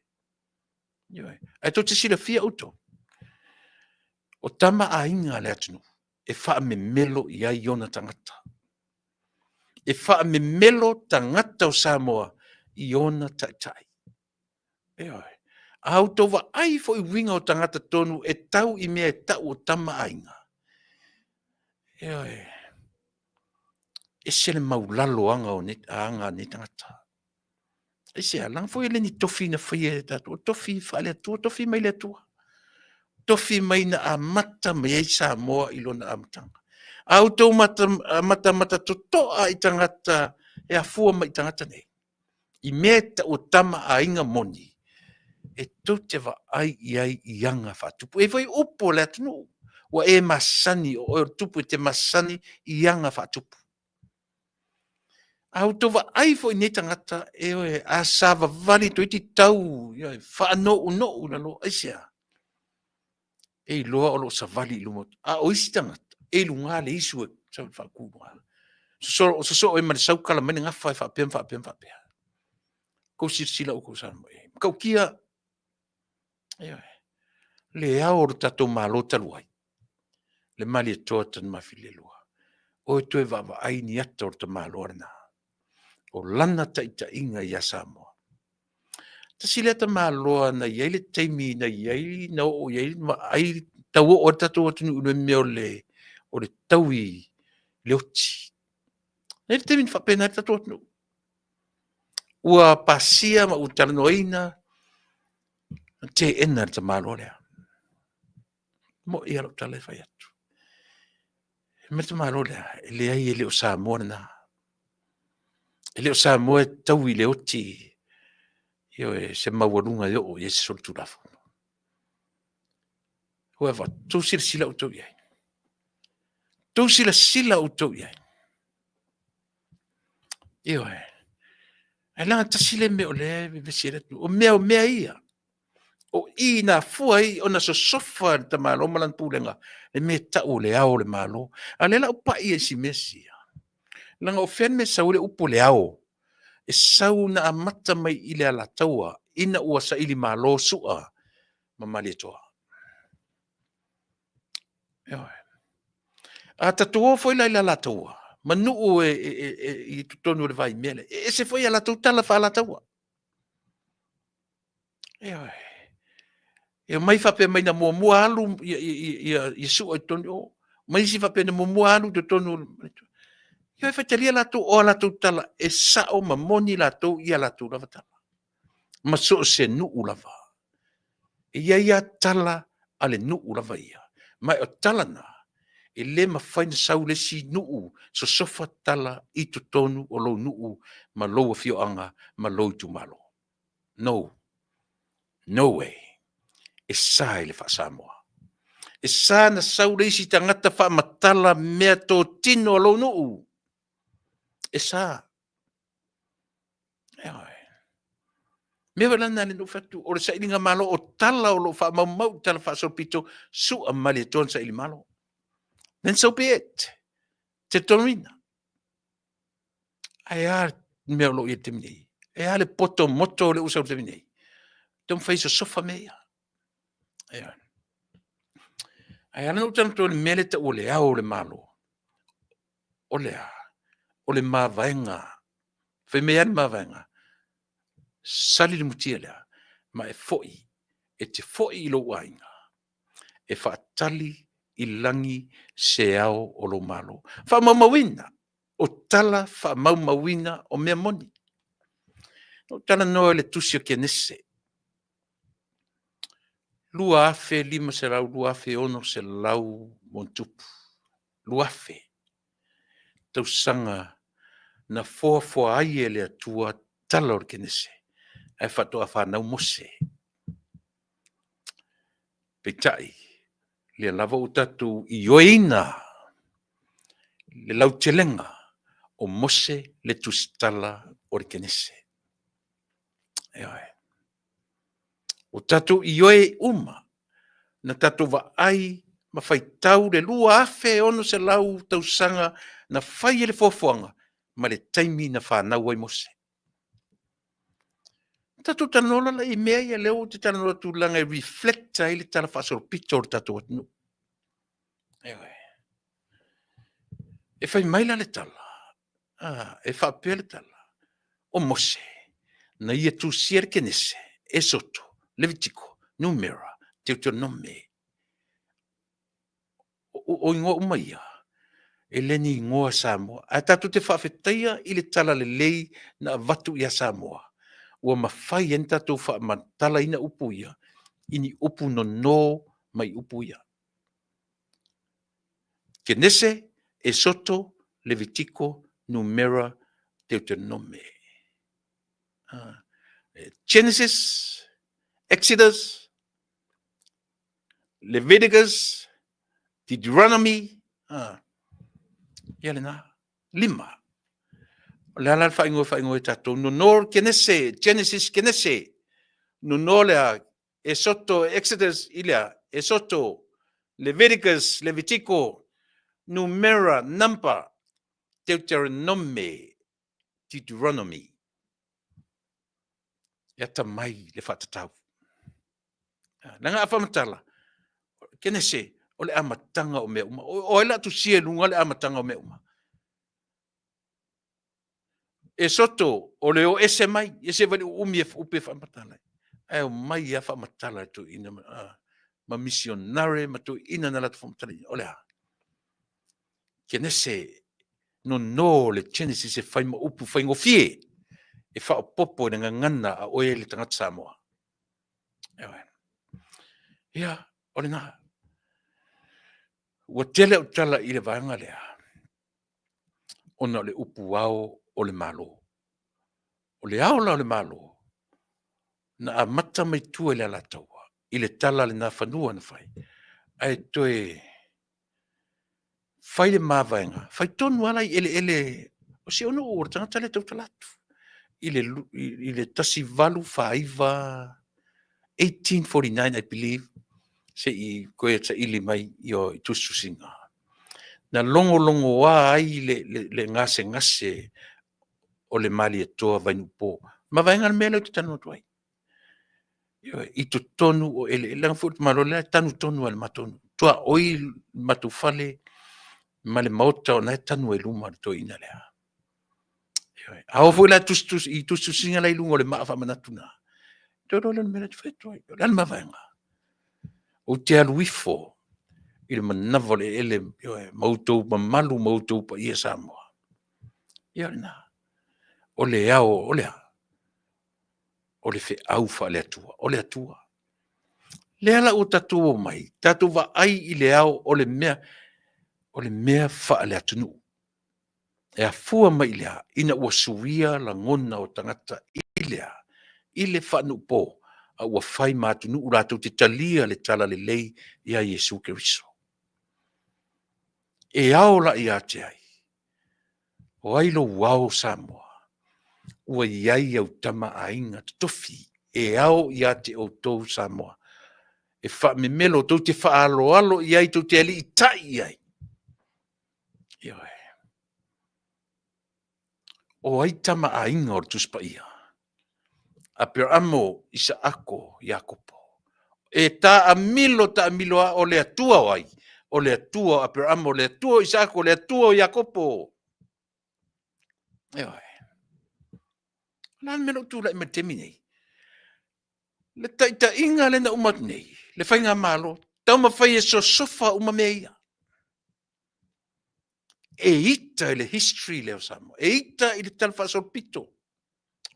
Ai to te sila fia uto. O tama ainga le atunu. E wha me melo i ai ona tangata. E wha me melo tangata o Samoa i ona taitai. E oi. Au tova ai fo i winga o tangata tonu e tau i mea e tau o tama ainga. E oi. e se le maulalo anga o ni anga ni tangata. E se alang foi le ni tofi na foi e tatu, tofi fale tu, tofi mai le tua. Tofi mai na amata mai e Samoa ilona amatanga. Auto mata totoa i tangata e afua mai tangata nei. I meta o tama a inga moni. E tote va ai i anga fatupu. E vai upo le atunu. Wa e masani o tupu te masani i anga fatupu. Auto va ai fo ni tangata e o a sava vali to iti tau. Fa no na lo ASEA. E loa o lo sa vali lumot. A o isi tangata. E lunga le isu e sa fa kuwa. So e man sau kala mani ngafa fa pem. Ko sila o ko sa mo. Kau kia le ao tato malo taluai. Le mali e toa tan mawhile lua. O e toe wawa ai ni ata o ta malo arna. O lana ta inga i a Samoa. Ta sile ta malo na iei le teimi na iei na o iei ma ai tau o tato o tunu unu meo o le taui le oti. Na le teimi whapena tato o tunu. Ua pasia ma utaranoina te ena ta malo lea. Mo i alo tale whai atu. Me te malo lea, le ai e leo Samoa na. E leo Samoa e tau i le oti. Io e se mawarunga yo e se soltu lafu. However, tau sila o tau iai. Tau sila o tau iai. Io e. E langa tasile me o le vivesire tu. O mea ia. O i na fuai o na so sofa ta malo malan pulenga. Le me tau le ao le malo. A le la upa i e si mesi. Langa o fen me saule upo le ao. E sau na amata mai i le ala taua. Ina ua sa ili malo sua. Mamali toa. A tatuo foi la la taua. Manu'u i tutonu le vai mele. E se foi ala tau tala fa ala taua. E mai fape mai na mua alu i su i tonu. Mai si fape na mua alu te tonu. Io e fatalia la tu o la tu tala e sao mamoni la tu ia la tu lava tala. Ma so se nu'u lava. E ia tala ale nu'u lava ia. Mai o tala na. E le mawhaina saule si nu'u so sofa tala i tu tonu o lo nu'u ma lo a fioanga ma lo tu malo. No way. E sa ele fa Samoa. E sa na saule si tangata fa matala mea to tino lo nu'u. E sa. Mea wala nane no fatu. O le sa ilinga malo o tala o lo fa mau tala fa sopito su a mali ton sa ili malo. Then so be it. Te tonina. Ai a mea lo i te minei. Ai a le poto moto le usa o te minei. Tom fai so sofa mea. Ai ana utan to le mele te ole a o le malo. Ole a. Ole ma vaenga. Fai mea ma vaenga. Sali le mutia lea. Ma e foi. E te foi i lo wainga. E faatali i langi se ao o lo malo. Fa mamawina. O tala fa mamawina o mea moni. O tala noa le tusio kia nese. Lua afe lima se lau, lua afe ono se lau montupu. Lua afe. Tausaga na foafoa ai e le atua tala o le kenese. Ai fatoa whanau mose. Peitai. Le lava o tatu i oeina. Le lau telenga. O mose le tusitala o le kenese. O tatu i oe uma. Na tatu wa ai ma fai tau le lua afe ono se lau tausanga na fai ele fofoanga ma le taimi na whanau ai mose. Tatu tanola la i mea ia leo te tanola tu langa e reflecta ili tala whasoro pito o tatu atinu. E fai maila le tala. E whapea le tala. O mose. Na ia tu sier kenese. E soto. Levitiko. Numera. Deuteronome. O ingo umaia. e leni ngoa Samoa. A tatu te whaafetaia i le tala le lei na vatu ia Samoa. Ua mawhai en tatu whaamantala ina upu ia, ini upu no mai upu ia. Kenese, Esoto, Levitico, Numera, Deuteronome. Genesis, Exodus, Leviticus, Deuteronomy, Yalena, lima. Lala whaingo e tato. Nunor kenese, Genesis kenese. Nunolea, Esoto, Exodus, ilia, Esoto, Leviticus, Levitico, Numera, Nampa, Deuteronome, Deuteronomy. Yata mai le whatatau. Nanga awhamatala. Kenese, ole amatanga o meuma. O ela tu sia lunga le amatanga o meuma. E soto, o leo ese mai, ese vali umi e upe whamatala. Ai o mai a whamatala tu ina ma missionare, ma tu ina na latu whamatala. Ole ha. Kenese, no le Genesis e whai ma upu whai ngofie. E wha o popo na ngana a oe le tangata Samoa. Ewa. Ia, ole na. Ua tele o tala i le vaanga lea. Ona le upu ao o le malo. O le ao la o le malo. Na a mata mai tua le ala taua. I le tala le na whanua na whai. Ai toe. Whai le mawaenga. Whai tonu ala i ele. O se ono o tangata le tau talatu. I le tasi valu whaiva. 1849, I believe. Se i koe ta ili mai i o i tususinga. Na longo wa ai le ngase o le mali e toa vainu po. Ma vaenga na mele o te tanu tuai. I to tonu o ele langa futu malolea tanu tonu al matonu. Tua oi matu fale ma le mauta o nai tanu e luma to ina lea. Ao fu la i tususinga la ilunga o le maafa manatuna. Todo le mele te fetuai. Lan ma vaenga. O te aluifo. I le manavo le ele mautou ma malu mautou pa ia Samoa. Ia na. O le ao, o le a. O le fe aufa le atua. O le atua. Le ala o tatu o mai. Tatu va ai i le ao o le mea faa le atunu. E a fua mai le a. Ina ua suia la ngona o tangata i le a. I le whanu po. A ua fai matunu uratou te talia le tala le lei ia Yesu Keriso. E ao la i ate ai. O ailo wao Samoa. Ua iai au tama ainga tofi. E ao i ate o tou Samoa. E wha me melo tau te wha alo iai tau te ali i tai iai. Ioi. O ai tama ainga o Tupa'i. A per amo isa ako Iakopo. E ta amilo a o le atua o ai. O le atua a per amo le atua isa ako le atua o Iakopo. Ioi. Lan melo tu la i matemi nei. Le taita inga le na umat nei. Le whainga malo. Tau mawhai e so sofa umameia. E ita i le history leo Samoa. E ita i le talwhasolpito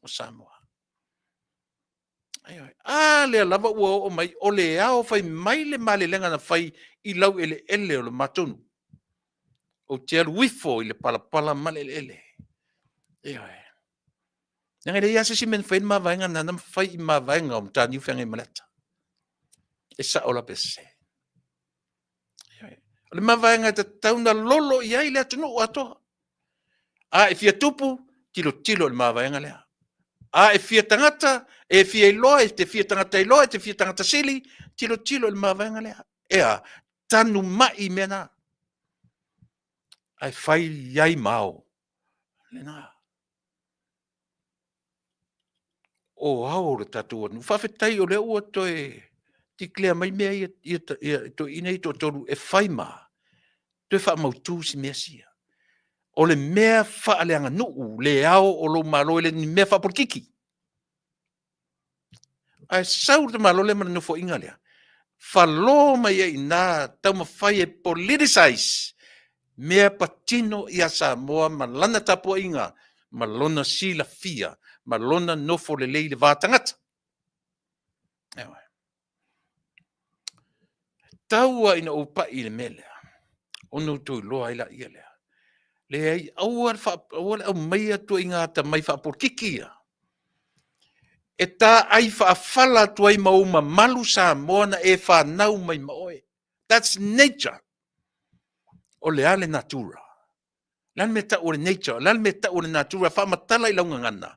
o Samoa. A le lava ua o mai. O le ao whai mai le male lenga na whai i lau ele o le matonu. O te alu wifo i le palapala male ele. Nanga le iase si men whain mawainga na nam whai i mawainga o mta niu whenga i maleta. E sa ola pese. O le mawainga te tauna lolo i ai le atunu o atoa. A e fia tupu, tilo le mawainga lea. A e fia tangata, e fia iloa, e te fia tangata iloa, e te fia tangata sili, tilo le mawainga lea. Ea, tanu mai mena. Ai whai iai mao. Lena. O au le tatu anu. Faafetai o le ua toe tiklea mai mea i to ina i to toru e whai maa. Toe wha mautu si mea sia. O le mea wha aleanga nuu le ao o lo malo ele ni mea wha porkiki. Ai sau te malo le mana nufo inga lea. Wha lo mai e ina tau ma whai e politicize mea patino ia Samoa malana tapua inga, malona sila fia, malona nofo le leile vātangata. Ewa. Taua ina upai le mele, ono tui loa ila ia lea. Le ai awal au mai atu inga ta mai whaaporkikia. E tā ai whaafala atu ai mauma malu Samoa na e whanau mai maoe. That's nature. O le ale natura. Lan me ta o le nature, lan me ta o le natura, whaamatala i launga ngana.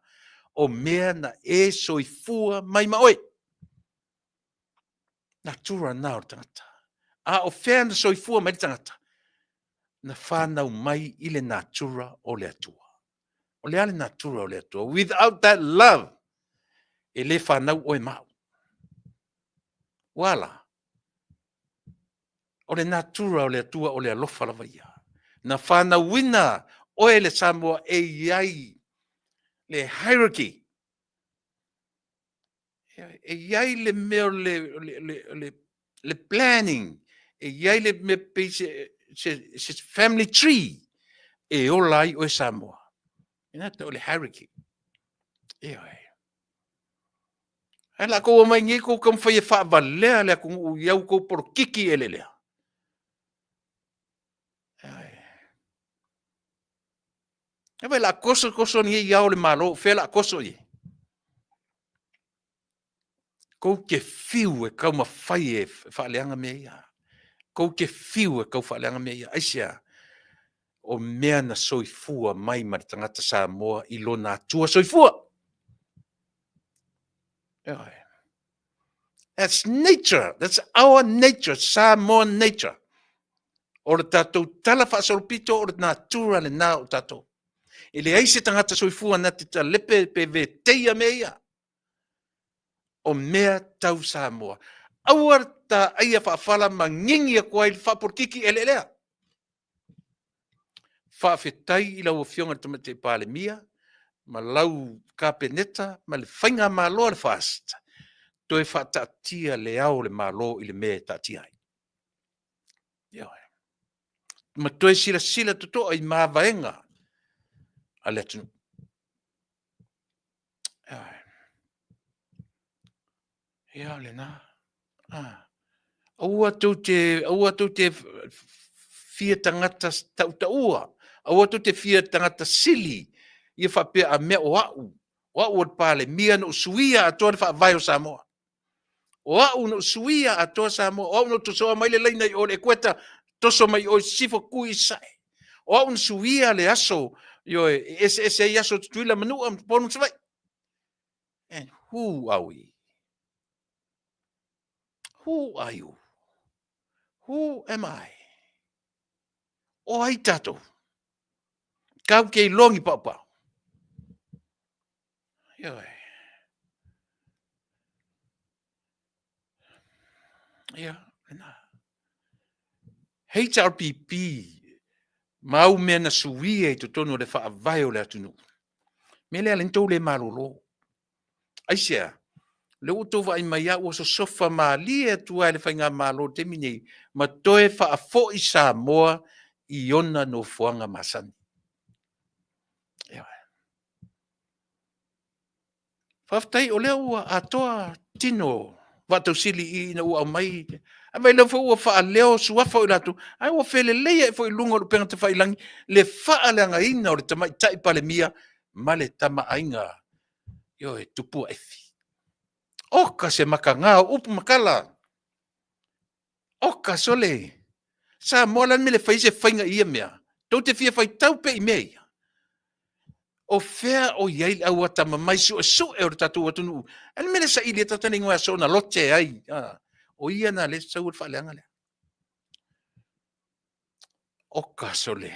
O mea na e soifua mai maoe. Natura na o tangata. A o whea na soifua mai tangata. Na whanau mai i le natura o le atua. O le ale natura o le atua. Without that love, e le whanau o e mau. Wala. O le natura o le atua o le alofa lava ia. Na whanau wina o e le Samoa e iai le hierarchy. E iai le meo le planning. E iai le me pe se family tree. E o lai o e Samoa. Ina te o le hierarchy. E oi. E la ko mai ngi ko kam fa e fa valea le ko iau ko por kiki ele lea. E vai la koso ni iau le malo, fe la koso i. Ko ke fiu e kau mawhai e whaaleanga mea ia. Ko ke fiu e kau whaaleanga mea ia. ASEA, o mea na soifua mai ma tangata Samoa i lona atua soifua. That's nature. That's our nature. Samoan nature. O le tatou tala whaasolpito o le natura le nā o tatou. I le aise tangata soifua na te ta lepe pe ve teia mea ia. O mea tau Samoa. Awar ta aia whaafala ma ngingi a kua i whaaporkiki ele lea. Faafetai i lau o fionga tamate pāle mia, ma lau kapeneta, ma le whainga māloa le whaasta. To e whaatatia le au le mālo i le mea tatia ai. Ma to e sila toto ai māwaenga a le atunu. Ia le nā. Aua tau te fia tangata tautua. Aua tau te fia tangata sili. Ia whapea a mea o au. O au at pāle mia no suia a toa wha o Samoa. O au no suia a toa Samoa. O au no tosoa mai le leina i o le kweta toso mai o sifo kui sai. O au no suia le aso yo ASEA aso tuila Manuia ponu savai. And who are we? Who are you? Who am I? O ai tato. Kau kei longi papa. Ioi. Ia, ena. HRPP, mau mea na suia i totono le whaavai o le atunu. Me lea lentou le malolo. ASEA, le utova i mai au o so sofa maalia tua le whainga malo te minei, ma toe whaafo i Samoa i ona no fuanga Masani. Ia. Faafetai o lea ua atoa tino, watau sili i na ua mai. A vai leo ua wha leo suafa o latu. Ai ua whele leia e fo i lunga o penga te whailangi. Le wha leanga ina o le tamai taipale mia. Ma le tama ainga. Yo e Tupa'i. Oka se maka ngā upu makala. Oka sole. Sa molan me le whaise whainga ia mea. Tau te fia whai tau pe i mea. O fea o iai au atama mai su e o le tatu atunu. Ani mele sa ili tatani ngua so na lote ai. O ia na le sa ua whaleanga le. Oka sole.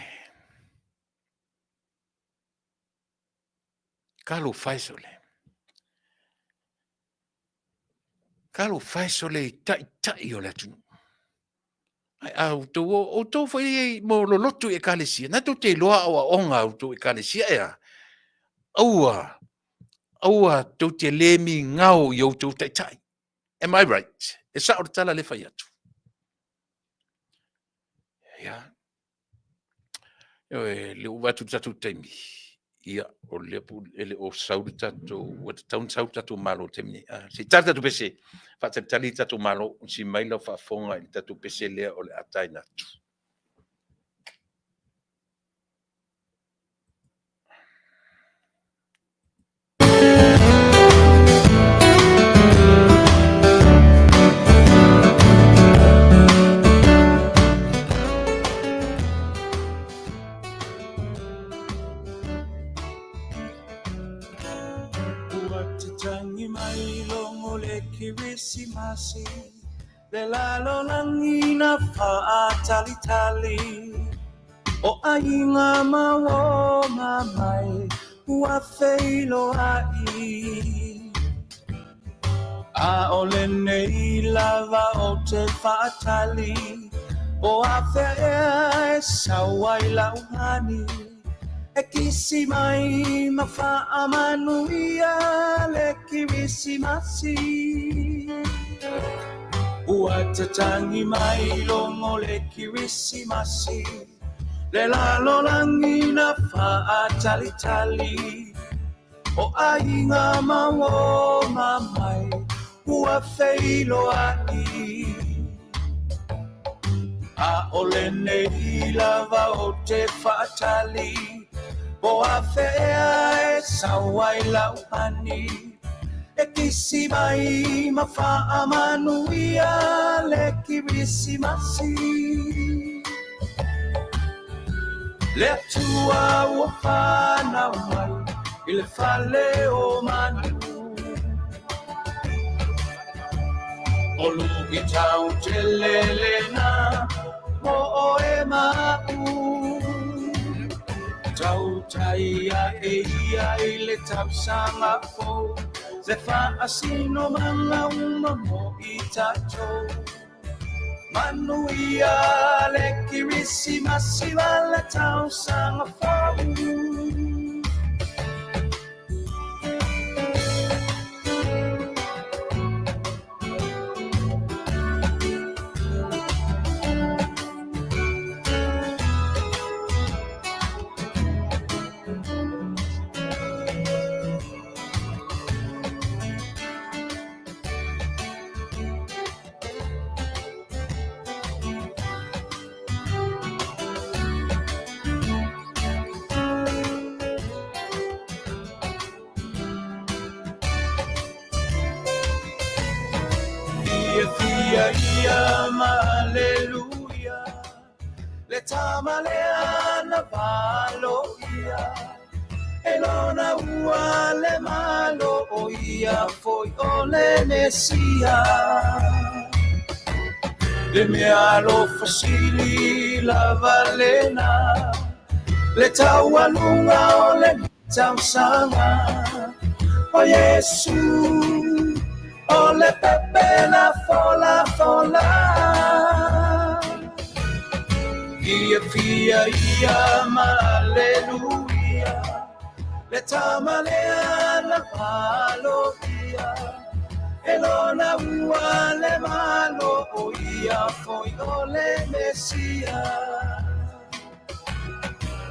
Kalu whai sole. Kalu whai sole tai o le atunu. Au tau o tau whai mo lo lotu e kalesia. Na tau te loa o a onga au tau e kalesia ea. Aua tau te lemi ngau i au tau tai. Am I right? E sa o tala le whai atu. Ia. le watu tatu taimi. Ia, o le pu, ele o sauri tatu, wata taun sauri tatu malo taimi. Si tata tu pese, fata tali tatu malo, si maila whaafonga i tatu pese lea o le atai natu. Kerisimasi, le lalo langina Faatali, o ainga mawo mamai, ua feilo ai. A ole nei lava o te Faatali, o Afea e sawai lauhani, e kisi mai mawha Manuia le Kerisimasi. Ua tatangi mai longo le Kerisimasi, le lalo langina Faatali, o ainga mawo mamai, ua feilo ai. A ole nei lava o te Faatali, o Afea e sawai lauhani, e kisi mai mawha Manuia le Kerisimasi. Le atua ua whanau mai, i le whale o manu. Olu i tau te lelena, mo o e mau. Tau taia e ia i le Tausaga fo, se whaasino manga uma mo i tatou. Manuia le Kerisimasi wala Tausaga fo. Ia hallelujah, le tamaleana valo ia, elona ua le malo o ia foi o le Mesia. Le mea Alofa sili la valena, le taualunga o le Tausaga, o Yesu. Ole pepe la fola fola, ia fia ia ma alleluia, le tamalea la palo ia, elona ua le malo o ia foi ole Mesia.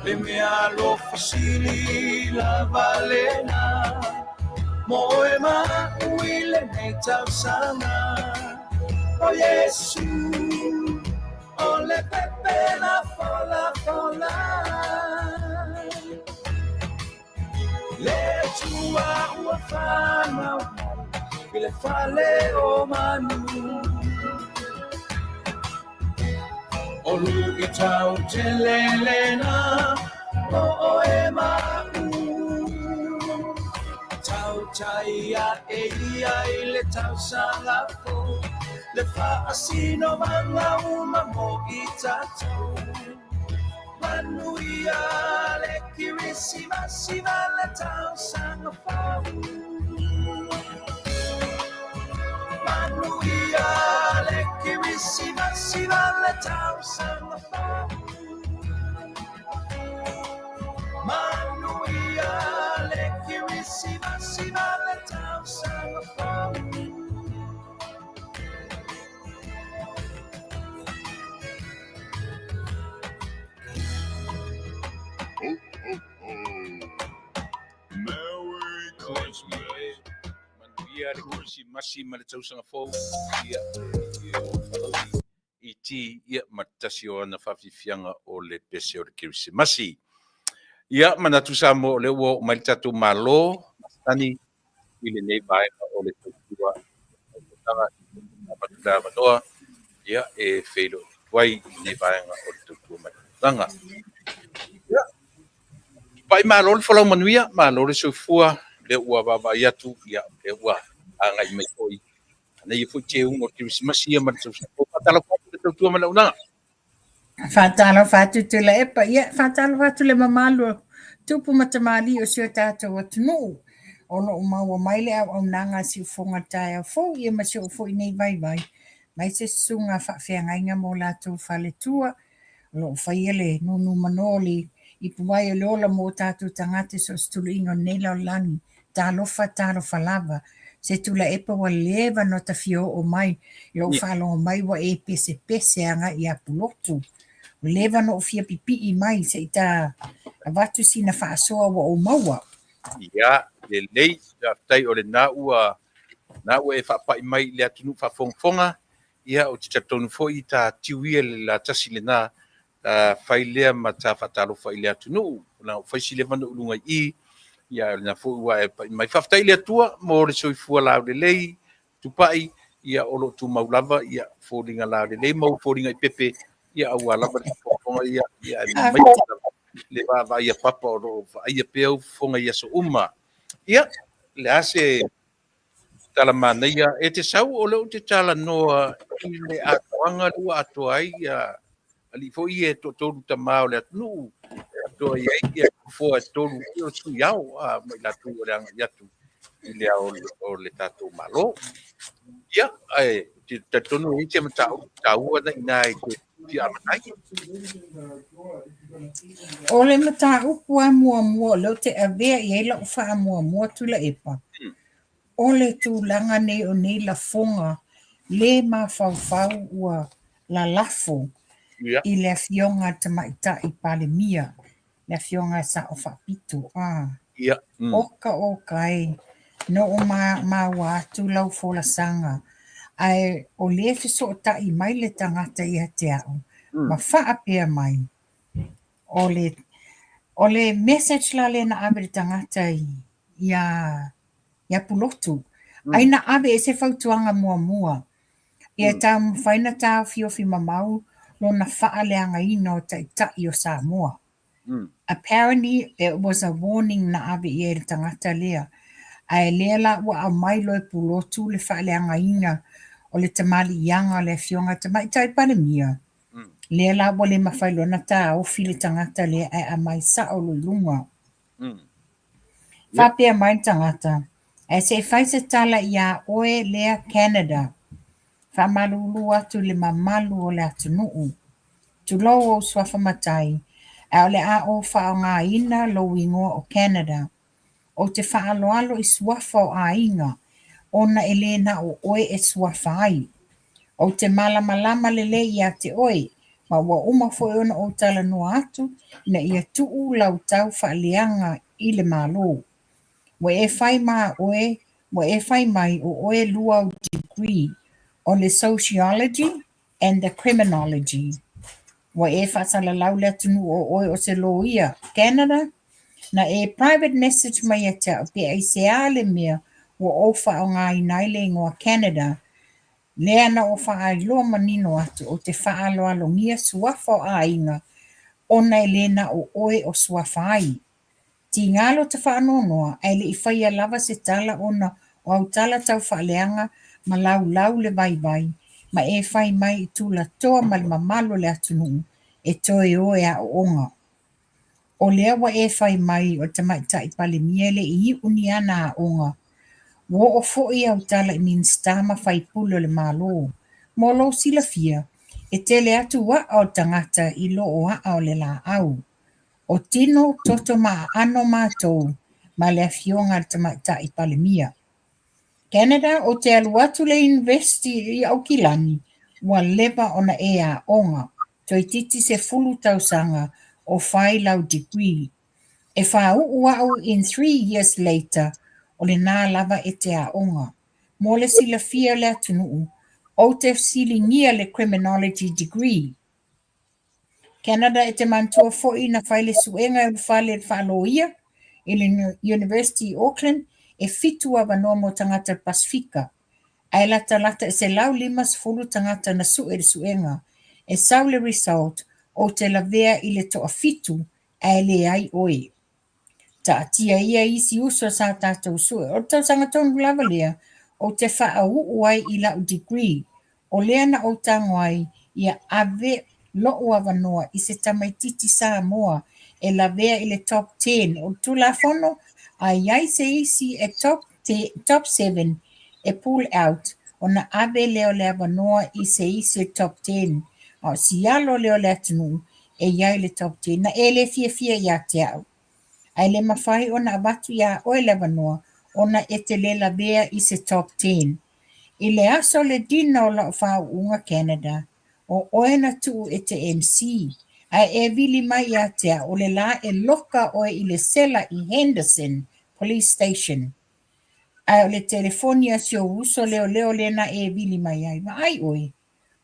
Le mea Alofa sili la valena, mo e mauile nei Tausaga, o Yesu, o le pepe la fola fola. Le tua ua whanau, i le whale o manu. O lu i tau te lelena, o e mau. Taia e ia i le Tausaga fo, le whaasino manga uma mo i tatou. Manuia le Kerisimasi le Tausaga fo. Manuia le Kerisimasi le Tausaga fo. Manuia le Kerisimasi le Tausaga fo. Kerisimasi ma le tausaga fou ia iti ia matasi o ana faafifiaga o le pese o le Kerisimasi. Ia manatu Samoa o le ua mai le tatou malo Masani i lenei vaega o le tautua o taga matula manoa ia e feilo tuai i lenei vaega o le tautua mai taga. Ia Tupa'i malo le falau Manuia malo le soifua le ua vavai atu ia le ua agai mai foi ana ia foi te ungo Kerisimasi ia ma le tausaga faatalofa atu le tautua ma le aunaga. Faatalofa atu Tuilaepa ia faatalofa atu le mamalu tupu matamali o sio tātou Taunu'u o lo maua mai le auaunaga siufoga tae fou ia ma si'o nei vaivai mai se susuga faafeagaiga mo latou faletua lo faia le nunu manoli i puai o le ola mo tātou tagata so se tuluiga o nei laolagi talofa lava se Tuilaepa ua leva no tafio'o mai lo faalogo mai ua e pesepese aga'i apulotu leva no fia pipi'i mai se ita avatu sina fa'asoa ua o maua. Ia lelei tai o le na ua e whaapai mai le atunu whafonga ia o te tatonu fo'i ta tiuia le la tasi le na whai lea ma ta whatalofa i le atunu na whaisi le vana ulunga i ia na fo'i ua e mai whaftai le atua mo le soifua lao lelei Tupa'i ia olo tu maulava ia fōringa lao lelei mau fōringa i pepe ia au alava le whafonga ia mai le va ia papa o ro ia peu fonga ia so uma ia le ase tala manaia e te sau o le te tala noa i le atoanga lua atoai ia ali fo ia to ta mau le atunu to ia fo tolu o su iau mai la tu o le ia tu i le o le tatu malo ia ai te tonu i te matau tau na inai te amanai. O le mataupu a muamua leo te avea i eila o wha muamua Tuilaepa. O le tūlanga nei o nei la fonga le mawhauwhau ua la lafo i le fionga te maita i palemia le fionga sa o whapitu. Oka e no o ma watu lau fola sanga ai o le fiso o ta i mai le tangata i te au ma whaapea mai o le message la le na abe tangata ia pulotu ai na abe e se fautuanga mua ia tam faina ta fiofi mamau lo na faaleanga ino ta i o Samoa. Apparently it was a warning na abe i le tangata lea ai lea la ua a mai lo e pulotu le faaleanga ina o le tamali ianga le fionga tamai tai palemia. Lea la ua le mawhailona ta o fili tangata lea ai a mai sa o lunga. Whapea mai tangata. E se whaise tala ia oe lea Canada. Whamalulu atu le mamalu o le Taunu'u. Tulo o swafa matai. E o le a o whao ngā ina lo ingoa o Canada. O te whaaloalo i swafa o a inga. Ona elena o oe e swafa ai. O te malama lele ia te oe. Ma ua uma foi ona o Tausaga atu na ia tuu lau tau whaaleanga i le malo. Wa e whai mai o oe lua o degree o le sociology and the criminology. Wa e whaasala lau le atunu o oe o se loia Canada na e private message mai te o pe ASEA le mea wa ofa o ngā inaile ingoa Canada lea na o whaailoa manino atu o te whaaloalongia suafa o ainga ona elena o oe o suafa ai. Ti ngalo te whaanonoa ai le i whaia lava se tala ona o au tala tau whaaleanga ma lau le vai ma e whai mai i tūla toa ma le mamalo le Taunu'u e toe oe a o onga. O lea wa e whai mai o te maita i palemia le i uniana a onga. Wo o fo'i au tala i minstama whai pulo le malo. Mo lo sila fia, e tele atu wa o tangata i lo o a o le la au. O tino toto ma ano mātou ma le fionga te maita i palemia. Canada o te alu atu le university i Aukilani wa leva ona e a onga. Toi titi se fulu tausanga o whai lau degree. E wha au in 3 years later o le nā lava e te a onga. mo le silafia le atunuu, o te silingia le criminology degree. Canada e te mantua fo'i na whaile suenga e whale whaaloia i le University Auckland e fitu a wanoa mo tangata Pasifika. Ai lata e se lau 5 tangata na suenga e sau le result o te lavea i le toa fitu e le ai oe. Ta atia ia isi uso sa tātou sue. O tau sanga tonu lava lea o te wha ai i lau degree o lea na o tangoai ia ave lo'o avanoa i se tamaititi Samoa e lavea i le top 10 o tula fono a iai se isi e top 7 e pull out o na ave leo le avanoa i se isi e top 10 o si alo leo le atunu e iai le top 10 na e le fia ia te au. Ai le mawhai o na abatu ia oe le avanoa o na e te le lavea i se top 10. I le aso le dina o la whau Canada, o oe na tuu e te MC, ai e vili mai a tea o le la e loka oe i le sela i Henderson Police Station. Ai o le telefonia sio uso leo le na e vili mai ai, ma ai oe.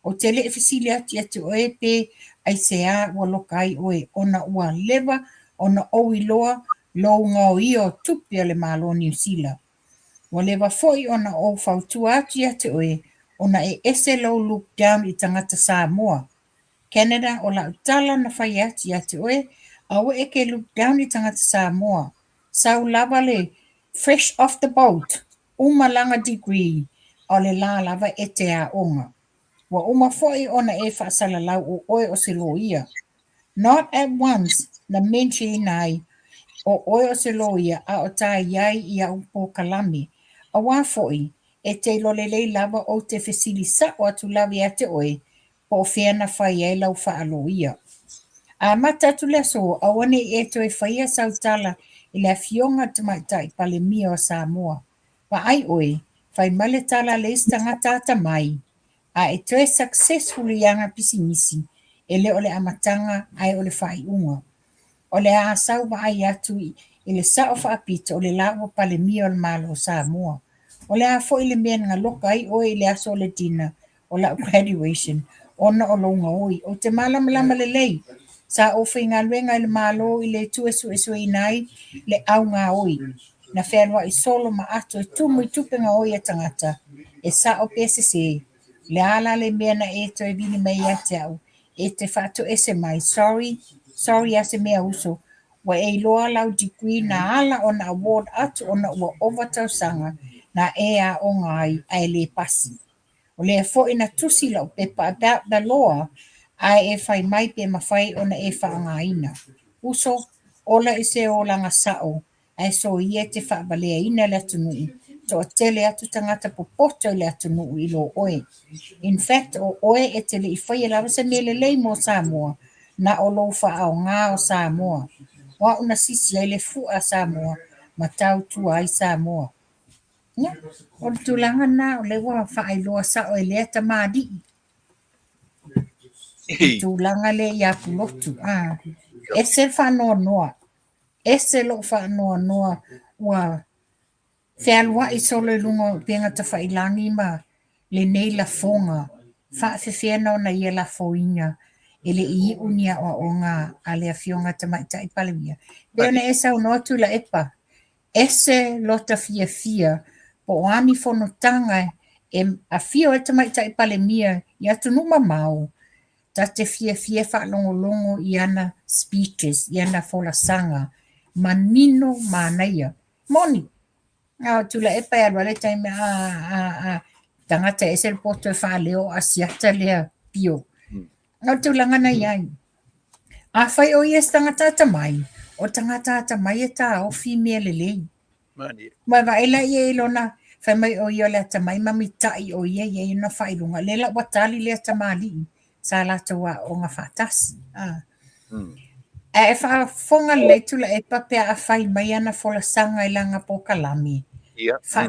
O te le fisili ati atu oe pe ai se a ua loka ai oe, ona ua leva, ona owi loa, lo ngau io tupi o le malo New Zealand. Wa lewa foi ona o fautua atu atu oe, ona e ese lo look down i tangata Samoa. Canada o la utala na whai atu oe, awa e ke look down i tangata Samoa. Sau lava le fresh off the boat, umalanga degree, o le la lava e te a onga. Wa uma foi ona e whaasala lau o oe o se loia. Not at once, na mention inai, o oe o se loia a o tā iai i a Polokalame. A wā foi, e te lolelei lava o te fesili sa o atu lawi a te oe, po whea na whai e lau wha aloia. A matatu le so, a wane e to e whaia sautala i le fionga tamaita i pale mia o Samoa. Wa ai oe, whai male tala le istangata ata mai, a e to e successfully yanga pisimisi, e le ole amatanga ai ole whai unga. O le a sau wa ai atu i le sao whaapita o le lawa pale mia o le malo Samoa. O le a fo i le mea nga loka ai o i le aso le dina o la graduation ona o longa oi. O te malama le lei sa o whainga luenga i le malo i le tuesu i nai le au ngā oi. Na whenua i solo ma ato e tumu i tupenga oi a tangata e sa o PSC. Le ala le mea na e to e vini mai a te au e te whaato ese mai. Sorry ase mea uso. Wa e loa lau degree na ala o na award atu o na ua overtausanga na e a o ngai ai le pasi. O le fo ina tusi lau pepa about the law ai e whai mai pe mawhai o na e whaangaina. Uso ola i se o langa sao ai so ie te whaabalea ina le atunui. To tele atu tangata popoto le atunui i lo oe. In fact, o oe e tele i whai lawa se mele lei mo Samoa na o lo whaao ngā o Samoa. Wa una sisi ai le fua Samoa ma tau tua ai Samoa. Ya, o tulanga na o le wa whaai loa sa o e lea ta maadi. Tulanga le ia pulotu. Ese whanoa noa. Ese lo whanoa noa wa whealua i solo lungo penga ta whailangi ma le nei la fonga. Faafetai na ia la foinga. Ele I unia o nga ale a fionga tamaita I palemia. Leona esa unoa Tuilaepa. Ese lota fia po ani fonotanga e a fio e tamaita I palemia I atu numa mau. Ta te fia whaalongolongo I ana speeches, I ana folasanga. Manino manaia. Moni. Tuilaepa e alwale taime tangata ese poto e whaaleo asiata lea pio. Ngau tulanga na iai. A whai o ies tangata tamai. O tangata tamai e tā o female lelei. Mai wa ela ia ilona. Whai mai o ia lea tamai mami tai o ia ina whailunga. Lela watali lea tamali. Sa lata wa o ngā whātasi. E whaafonga le Tuilaepa pia a whai mai ana folasanga I langa Polokalame.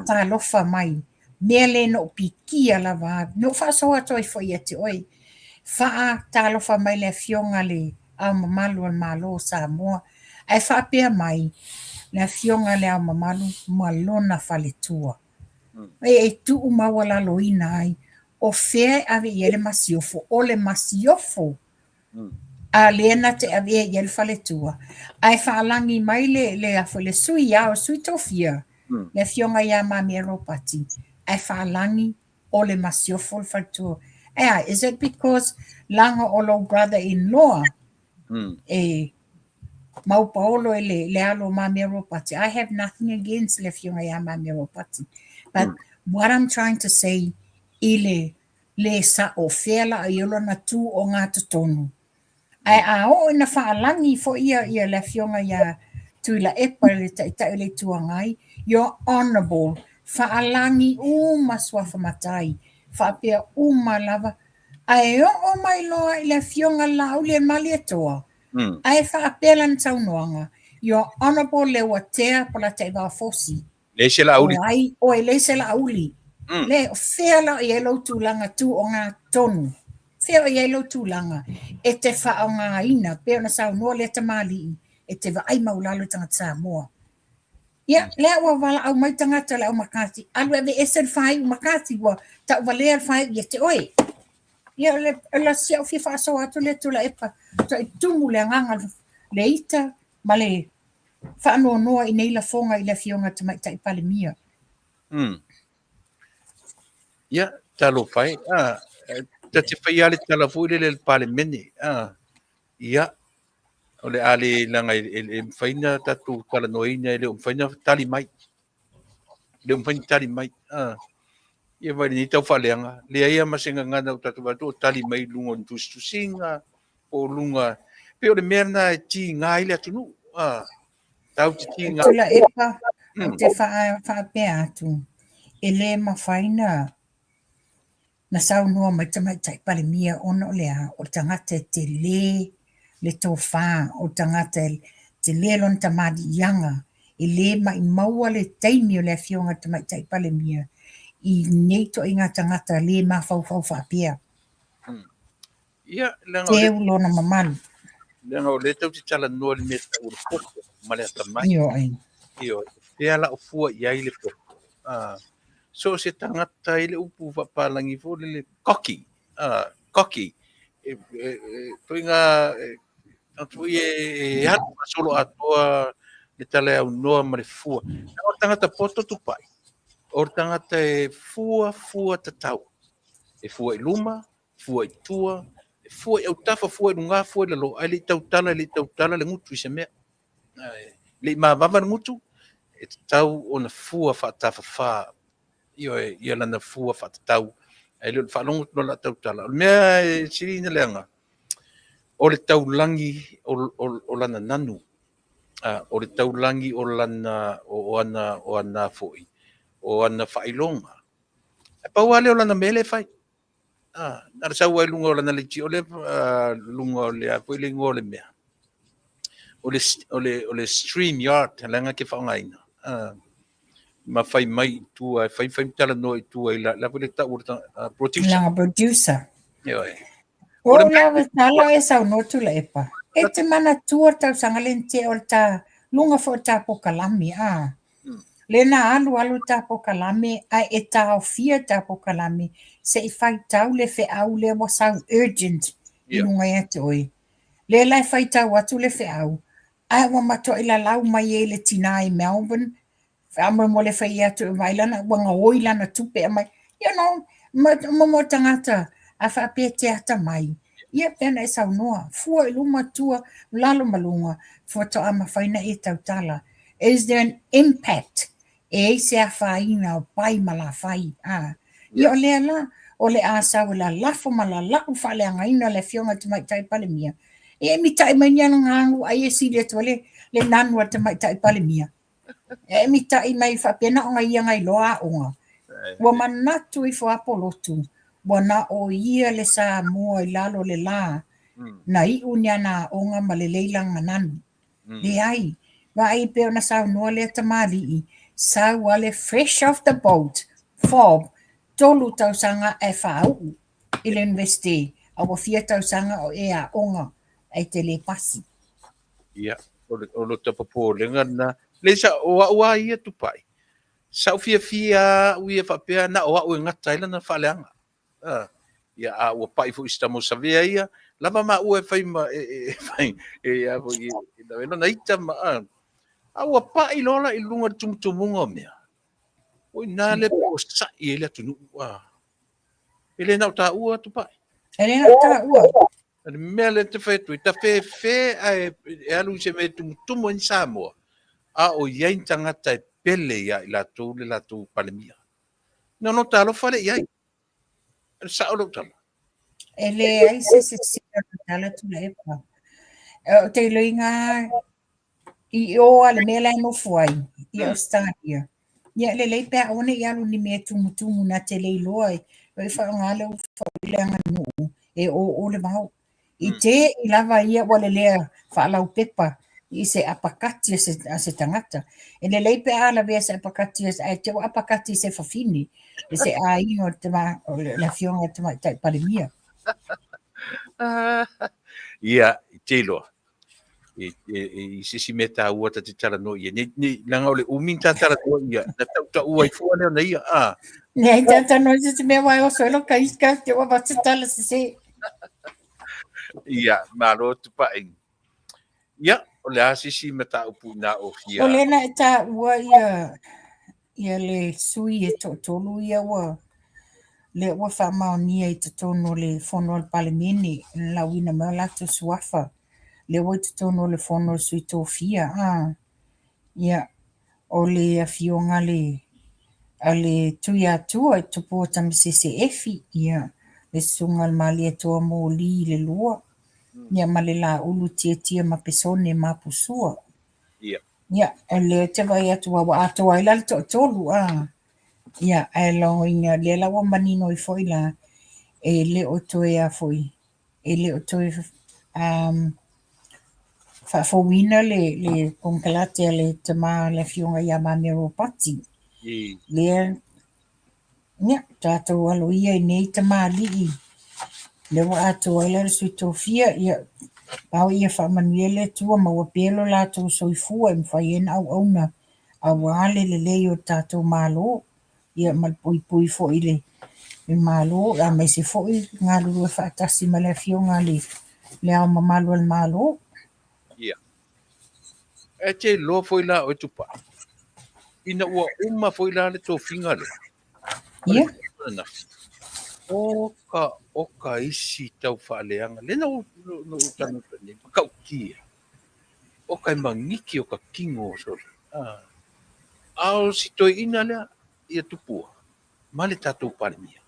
Alofa mai. Mea le no pikia la wa. No whaasoa toi fwoi ati oi. Faa talofa mai le fionga le a mamalu al malo Samoa. Ai faa pia mai le fionga le a mamalu malona faletua. E tu umawala loina ai. O fea ave yele masiofo. O le masiofo. A lena te ave yele fale tua. Ai whaalangi mai le afo le sui au sui tofia. Le fionga ia mami eropati. Ai whaalangi o le masiofo le fale is it because langa o lo brother-in-law e mau paolo le alo mami eropati. I have nothing against le fionga ia mami eropati. But what I'm trying to say, ile le sa o fela i olo na tu o ngā tonu. Ai a o ina whaalangi fo ia le fionga ia Tuilaepa le taitai le tuangai. You're honorable. Whaalangi maswa whamatai. Whapea lava. Ai o mai loa i le fionga lau le mali atoa. Ai whapea lan taunoanga. You're honorable le watea pala te wa fosi. Le la auli. O e leise la auli. Le fea la i elo tūlanga tu o ngā tonu. Fea i elo tūlanga. E te wha o ngā ina. Pea na sau noa le te mali. E te wa ai maulalo tangata Samoa. Ia, lea wa wala au mai tangata le au makati. Alu ebe esen whai u makati wa. Ta walea whai i te oe. Ia, la sia o fifa aso atu le Tuilaepa. Ta i tumu le nganga le ita. Ma le whaanoa noa i neila fonga i le fionga te mai tai pale mia. Ia, talo whai. Ta te whai ale tala fuile le pale mene. Ia, o le ale langa e mwhaina tatu tala noina le mwhaina tali mai. Le mwhaina tali mai. Ia vai ni tau whaleanga. Le aia masenga ngana o tatu watu tali mai lunga ntusinga o lunga. Peo le merna ti ngai le atunu. Tau ti ngai. Tuilaepa o te whaapea atu. E le mawhaina na sau noa mai tai pale mia ono lea o tangata te le Tofa o tangata te le lon tamadi yanga i le mai maua le taimi o le fionga te mai tai pale mia i neito i ngā tangata le mawhau whapea. Ia, te ulona mamalu. Lenga o le tau te tala noa le mea tau poko ma le atamai. Io ai. Io, te ala o fua iai le poko. So se tangata i le upu whapalangi fo le koki. Koki. Toi ngā tui e hatu solo atoa le tala au noa ma le fua. O tangata poto Tupa'i. O tangata e fua tatau. E fua i luma, fua i tua, fua i au tafa, fua i runga, fua i lalo. Ai le tautala le ngutu i se mea. Le mawama le ngutu, e tau o na fua whaatafa wha. Ia lana fua whaatatau. Ai le whaalongo tino la tautala. Mea e siri na leanga. O le taulangi o lana nanu. O le taulangi o lana o ana foi. O ana whailonga. E pau ale o lana mele whai. Nara sau ai lunga o lana le ti o le lunga o le a pui le ngō le mea. O le stream yard, langa ke whaongaina. Ma whai mai tua, whai tala no i tua i la pui le tau producer. Langa producer. Ioi. O lawa tala e sau no Tuilaepa. E te mana tua Tausaga lente o ta lunga fo ta Polokalame. Lena alu ta Polokalame ai e ta ofia ta Polokalame se I whai tau le fe au le wasau urgent I lunga e te oi. Le lai whai tau atu le fe au. Ai wa mato I la lau mai e le tina I Melbourne. Whaamua mo le whai atu e mai lana wanga oi lana tupe mai. You know, mo tangata a whapea te ata mai. Ia pena e sau noa. Fua I luma tua lalo malunga fua to ama whaina e tau tala. Is there an impact? E se a whaina o pai ma la whai. Ia o lea la, o le asau la lafo ma la lau whale angaina le fionga te mai tai pale mia. E mi tai mai niana ngangu ai e si le tuale le nanua te mai tai pale mia. E mi tai mai whapena o ngai ngai loa onga. Wa manatu I fo apolotu. Wana o ia le Samoa I lalo le la. Na I uniana onga ma le leilanga nanu. Le ai. Wa ai peo na sau noa le tamali I. Sau wale fresh off the boat. Fob. Tolu tausanga e whaau. I le investe. A wafia tausanga o ea onga. Ai te le pasi. Ia. O lo tapapo le ngana. Le sa o ia Tupa'i. Sa fia ua whapea na o au ngata ila na whaleanga. Ia a ua pai fu istamo sa vea ia, lama ma ua whai ma a fu i na wena na ita ma a ua pai lola I lunga tumutumunga mea. Oi nā le po sa I ele atunu ele nau tā ua Tupa'i. Ele na ta ua. Ani mea le te whetui, ta whe ai e alu se me tumutumu in Samoa. A o iai tangata e pele ia I le lātou palemia. No tā Alofa le iai. Sa o lo tala. Ele ai se tala Tuilaepa. O te loinga I o ale mea lai no fuai. Ia o stanga ia. Ia le lei pea one I alu ni mea tumutumu na te lei loai. O I whaongale o whauleanga nuu. E o le mau. I te I lava ia wale lea whaalau pepa. I se apakati a se tangata. E le lei pea ala vea se apakati a te apakati se whawhini. E se a ingo te ma la fionga te ma tai parimia. Ia, te loa. I sisi me tā ua ta te tala no ia. Ni langa ole umin tā tala no ia. Na tau ta ua I fua leo na ia. Nei tata no se me wai o soelo ka iska te wa bata tala se. Ia, malo Tupa'i. Ia, ole a sisi me tā upu na o fia. O lena e tā ua ia le sui e tolu ia wa. Le ua wha maonia I te tono le fono al palemene. La wina mea lato suafa. Le ua te tono le fono sui tofia. Ia, o le afionga le tui atua I tupo tamasese efi. Ia, le sunga al mali atua mo li le lua. Ia ma le la ulu tia ma pesone ma pusua. Ia. Ia, le te vai atua wa atua ila le tolu. Ia, e longo inga le la wa manino I foi la e le o toe a foi. E le o toe whawina le konkalate le tama le fionga ia ma mero pati. Le ia, tātou alo ia I nei tama lii. Le wa atua ila le sui tofia ia pau ia Manuia le tua ma wa pelo lātou soifua I mwhaiena au auna a wale le leo tātou malo. Ia malpui fo ile malo a mai se fo I ngā lulu e whaatasi ma le fionga le au mamalo al malo. Ia. E te lo foi la o Tupa'i. Ina ua uma foi la le tofinga le. Ia. Oka isi tau whaaleanga. Lena o tanu tani. Kau kia. Oka I mangiki o ka kingo o sori. Ao si toi ina lea ia tupua. Male tātou parimia.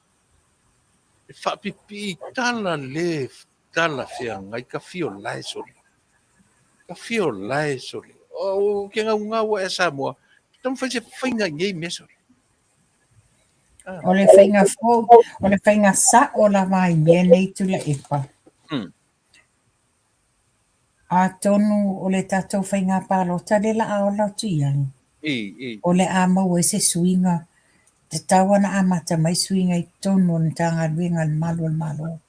E whapipi tala le tala whea ngai ka fio lai sori. Ka fio lai sori. O ke ngau e Samoa. Tamu whaise whainga ngei me sori. O le whainga fo, o le whainga sa o la mai mea nei Tuilaepa. A tonu o le tātou whainga pālota le la ao lau tuiani. O le a mau e se suinga. Te tawana a mata mai suinga I tonu na tanga ruenga al malo.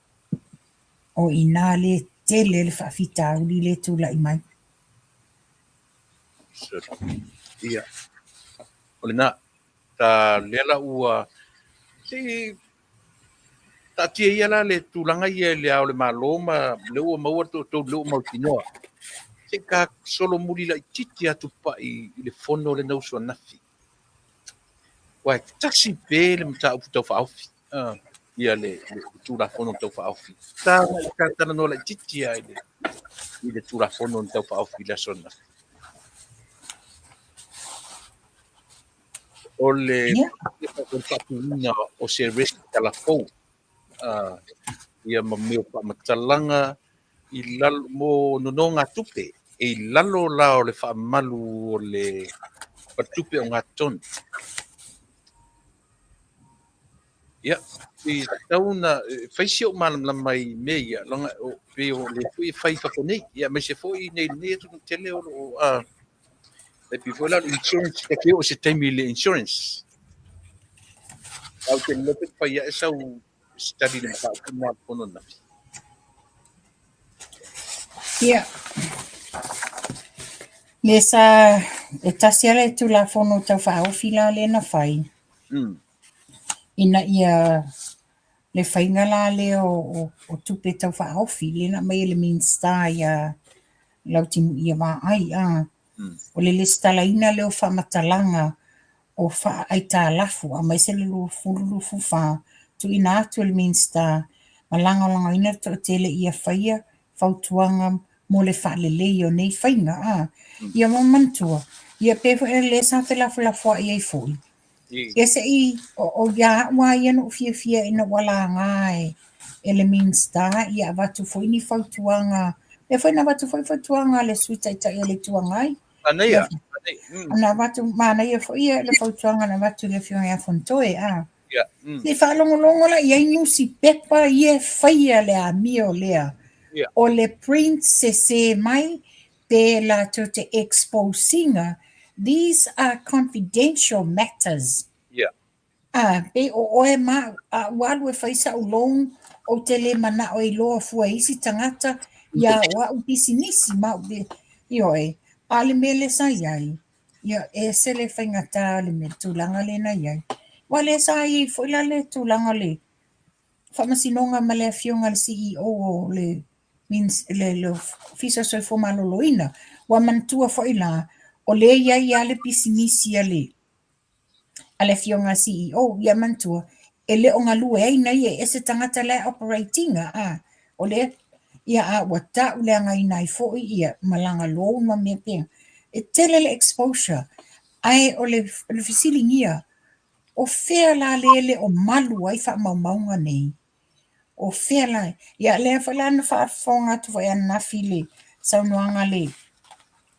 O ina le tele le whawhita uli le tūlai mai. Ia. O le na, ta lela ua, si, ta tia ia la le tūlanga ia le ao le maloma, le ua maua tō le ua mautinoa. Se ka solo muri la I titi atu Tupa'i I le fono le nausua nafi. Wai, tasi pe le mta upu tau whaofi. Ia le tūra fono tau whaofi. Tā I ka tana no la titi ai le tūra fono tau whaofi la sona. O le whatuina o se resi tala fou. Ia ma meo pa matalanga I lalo mo nononga tupe. E lalo la o le whaamalu o le patupe o ngā tonu. Ia, I tauna, whaisio malam mai mea ia, longa o peo le fui whai whakonei. Ia, mai se fui nei tu tele o le pifo la insurance, te keo se taimi le insurance. Au te lepe pa ia e sau study le mpa kuma pono na. Ia. Le sa e tasi ala e tulafono tau whaofi la le na whai. Ina ia le whainga la le o tupe tau whaofi le na mai le min star ia lauti ia wā ai o le stala ina leo whamatalanga o wha ai tā lafu a mai se le lufu wha tu ina atu le min star ma langa ina to tele ia whaia whautuanga mo le wha le leo nei whainga ia mamantua ia pefo e le sa te lafu ia i fui ia se i o ia wa ia no fia ina wala ngai ele min star ia watu fo ini whautuanga e foi na watu foi whautuanga le suita ita ia le tuangai Manuia. Ana watu mana ia fo ia le whautuanga na watu le fionga ia fontoe le whalongolongo la ia inusi pepa ia whaia le a mio lea o le princesse mai pe la to te exposinga. These are confidential matters. Pe o e ma walu e whaisa ulong o te le mana o i loa fua isi tangata ia wa upisinisi ma upi ioe. Ale mele sa iai. Ia e se le whaingata le me tūlanga le na iai. Wale sa i fuila le tūlanga le. Whamasinonga ma le fionga le CEO o le means le fisa soi fo maloloina. Wa mantua fuila o le iai ale pisinisi ale. Ale fionga CEO ia mantua. Ele o ngalu e ina ia e se tangata le operatinga o le ia wata ule anga ina i fo ia malanga lo ma me pe. E tele le exposure ai o le fisilingia o fea la lele o malu ai wha maunga nei. O fea la ia le whala na wha fonga tu wai ana file saunoanga le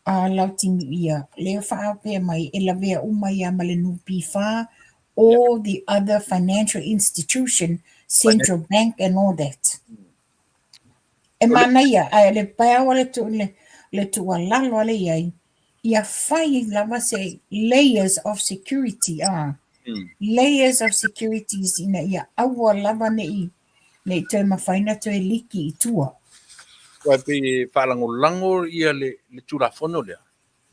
lautingi ia le wha apea mai e la vea umai a male nupi wha all the other financial institution, central bank and all that. E mana ia, le pēawa le tua lalo ale iai, ia whai lava se layers of security, layers of securities ina ia aua lava nei toi mawhaina toi liki i tua. Wai pe whalangolango ia le turafono lea.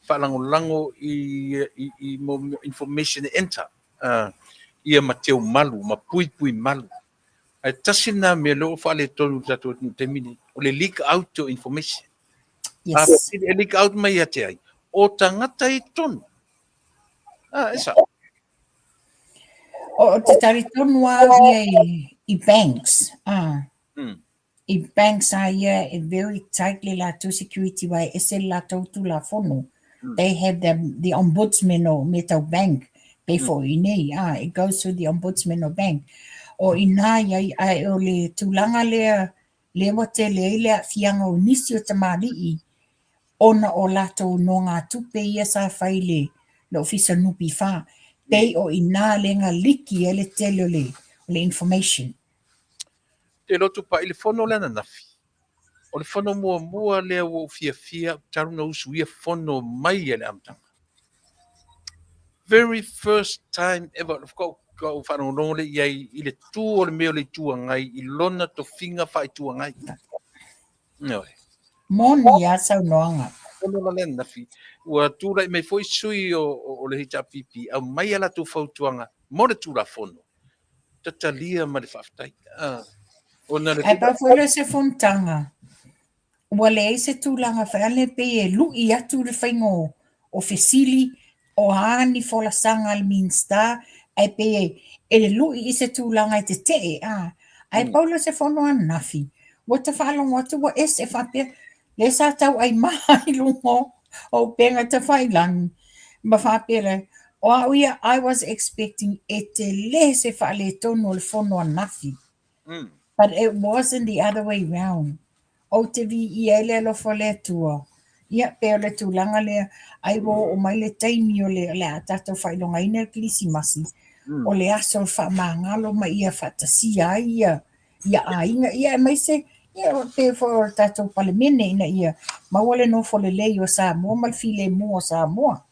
Whalangolango i information enter. Ia mateo malu, ma pui malu. Ai tasina me lo whale tonu tato te mini. O le leak out to information. Yes. E leak out mai a te ai. O tangata i tonu. Esa. O te tari tonu a ia i banks. I banks a ia e very tightly la to security wai e se la tautu la fono. They have the ombudsman o Metal Bank before inei. It goes to the ombudsman o bank. O ina ia o le tūlanga lea wa te lea fianga o nisi o tamari ona o lato no ngā tupe ia sa whai le ofisa nupi wha. Pei o ina le ngā liki e le tele le information. Te lotu pa ili fono lana nafi. O le fono mua lea o fia taruna usu ia fono mai ele amtanga. Very first time ever, ko whanongo le iai i le tū o le meo le tūa ngai, i lona to finga whai tūa ngai. Noi. Moni a sau noanga. Fono la lena nafi. Ua tūra i mei foi sui o le hita pipi, au mai ala tu fautuanga, mo le tūra fono. Tatalia ma le Faafetai. Ai pa fwela se fontanga. Ua le se tūlanga whaale pe e lui atu le whaingo o fesili o haani fola sanga al minsta ai pe e le lui i se tūlanga i te te ai paula se fono an nafi. Wa te whaalong watu wa e whapea le sa tau ai mahi lungo o penga te whailang ma whapea o auia I was expecting e te le se whaale tonu le fono an nafi. But it wasn't the other way round. O te vi I ele Alofa le tua. Ia peo le tūlanga le ai wo o mai le taimi o le atato whailonga ina Kerisimasi. O le aso o whamangalo ma ia whatasia ia ainga. Ia mai se, ia peo fo tato palemene ina ia. Mawale no fo le lei o Samoa, malfile mo o Samoa.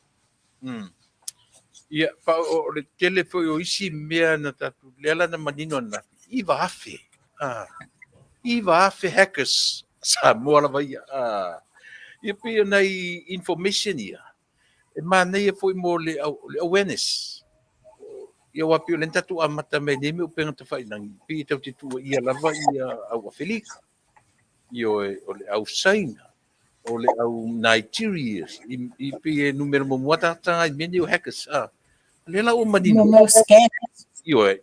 Ia, pa o le tele foi o isi mea na tatu leala na manino na. Iwa afe hackers. Samoa la vai Ia pe na information ia. E mana ia foi mo le awareness. Ia wa pe lenta tu amata me ne me upenga te fai nang pi te tu ia lava ia au Felika. Io o le au saina. O le au Nigeria. I pe numero mo muata tanga i meni o hackers. Le la o manino. No scam. Io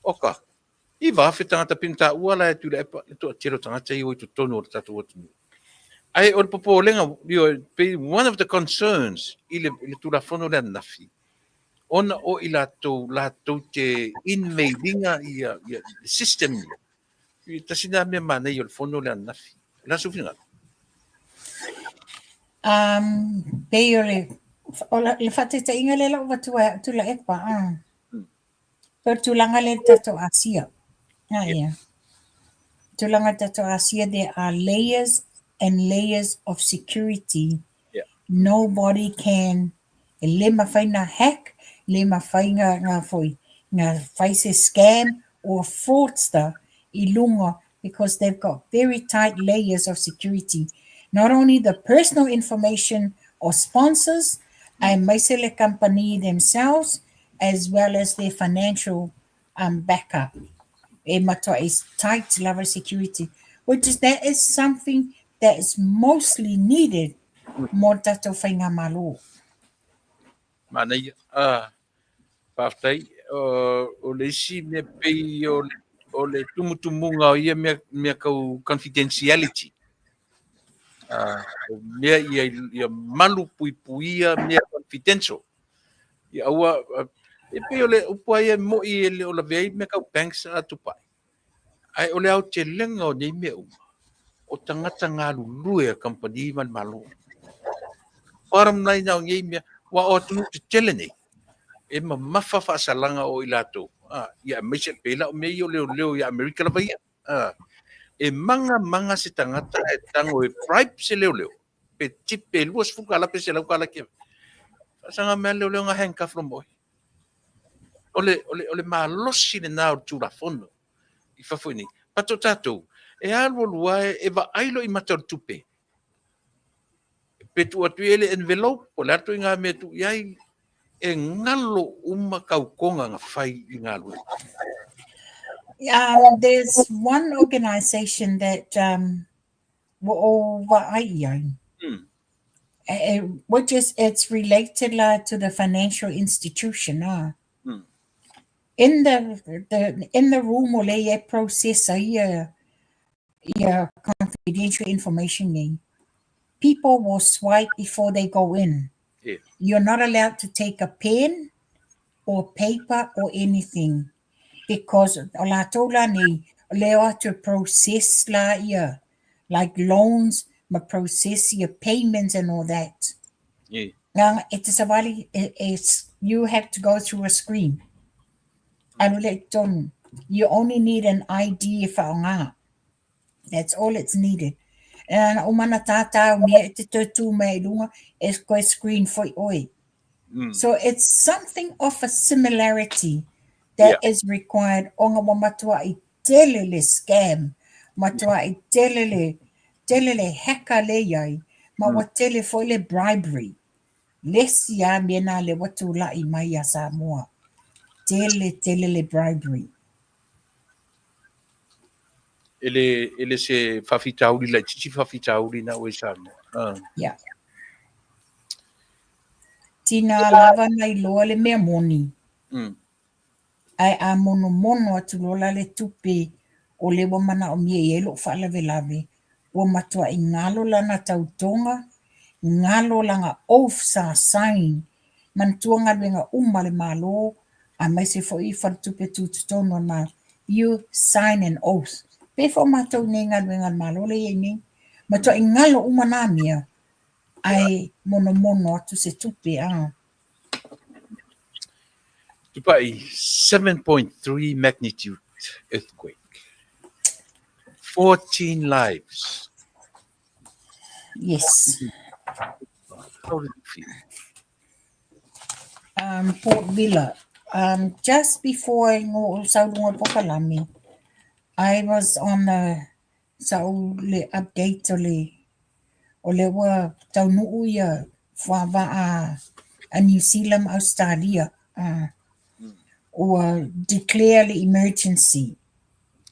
oka. I va fe tanga pinta ua la Tuilaepa le to tiro tanga i o tu tono o tatu o tu. Ai o popo lenga one of the concerns ile tu la fono le nafi. Ona o ila to te invadinga ia system ni. I tasina me mana i o fono le nafi. La sufina. Payore. Le fate te inga le lau watua Tuilaepa. Per tulanga le tato ASEA. Yeah. Tulanga tato ASEA, there are layers and layers of security. Yeah. Nobody can le mawhaina hack, le mawhaina ngā whaise scam or fraudster I lunga, because they've got very tight layers of security. Not only the personal information of sponsors and maisele company themselves, as well as their financial backup. E matua is tight level of security, that is something that is mostly needed mo tatou whainga malo. Mana ia Faafetai o le isi me pei o le tumutumunga o ia mea kau confidentiality. Mea ia malu puipuia mea confidential. Ia aua e pei o le upua ia mo I le o la vei mea kau banks a Tupa'i. Ai o le au te lenga o nei mea uma. O tangata ngā lulue a company man malo. Param nai nao ngei mea wa o tunu te tele nei. E mafa faasalanga o I latou. Ia maise pela o mei o leo ia Amerika la vai. E manga se tangata e tango e bribe se leo. Pe tipe luas fuka la pe se lau kala kia. Sanga mea leo nga handcuff lo moi. Ole malosi le nao tūra fono. I fafuini. Pato tatou. E alo luae e va ailo I matar tupe. Pe tu atu ele envelope. O le atu I ngā mea tu iai. E ngalo uma kaukonga nga whai I ngā lue. There's one organization that which is it's related to the financial institution. In the room or le process confidential information. People will swipe before they go in. Yeah. You're not allowed to take a pen or paper or anything, because la tola ni leo to process la ia, like loans, ma process your payments and all that. Yeah. Now it is it's you have to go through a screen. You only need an ID for nga. That's all it's needed. And umana tata me te tu me lunga is ko screen for oi. So it's something of a similarity that is required. Onga matua I telele scam, matua I telele hacker le yai, ma wa tele for le bribery. Les ya mena le watu la I mai Samoa. Telele bribery. Ele se whawhitauri la titi whawhitauri na o Samoa. Yeah. Tina lava nei loa le mea moni. Ai a mono atu lola le tupe o le wa mana o mia I elo whaalave. O matua I ngalo lana tautonga, ngalo langa oath sa sign, mantuanga luenga le malo, a mai se fo I whatupe tutono na, you sign an oath. Pefo matau nenga luenga malo le yeni, matua I ngalo na mia, ai mono atu se tupe Tupa'i 7.3 magnitude earthquake. 14 lives. Yes. How did you feel? Port Vila. Just before I go Polokalame, I was on the update o le ua Taunu'u ia whawa a New Zealand Australia or declare the emergency.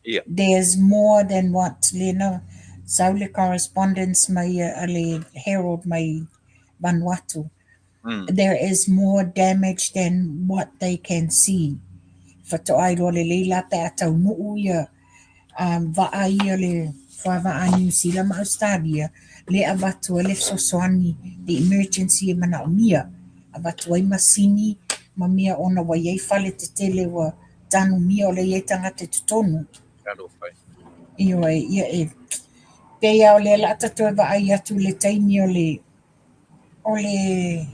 Ia. There's more than what Lena Saule correspondence mai ale Herald mai Vanuatu. There is more damage than what they can see. Fatoairo le leila pe a Taunu'u ia va'a ia le whawa a New Zealand Australia le avatu le sosoani the emergency mana umia avatu ai Masini ma mea ona wa iei fale te tele wa tanu mia o le iei tangata tutonu Alofa. ia e pea o le lata toe va'a i atu le taimi o le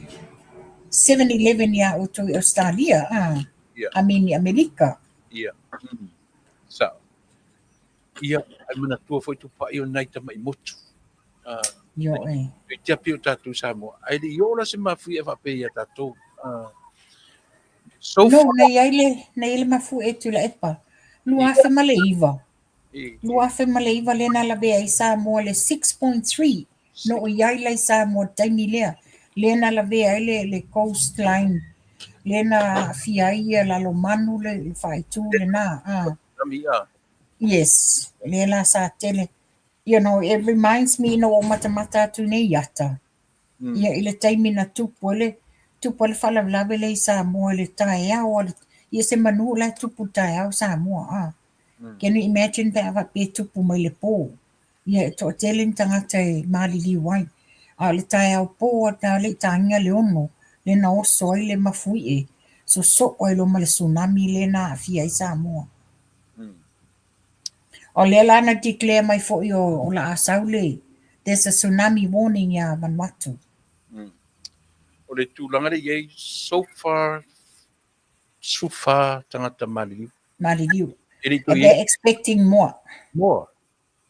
7-Eleven ia o toi Australia Ia. I mean Amerika Ia. Sa. Ia, ai mana tua foi Tupa'i o nai tamai motu. yo Pe te api o tātou Samoa. Ai le iola se mawhi e whape ia tātou. So no far, nei ele mafu e Tuilaepa lua fe male iva lua fe male iva le na la be ai Samoa le 6.3 no o iai lai Samoa taimi lea le na la be ai le coastline le na fia ia la lo manu le whaitu le na yes le la sa tele you know it reminds me no o matamata tu nei yata ia ile taimi na tupu le fala lave le Samoa le tae au ia se manu la tupu tae au Samoa can you imagine that ava pe tupu mai le po ia to telling tangata e malili wai le tae au po ta le tanga le ono le na o soi le mafui e so o lo male tsunami le na fia i Samoa o le lana declare mai fo o la asaule there's a tsunami warning ya Vanuatu o le tūlanga le iei so far tangata maliliu. maliliu Ele and they're expecting more more.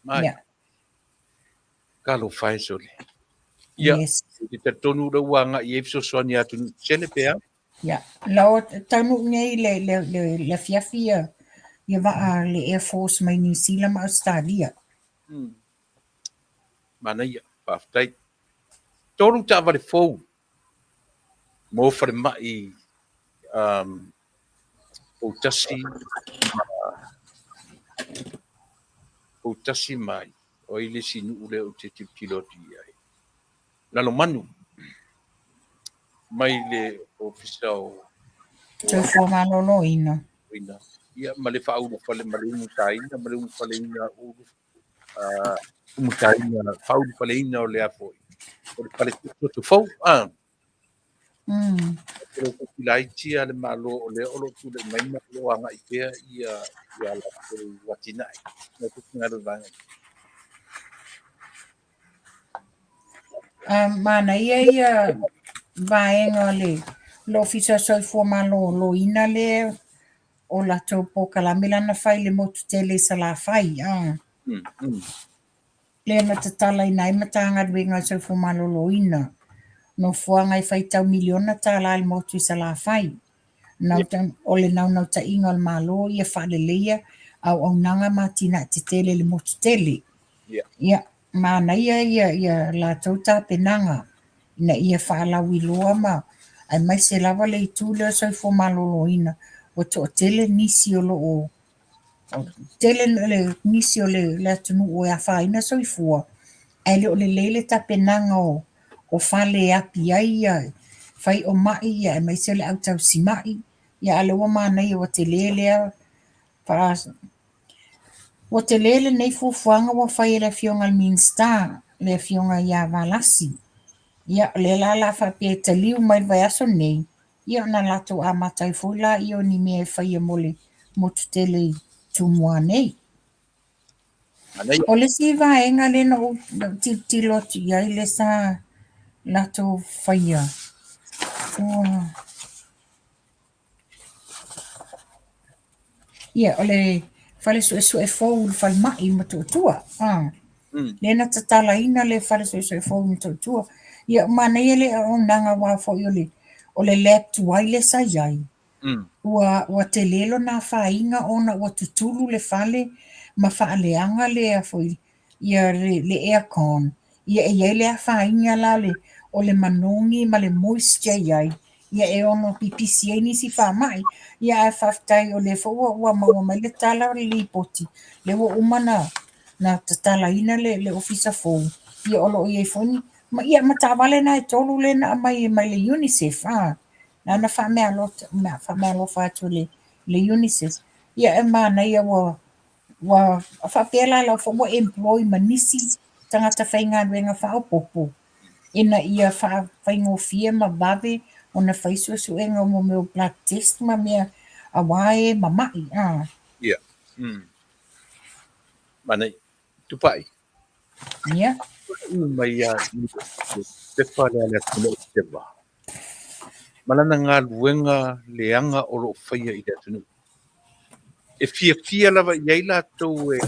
Mai. yeah Ka lo fai so le. Ia. yes Te tonu le wanga i efso soani atu sene pea. yeah lao tanu ngai le fiafia ia va le Air Force mai New Zealand ma Australia Manuia, Faafetai. Tonu ta vale fou. Mo fare mai o tasi mai. O ile sinu ule o te piloti ai. Lalo manu. Mai le ofisau so for malolo ina ina. Ia ma le fa'au fale malungu taina, malungu fale ina o umutaina, fa'au fale ina o le afoi. O le fale tutu fou, Pero ko kilai ale malo o le olo tu le mai ma lo anga ipea ia la watina. Na tu ngalo vanga. mana ia vaenga le lo fisa so for malo ina le o la tau Polokalame lana fai le motu tele sa la fai le na te tala i nai matanga ruenga so for malo ina no fuanga i fai tau miliona tala i motu i sa la fai nau o le nau ta inga o malo ia whaale leia au nanga matina te tele le motu tele ia mana ia la tau ta penanga na ia whaalawi loa ma ai mai se lava le itu le so for malo ina o to tele nisi o lo o tele le nisi o le tunu o ya faina so ifua ai le lele ta penanga o fale api ai fai o mai ia mai se le au tau simai ia ale o mana ia o te lele pa o te lele nei fufuanga o fai le fionga al minsta le fionga ia valasi ia le la fa pe te liu mai vai aso nei ia na lato a matai fula ia ni me fai mole motu tele tumua nei o le si vaenga le no tilo ia le sa lato faia ia o le fale so e fo fal mai motu tua le na tatala ina le fale so e fo motu tua ia mana ia le o nanga wa fo o le lap tu ai le sa iai ua te lelo na whainga ona ua tutulu le fale ma whaaleanga le a foi ia le aircon Ia e iai le awhainga la o le manongi ma le moisture iai. Ia e ono pipisi ai nisi whamai. Ia e Faafetai o le ua maua mai le tala o le lipoti. Le ua umana na tatala ina le ofisa fou. Ia olo iai foni. Ma ia matawale na e tolu le na mai le UNICEF. Na whamea lofa atu le UNICEF. Ia e mana ia wa whapela la fo mo employ manisi tangata whainga ruenga whaopopo. Ina ia whaingofia ma babe o na whaisuasuenga mo meu blood test ma mea awae mamai. Ia. Mana Tupa'i. Ia. Mai ia te whare ale atu te wā. Malana ngā luenga leanga o lo whaia i te atunu. E fia lava iai lātou e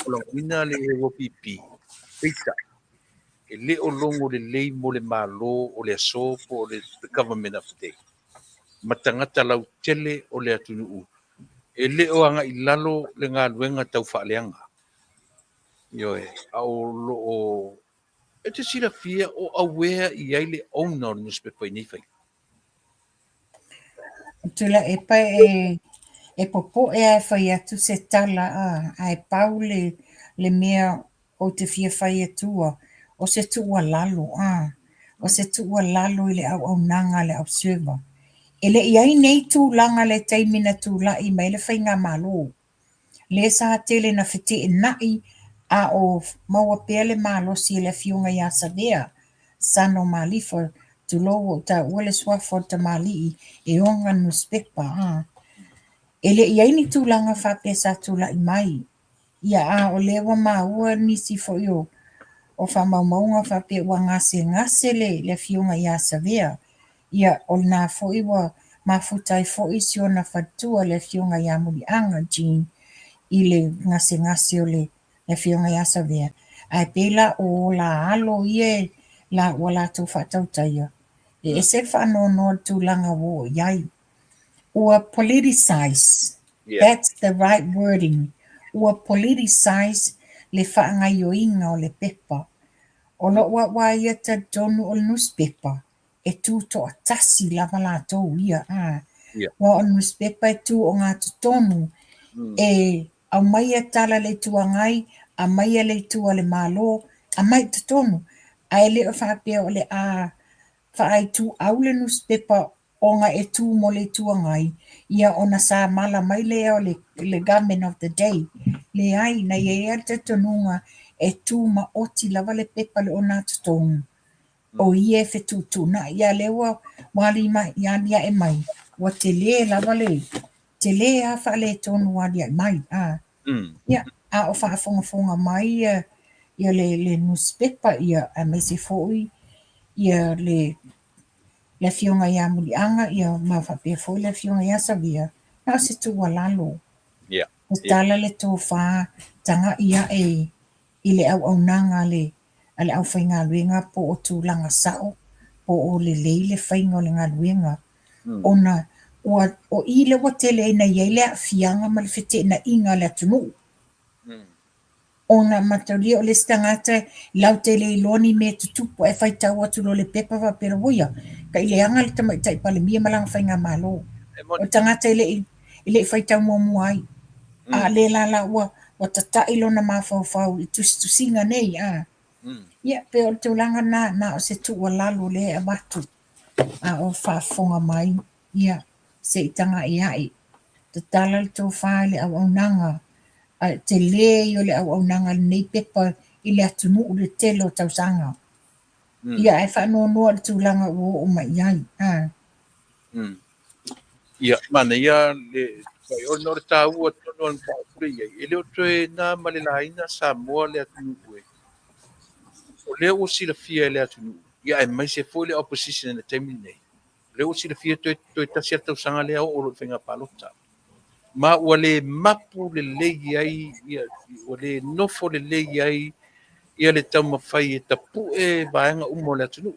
ola wina le e wapipi. Peita. E le o longo le lei mo le mālo o le aso po o le government of the day. Matangata lau tele o le atunu. E le o anga i lalo le ngā luenga tau whaaleanga. Io e au lo o e te sira fia o awea i ai le owner o newspaper i nei whai. Tuilaepa e popo e ai whai atu se tala ai pau le mea o te fia whai atua o se tua lalo o se tua lalo i le au nanga le au server. E le iai nei tūlanga le taimina tūlai mai le whainga malo. Le sa tele na whiti e nai a o maua pea le malo si le fiunga i ASEA. Sano malifa tu lowo ta wale swafo ta mali e onga newspaper. E le iai ni tūlanga whape sa tūlai mai. Ia o lewa maua nisi fo yo. O whamaumaunga whape wa ngase le fiunga i ASEA. Ia o nā fo iwa mafutai fo isi o na whatua le fiunga i Amulianga Jean i le ngase o le fiunga i ASEA. Ai pela o la alo ie la wala tu whatautaia. E se whanono tūlanga wo iai. Ua politicize. Yeah. That's the right wording. Ua politicize le whaangai o inga o le pepa. O lo wa ia ta tonu o le newspaper. E tū to atasi lava la tō ia. Yeah. Wa o newspaper e tū o ngā tonu. E au mai e tala le tuangai, a mai e le tua le malo, a mai te tonu. A e le o whapea o le whaai tū au le newspaper o ngā e tū mo le tuangai. Ia o na sa mala mai le o le government of the day. Le ai, na ia te tonunga e tū ma oti lava le pepa le o nā te tonu. O ie fe tū na ia lewa wali mai, ia lia e mai. Wa te le lava le. Te le a wha le tonu wali ai mai. Ia, a o whaafonga mai ia le newspaper ia a mai se foi. Ia le fionga ia Mulianga, ia ma whapea foi le fionga ia Savia. Na se tua lalo. Yeah. O tala le Tofa, tanga ia i le au nanga ale au whainga luenga po o tūlanga sao, po o le leile whainga o le ngā luenga. Ona, o i le watele ina iei le fianga ma le white na inga le atunu. Ona matalia o le stangata lau te le iloni me tutupo e whaitau atu lo le pepa wa pera woia. Ka i le anga le tamaitai pale mia malanga whainga malo. O tangata i le whaitau mua ai. A le la wa tata ilo na mawhau i tusinga nei. Ia, pe o te ulanga na o se tua lalo le a watu. A o whafonga mai. Ia, se itanga i ai. Te tala le tō whae le au nanga. Te le i o le au nanga nei pepa i le atunu le tele o Tausaga. Ia, e whanonoa le tūlanga o mai iai. Ia, mana ia le kai o no ta u tono an pa pure ia. E le o toe na malelaina Samoa le atunu e. O le o sila fia le atunu. Ia e mai se foi le opposition na time nei. Le o sila fia toe tasi a Tausaga le o lo whenga palota. Ma ua le mapu le legi ai, ua le nofo le legi ai, ia le tau mawhai e tapu e vaenga umo le atunu.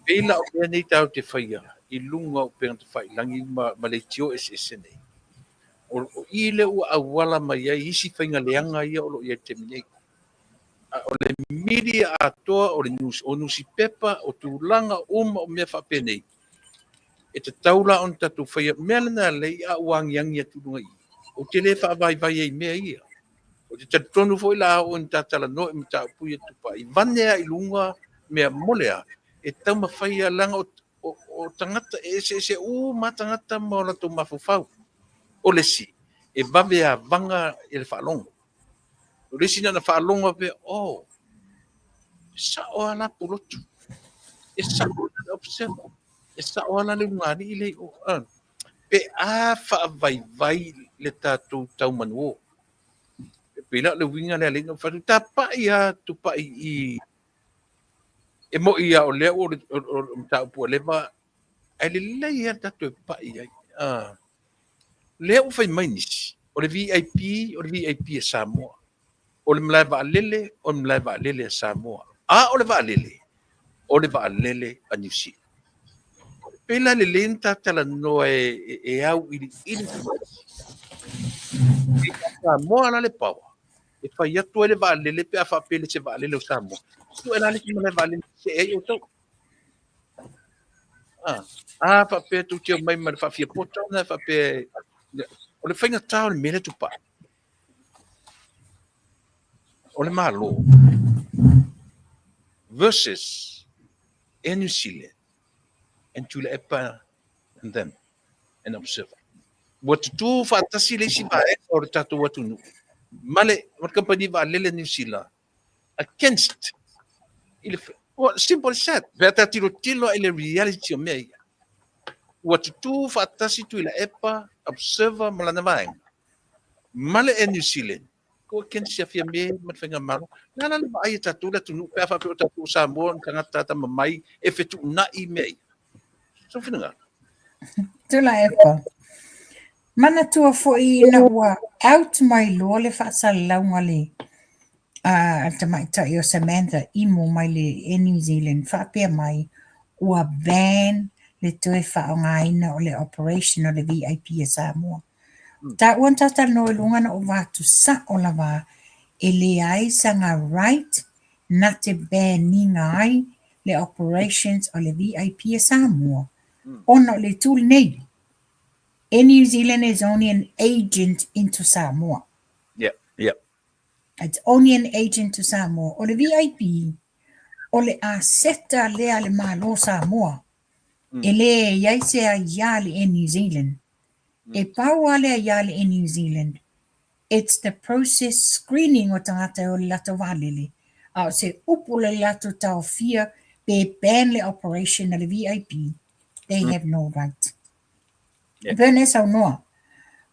Peila o pia nei tau te whaia, i lunga o pia te whai, langi ma le tio ese nei. O i le ua awala mai ai, isi whainga leanga ia o lo ia te minei. o le media atoa o le news o newspaper o tulaga uma o mea faapea e te taula on tatu whaia mea lana lei a uangiangi atu i. O te le whaavaivai ei mea ia. O te tatonu foi la o in tatala no i mta pui e Tupa'i. Vanea i lunga mea molea e tau mawhaia langa o tangata e se ma tangata mo la tu mafufau. O le si. E vavea vanga e le whaalonga. O le si na whaalonga pe sa o ala pulotu. E sa o ala observa. E sa o ala le ngari i le o pe a whaavaivai le tātou tau manuo. Pela le winga le alinga whatu Tupa'i Tupa'i i e mo ia o lea o mtau pua lewa ai le lei tātou e pa'i ai. Lea o whai mainisi. O le VIP e Samoa. O le mlai waalele a Samoa. O le waalele. O le waalele a New Zealand. Pela le lenta tala noa e au ili Samoa la le pawa. E fai atu ele waalele pe a whapele se waalele o Samoa. Tu e nale ki male waalele se e o tau. Whape tu tia mai ma le whawhia pota na whape o le whainga tau le mele Tupa'i. O le malo versus New Zealand and Tuilaepa and them and observe. What to do for atasi le si vae o le tatu watu nu. Male, what company va lele New Zealand against simple as that. Beta tilo ele reality o mea. What to do for atasi Tuilaepa observer malana vae. Male e New Zealand. Ko ken se afia me mat fenga malo na ai tatu la tunu pe fa pe tatu Samoa kanga tata mai e fetu na I me so finga Tuilaepa. Mana tua foi na ua out mai lo le whaasalaunga le tamaita o Samantha imo mai le New Zealand whapea mai ua ban le toe whaongaina o le operation o le VIP e Samoa. Ta ua tata no lunga na o watu sa o lava e le ai sanga right na te banninga ai le operations o le VIP e Samoa. Ona le tūl nei. New Zealand is only an agent into Samoa. Yeah. It's only an agent to Samoa. O le VIP, o le ASEA lea le malo Samoa. E le iaisea iale in New Zealand. E pau ale iale in New Zealand. It's the process screening o tangata o le lato valele. A se upu le lato tau fia pe ban le operation na le VIP. They have no right. Yeah. Pene sau noa.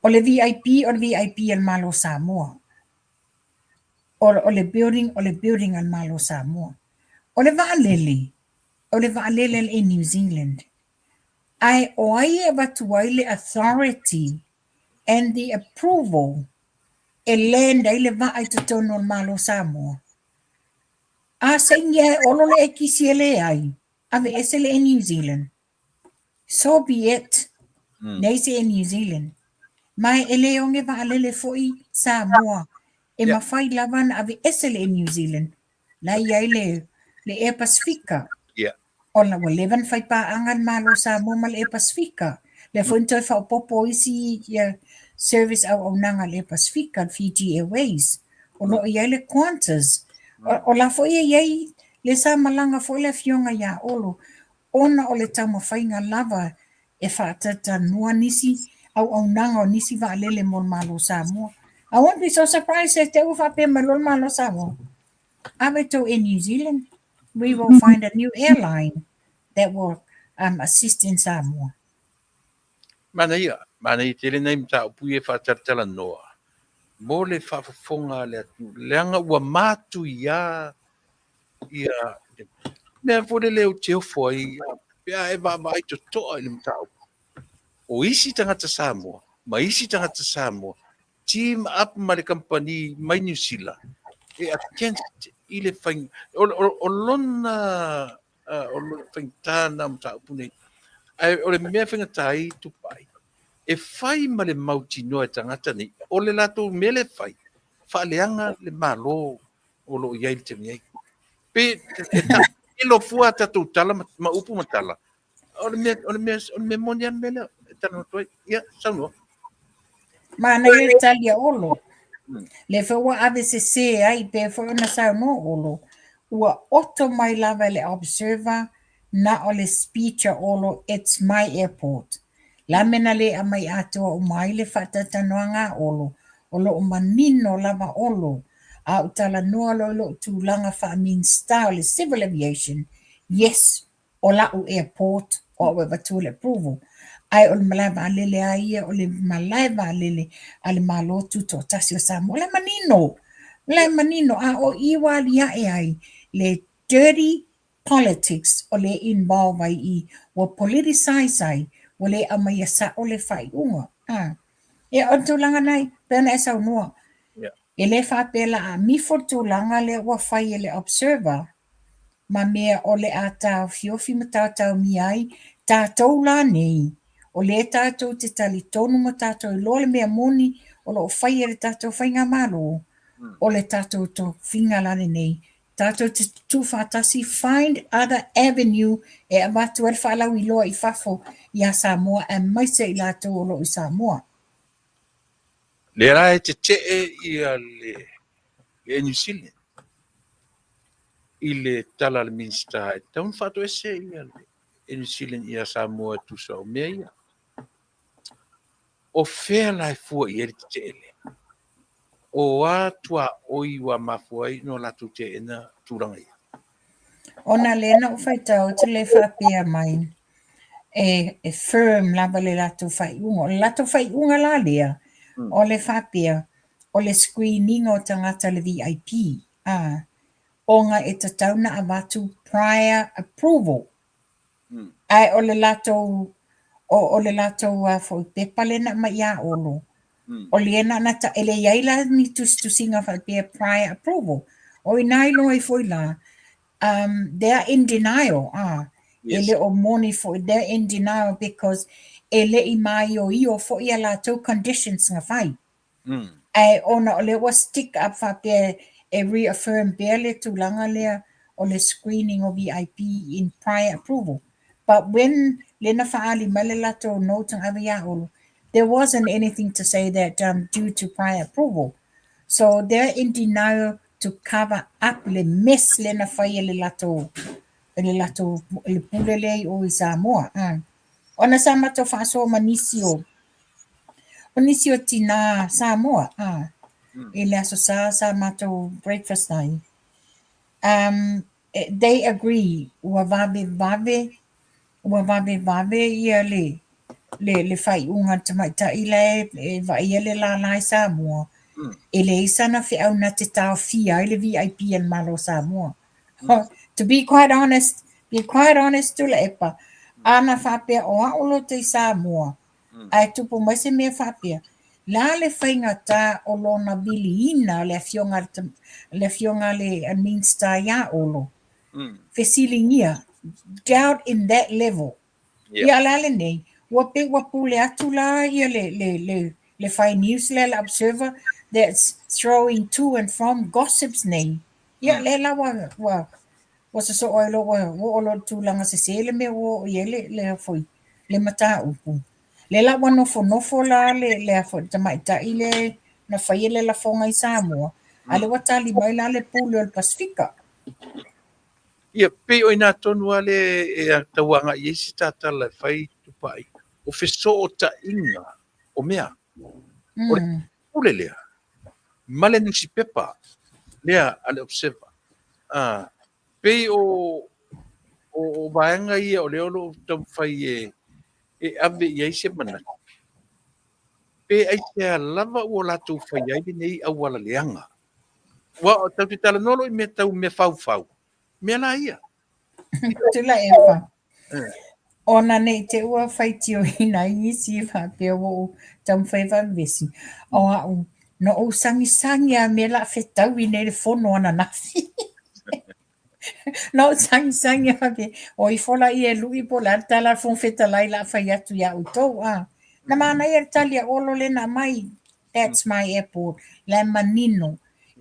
O le VIP al malo Samoa. O le building al malo Samoa. O le vaalele in New Zealand. Ai oai e watuai le authority and the approval e land ai le vaai tutono al malo Samoa. A saingia olo le ekisi ele ai. Ave esele in New Zealand. So be it. Neise in New Zealand. Mai ele onge vaalele foi Samoa. E mawhai lawan ave esele in New Zealand. La iai le e Pasifika. Yeah. Ona wa 11 fai pa angan malo Samoa mal e Pasifika. Le fonto fa popo isi service au nanga le Pasifika Fiji Airways. O lo iai le Qantas. O la foi iai le sa malanga foi le fionga ya olo. Ona o le tama whainga lava e whaatata noa nisi au nanga o nisi vaalele mo malo Samoa. I won't be so surprised if they will whape malo malo Samoa. Abeto in New Zealand, we will find a new airline that will assist in Samoa. Manuia tele nei mta pui e whaatatala noa. Mo le whaafonga le atu leanga ua matu ia mea fore leo teo foi pea e vai to toa i le mta o isi tangata Samoa ma isi tangata Samoa team up ma le company mai New Zealand e against i le whaing o lona whaingtana mta pune o le mea whaingatai Tupa'i e whai ma le mauti noa tangata ni o le lato me le whai whaaleanga le malo o lo ia te mi pe e ta ilo fua ta tu tala ma upu matala o me monian mele ta no toi ia sano Mana ia talia olo. Le whaua ave se ai pe whauna sao no olo. Ua oto mai lava le observer na o le speech olo it's my airport. La mena le a mai atua o mai le whatatanoanga olo. Olo o manino lava olo. A utala noa lo tūlanga wha mean star le civil aviation. Yes, o la u airport o wa tūle approval. Ai o le malai vaalele a ia o le malai vaalele a le malotu to tasi o Samoa. Le manino a o iwa lia e ai le dirty politics o le involve ai I o politicize ai o le amai sa o le fai unga. E o tūlanga nei, pēna e sau noa. E le whapela a mifo tūlanga le ua fai e le observer ma mea o le a tau fiofi ma tau mi ai tātou la nei. O le tātou te tali tonu ma tātou I loa le mea moni o lo whai e le tātou whai ngā malo. O le tātou to whinga lane nei. Tātou te tūwhātasi find other avenue e a matu e whalau I loa I whafo I a Samoa e maise I lātou o lo I Samoa. le rai te ia le New Zealand I le tala le minsta taun fato ese ia le New Zealand ia Samoa tu so mea ia o fea lai fua I te ele o atua oi wa mafuai no la tu te ena turanga ia Ona lena o whaitau te le whapea mai. E firm lava le lato whai unga. O le lato whai unga la lea. O le whapea. O le screening o tangata le VIP. Onga e ta tauna a watu prior approval. Ai o le lato o le lato fo pepa lena ma ia olo. O le ena na ta ele yaila ni tusinga whapea prior approval. O inai loa I foi la. They're in denial. Ele o moni for they're in denial because ele I mai o I o fo ia lato conditions nga whai. Ai ona o le was stick up whapea e reaffirm barely tūlanga lea o le screening o VIP in prior approval. But when lena whaali male lato no tang avia olo, there wasn't anything to say that due to prior approval. So they're in denial to cover up le mess lena whai le lato le pulele o I Samoa. Ona sa mato whaso manisio. Manisio tina Samoa. E le aso sa mato breakfast ai. They agree. Ua vave ia le whai unga tamaita I le vai ele la lai Samoa. E le isa na fi au na te tau fia I le VIP and malo Samoa. To be quite honest, Tuilaepa, ana whapea o aolo te Samoa. Ai tupu mai se mea whapea. La le whainga tā o lona bili ina le fionga le minsta ia olo. Fesilingia, doubt in that level. Ia lale nei, wape wapule atu la ia le whai news le observer that's throwing to and from gossips nei. Ia le la wa so oilo wa olo tūlanga se sele me o iele le foi le mata upu. Le la wa nofo la le fo tamaita I le na whai le la fonga I Samoa. Ale wa tali mai la le pulu al Pasifika. ia pe o ina tonu ale e tauanga I esi tatala fai tupai o feso o ta inga o mea o le pule lea male nusi pepa lea ale observa pe o vaenga ia o leolo tam fai e ave ia se mana pe ai se lava o la tu fai ai nei au wala leanga wa tau te tala nolo I me tau me fau me la ia Tuilaepa. Ona nei te ua whaitio ina isi whapea o tam whaiva vesi. O au, no o sangi a me la whetau I nei le whono ana nafi. No sangi a whapea. O I whola I e lui po la tala whong whetalai la whai atu ia utou. Na mana I talia olo le na mai. That's my airport. La manino.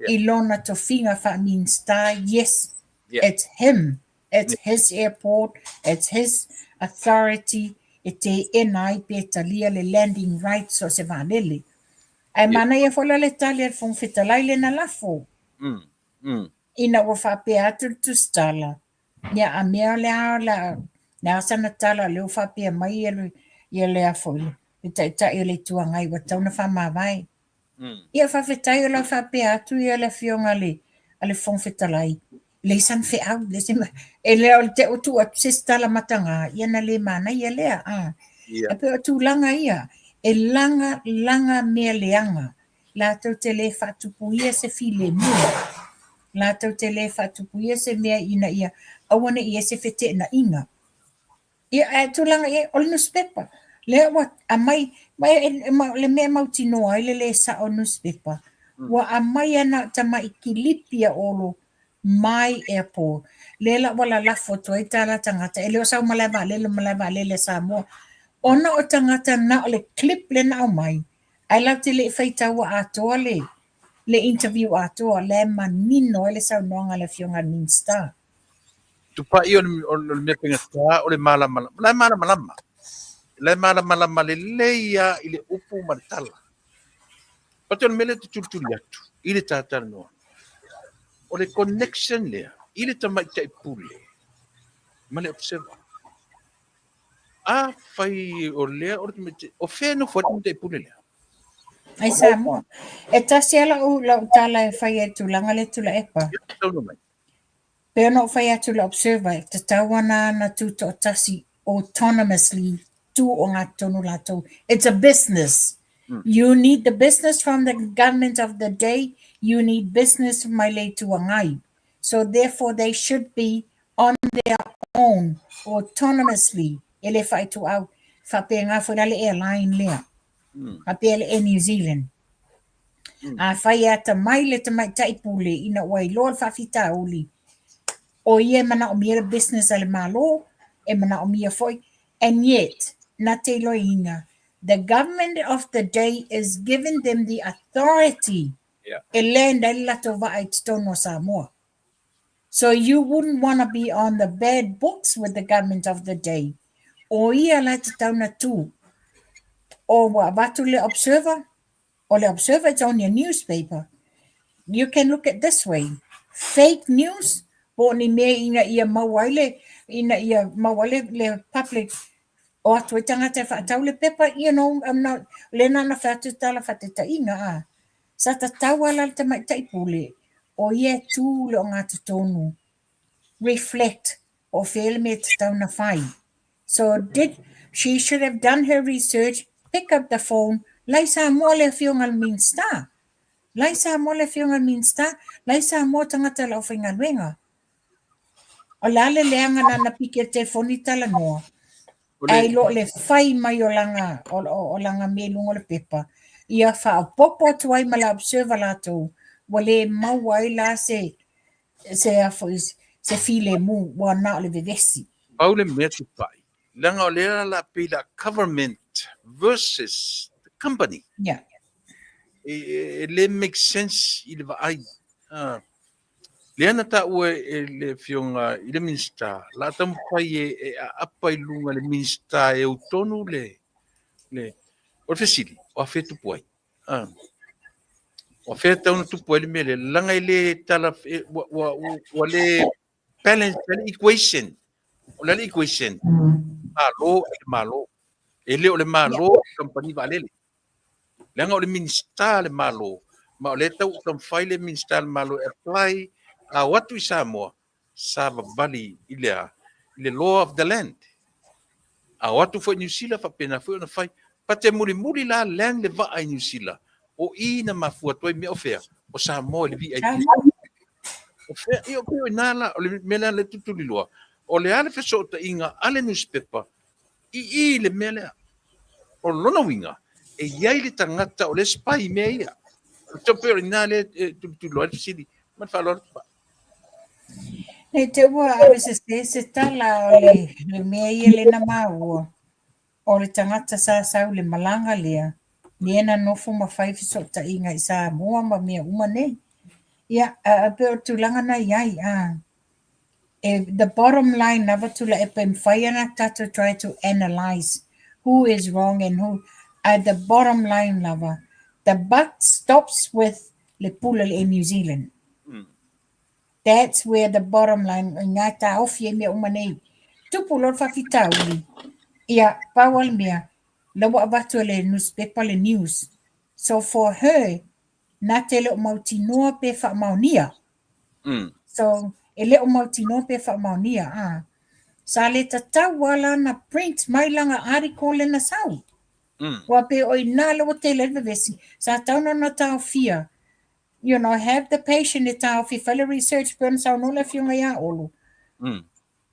Ilona Tofinga Minsta, yes, Yeah. it's him. It's his airport. It's his authority. Ite enai petalia le landing rights o se vanele. Ai mana ia fola le tali al fong fitalai le na lafo. Ina wa fape atu tu stala. Ya amea le a la sana tala le fape mai ia le a foile. Ita le tuangai wa tauna fama vai. Ia Faafetai o la fape atu ia le fionga le fong fitalai. Le Sanft au le sema e le o te utu a sistala matanga ia na le mana ia le a. E pe tu langa ia e langa mea leanga. La tau te le fatupuia se file mua. La tau te le fatupuia se mea ina ia awana ia se fete na inga. Ia tu langa ia o newspaper. Le wa amai le mea mautinoa le sa o newspaper. Wa amai ana tama ikilipia olo my airport. Lela wala la foto e tala tangata. Ele o sau malava le Samoa. Ona o tangata na o le clip le na o mai. Ai lau te le whaita wa atoa le interview atoa le manino ele sau noanga le fionga minsta. Tupa'i o le mea pengata o le malama. Le malama le leia i le upu ma le tala. Pate o le mele te tulituli atu. I le tātara noa. O le connection lea. I le tamaitai pule. Ma le observer. A fai o lea o fea no fwati maitai pule lea. Ai Samoa. E tasi ala u lau tala e whai e tulanga le Tuilaepa. Tauno mai. Pea no whai atu la observer. Te tawana na tuto o tasi autonomously tu o ngā tonu latou. It's a business. You need the business from the government of the day. You need business from my late tuangai. So therefore they should be on their own autonomously. Ele whai tu au. Whapea ngā whanale airline lea. Whapea le New Zealand. A whai ata mai le tamai taipule ina wai loa whawhita uli. O ia mana o mia business ale malo. E mana o mia foi. And yet, na te loinga, the government of the day is giving them the authority. E land ai lato vai tono Samoa. So you wouldn't want to be on the bad books with the government of the day. O ia la te tauna tu. O wa watu le observer. O le observer, it's on your newspaper. You can look at this way. Fake news. Po ni mea ina ia mawale. Ina ia mawale le public. O atu e tangata whaatau le pepa, I'm not, le nana whaatu tala whaateta inga Sa ta tawala te mai taipule, o ie tū le o ngātu tonu. Reflect, o whele me te tauna whai. So she should have done her research, pick up the phone, lai sa mua le whiongal minsta. Lai sa mua le whiongal minsta, lai sa mua tangata la o whainga luenga. O lale leanga na pike te phone tala noa. Ai lo le fai mai o langa me lungo le pepa. Ia wha popo tuai ma la observer lato. Wale mawai la se file mu wa na le vevesi. Paule mea Tupa'i. Langa o lea la pila government versus the company. Yeah. Le make sense i le vaai. Leana ta ue le fionga i le minsta. La tamu pai e apa i lunga le minsta e utonu le. O fesili, o a fe tupuai. O a fe taunu tupuai le mele. Langa i le tala, wa le balance, le equation. O le equation. Malo. E le o le malo, company valele. Langa o le minsta le malo. Ma o le tau tam fai le minsta le malo apply a watu i Samoa, sa vali i le law of the land. A watu fo New Zealand fa pena fo na fai, pa te muri la land le va ai New Zealand. O i na mafua toi me ofea, o Samoa le vi ai. O fea i o peo inala, o le mela le tutuli loa. O le ale feso ta inga, ale newspaper, i le mela, o lona winga, e iai le tangata o le spai mea ia. O te peo inale tutuli loa, fisili, man fa lor pa. Nei te ua awe se tala o le mea ia le na maua. O le tangata sa sau le malanga lea. Ni ena nofo ma whai fiso ta inga i Samoa ma mea uma nei. Ia, pe o tulaga na iai, the bottom line lava Tuilaepa whai ana tato try to analyze who is wrong and who, the bottom line lava, the buck stops with le pula in New Zealand. That's where the bottom line, ngā tā awhia mea umanei. Tupu lor whakitauli. Ia, pawal mea, lawa abatu le newspaper le news. So for her, nā te leo mautinoa pe whaamaunia. So, e leo mautinoa pe whaamaunia, sa le tatau wala na print mai langa article le na sau. Wa pe oi nā lawa te lewe vesi, sa tauna na tau fia. You know, have the patient e tau fi whale research pēn sau no le fiunga ia olu.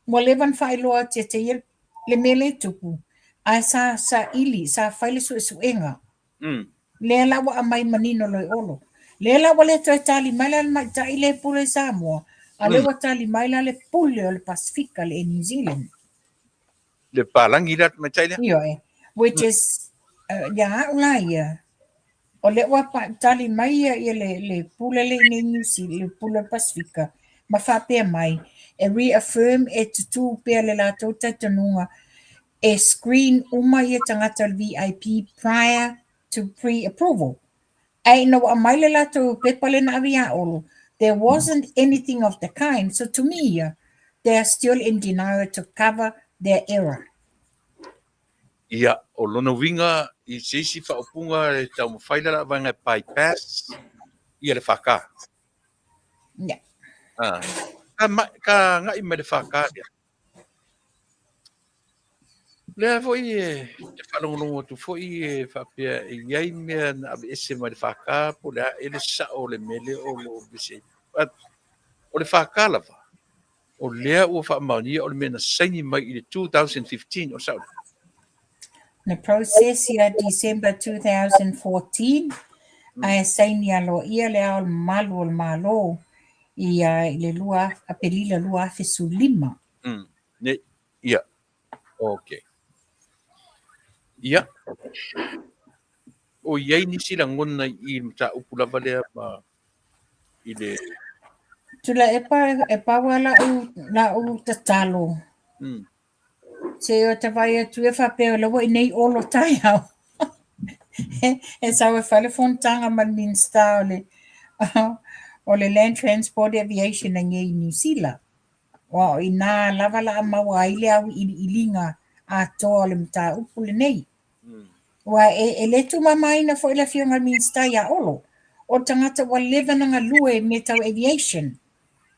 Wa lewan whailoa te te le mele tupu. Ai sa ili, sa whaile su inga. Le lawa a mai manino loi olo. Le lawa le toi tali maila le mai tai le pule Samoa. A lewa tali maila le pule o le Pasifika le New Zealand. Le palangi rat macam Iyo which is, ulai o le wa tali mai ia le pule le New Zealand, le pule Pasifika. Ma whapea mai, e reaffirm e tutu pea le lato tatanunga, e screen uma ia tangata VIP prior to pre-approval. Ai no a mai le lato pepale na avia olu. There wasn't anything of the kind, so to me, they are still in denial to cover their error. Ia, o lona winga I sisi whaupunga e tau mawhaila la wanga bypass ia le whaka. Yeah. Ka ngai me le whaka ia. Lea foi e whalongonongo tu foi e whapea e iai mea na awe ese me le whaka po lea e le sa o le mele o lo bise. O le whaka lava. O lea ua whaamaunia o le mena saini mai I le 2015 o sao. The process here, December 2014, I saini alo ia le ao malu o le malo I le lua, a pelila lua fesu lima. Ne, ia. Okay. Ia. O iai nisi la ngona I mta upulava lea ma I le... Tuilaepa e paua la u tatalo. Se o te vai atu e whapea lawa I nei olo tai au. E sau e whale fontanga man minsta o le Land Transport Aviation na ngei New Zealand. Wa I nā lava la maua I le au I linga a toa le mta upu le nei. Wa e le tu mamai na fo I la fionga minsta ia olo. O tangata wa leva nga lue me tau aviation.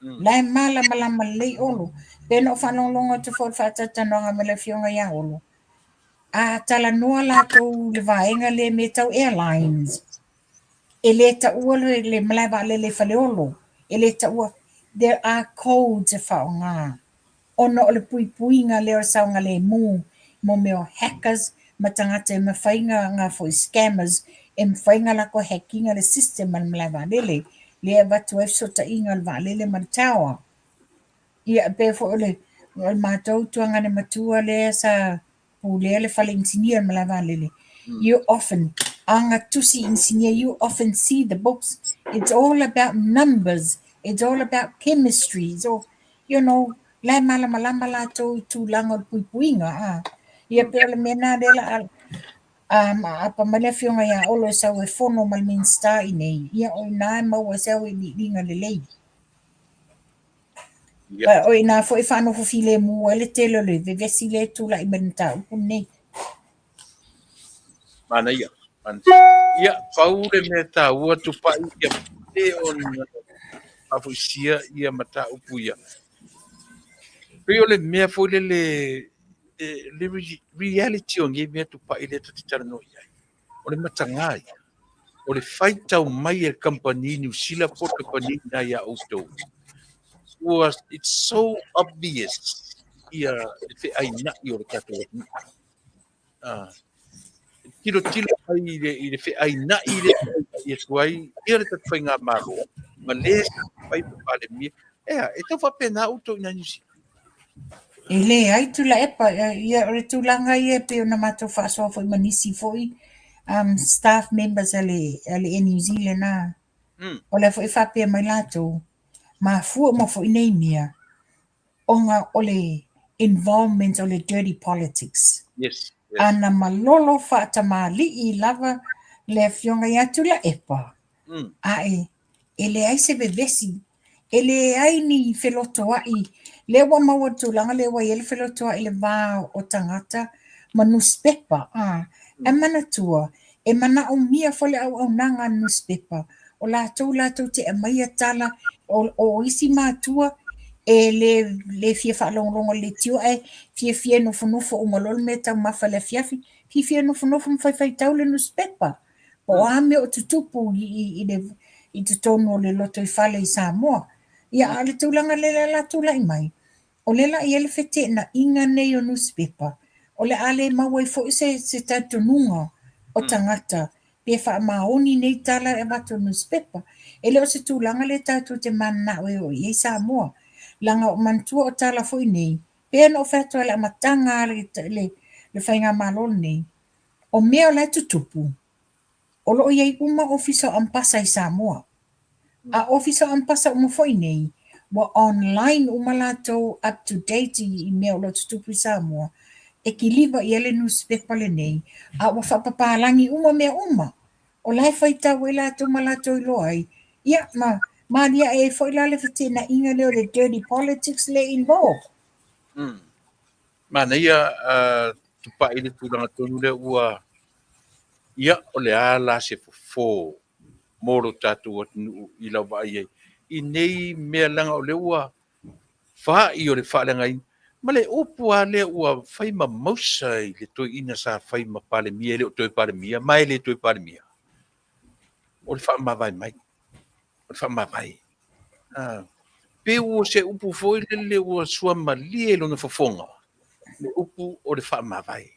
Lai malama le olo. Pena o whanonglonga te fo whatatanoanga me le fionga ia olo. A tala noa la tau le vaenga le me tau airlines. E le ta ua le malaiwa le whale olo. E le ta ua, there are codes e whaonga. Ono o le puipuinga leo saunga le mo meo hackers, matangata e mawhainga ngā fo scammers, e mawhainga lako hackinga le system al malaiwa lele. Le watu e sota inga al valele mantawa. Ia pe fo le mātou tuanga ne matua le sa pule le fale engineer malaiwa lele. You often, anga tusi engineer, you often see the books. It's all about numbers. It's all about chemistry. So, you know, lai malama la tu lango puipuinga. Ia pe le mena de la apa male fionga ya olo sa we fono mal minsta I nei. Ia o na mau sa we linga le lei. Ba o ina fo I whano fo file mu ele telo le vesi le tu la I menta upu nei. Mana ia. Ia, pau le me ta ua Tupa'i ia te on afuisia ia mata upu ia. Peo le mea fo le reality o nge mea Tupa'i le tatitara no ia. O le matanga ia. O le whaitau mai e company New Zealand po company na ia auto. It's so obvious ia le fe aina I o le kato ni. Tiro ai le fe aina I le ia tuai ia le tatu ngā maro. Ma le pai pale mi. E tau whapena auto ina New Zealand. E le ai Tuilaepa ia re tulanga ia pe ona matou whaasoa foi manisi foi staff members ale New Zealand na. O le fo i whapea mai lātou, ma fua mo fo i nei mea, o ngā o le environment o le dirty politics. Yes. Ana malolo whaata mā li lava le fionga i atu la epa. Ae, e le ai se bevesi, e le ai ni whelotoai, le wa maua tūlanga le wa i le whelotoai le vā o tangata, ma newspaper, e mana tua, e mana o mia fole au nanga newspaper, o lātou te e mai atala, o isi mātua, e le fia whaalongongo le tio ai, fia nofo o malolo me tau mawha le fiafi, fia nofo mwhai tau le newspaper. O ame o tutupu i te tono le loto i whale i Samoa. Ia ale tūlanga le la tūla i mai. O le la i ele fete na inga nei o newspaper. O le ale maua i fo se tatununga o tangata. Pe wha maoni nei tala e wato newspaper. Ele o se tūlanga le tatu te mana o i Samoa. Langa o mantua o tala fo i nei. Pe no whatua le amatanga le whainga malon nei. O mea o le tutupu. O loo iei uma ofisa o ampasa i Samoa. A ofisa o ampasa uma foi nei. Wa online uma latou up to date i mea o lo tutupu i Samoa. E ki liva i ele newspaper le nei. A wa whapapalangi uma mea uma. O lai whaita wei latou ma latou i loai. Ia, ma lia e foi la le fite na inga leo le dirty politics le involved. Manuia, Tupa'i le tūlanga tonu le ua ia o le ala se fofo moro tātou atu i lau vai ai. I nei mea langa o le ua whaai o le whaalengai. Ma le upu a le ua whai ma mausa i le toi ina sa whai ma pale mia, le o toi pale mia, mai le toi pale mia. O le wha mawai mai. O le wha mawai. Pe ua se upu foi le ua sua ma lie lo na fofonga. Le upu o le wha mawai.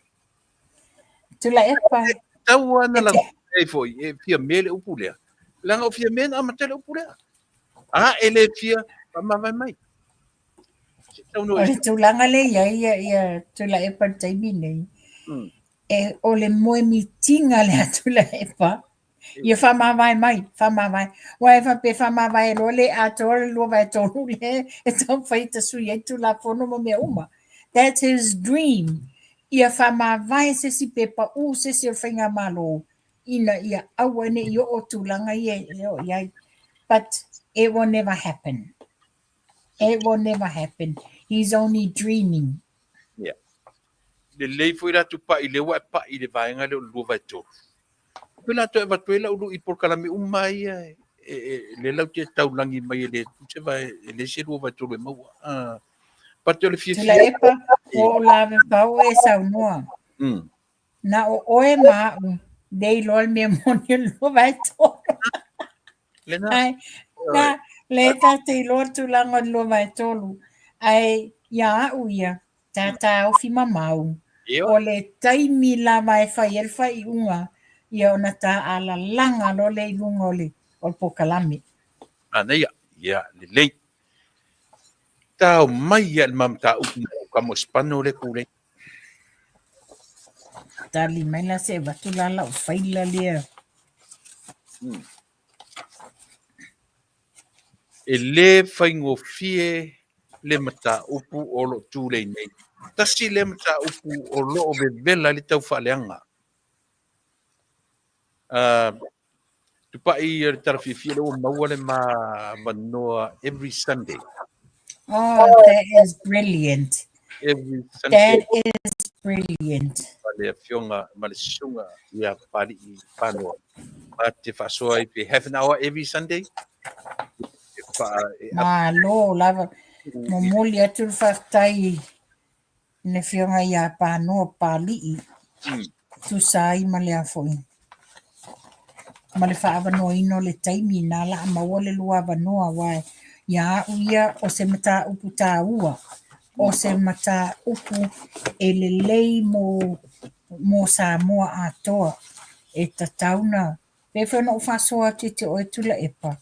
Tuilaepa. Tau ana lang e foi e fia mele upu lea. Langa o fia mena amatele upu lea. Ele fia mawai mai. O le tūlanga le ia Tuilaepa taimi nei. E o le moe mitinga le a Tuilaepa. Ia whamawai mai, whamawai. Wai whape whamawai lo le atoa le lua vai tonu le e tau whaita sui e tu la fono mo mea uma. That's his dream. Ia whamawai se si pepa se si o whainga malo. Ina ia awane i o tūlanga ia. But it will never happen. It will never happen. He's only dreaming. Yeah. Le lei foi la Tupa'i le wa pa i le vaenga le lua vai tonu. Pela to e vatuela ulu i Polokalame umai le lau te taulangi mai le se vai le se lua vai tonu e maua. Pate o le fia. Tuilaepa o lawe pau e saunoa. Na o oe mau dei lol mea moni lua vai tonu. Ai, na le tate i lor tūlanga lua vai tonu. Ai, ia uia, tata o fi mamau. O le taimi lava e whai elfa i unga. Ia ona tā ala langa lo le ilunga o Polokalame. Anaia, ia, le lei. Tau mai ia le mamta upu ka mo spano le kure. Tali mai la se vatulala o whaila lea. E le whaingo fie le mata upu o lo tūlei nei. Tasi le mata upu o lo o vela le tau whaaleanga. Tupa'i le tarawhiwhia le o maua le manoa every Sunday. Oh, that is brilliant. Every Sunday. That is brilliant. Le fionga ma le sunga ia pari i panoa. Ma te whasoa i pe half an hour every Sunday. Ma lo lava mo moli atu Faafetai ne fionga ia panoa pali tu sai ma le afoi. Ma le whaavanoa ino le taimi nā la maua le lua vanoa wai. Ia uia o se mata upu tā ua. O se mata upu e le lei mo Samoa atoa. E tatauna. Pe whana o whasoa te o e Tuilaepa.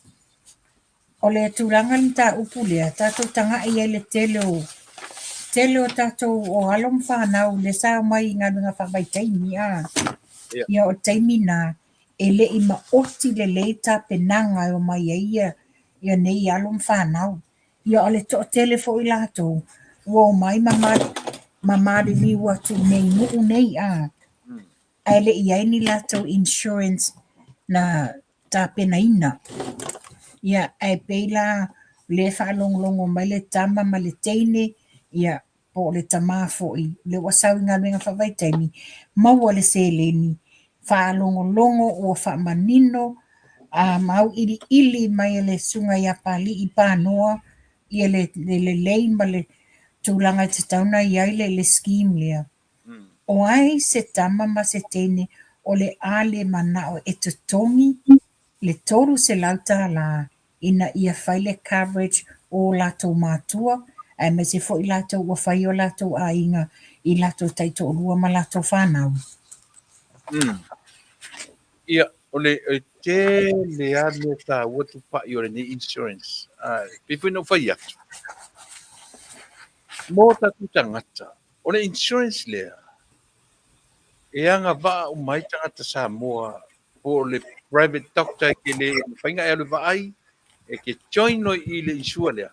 O le tūranga ni tā upu lea. Tātou tanga i le tele o tātou o alom whanau le sā mai ngā runga whawai taimi a. Ia o taimi nā. e le'i maoti lelei tapenaga e o mai ia nei alo mawhanau. Ia o le to'atele fo'i latou. Ua o mai mamaliliu atu nei nu'u nei a. Ae le'i ai ni latou insurance na tapenaina. Ia ae pei la le whaalongolongo mai le tama ma le teine. Ia po le tamā fo'i. Le wasau ngā luenga whawaitaimi. Maua le seleni. Whaalongolongo o whamanino. Mau ili mai le sunga ia pali i pānoa. Ia le lei ma le tūlanga te tauna iai le scheme lea. O ai se tama ma se teine o le ale manao e tutongi le toru se lauta la ina ia whaile coverage o lato mātua e me se fo i lato ua whai o lato a inga i lato taito rua ma lato whanau. Ia, o le te le ane ta ua Tupa'i o le ni insurance. Pifui no whai atu. Mō tatu tangata, o le insurance lea, e anga waa o mai tangata Samoa o le private doctor ke le whainga e alu waai, e ke join no i le insua lea.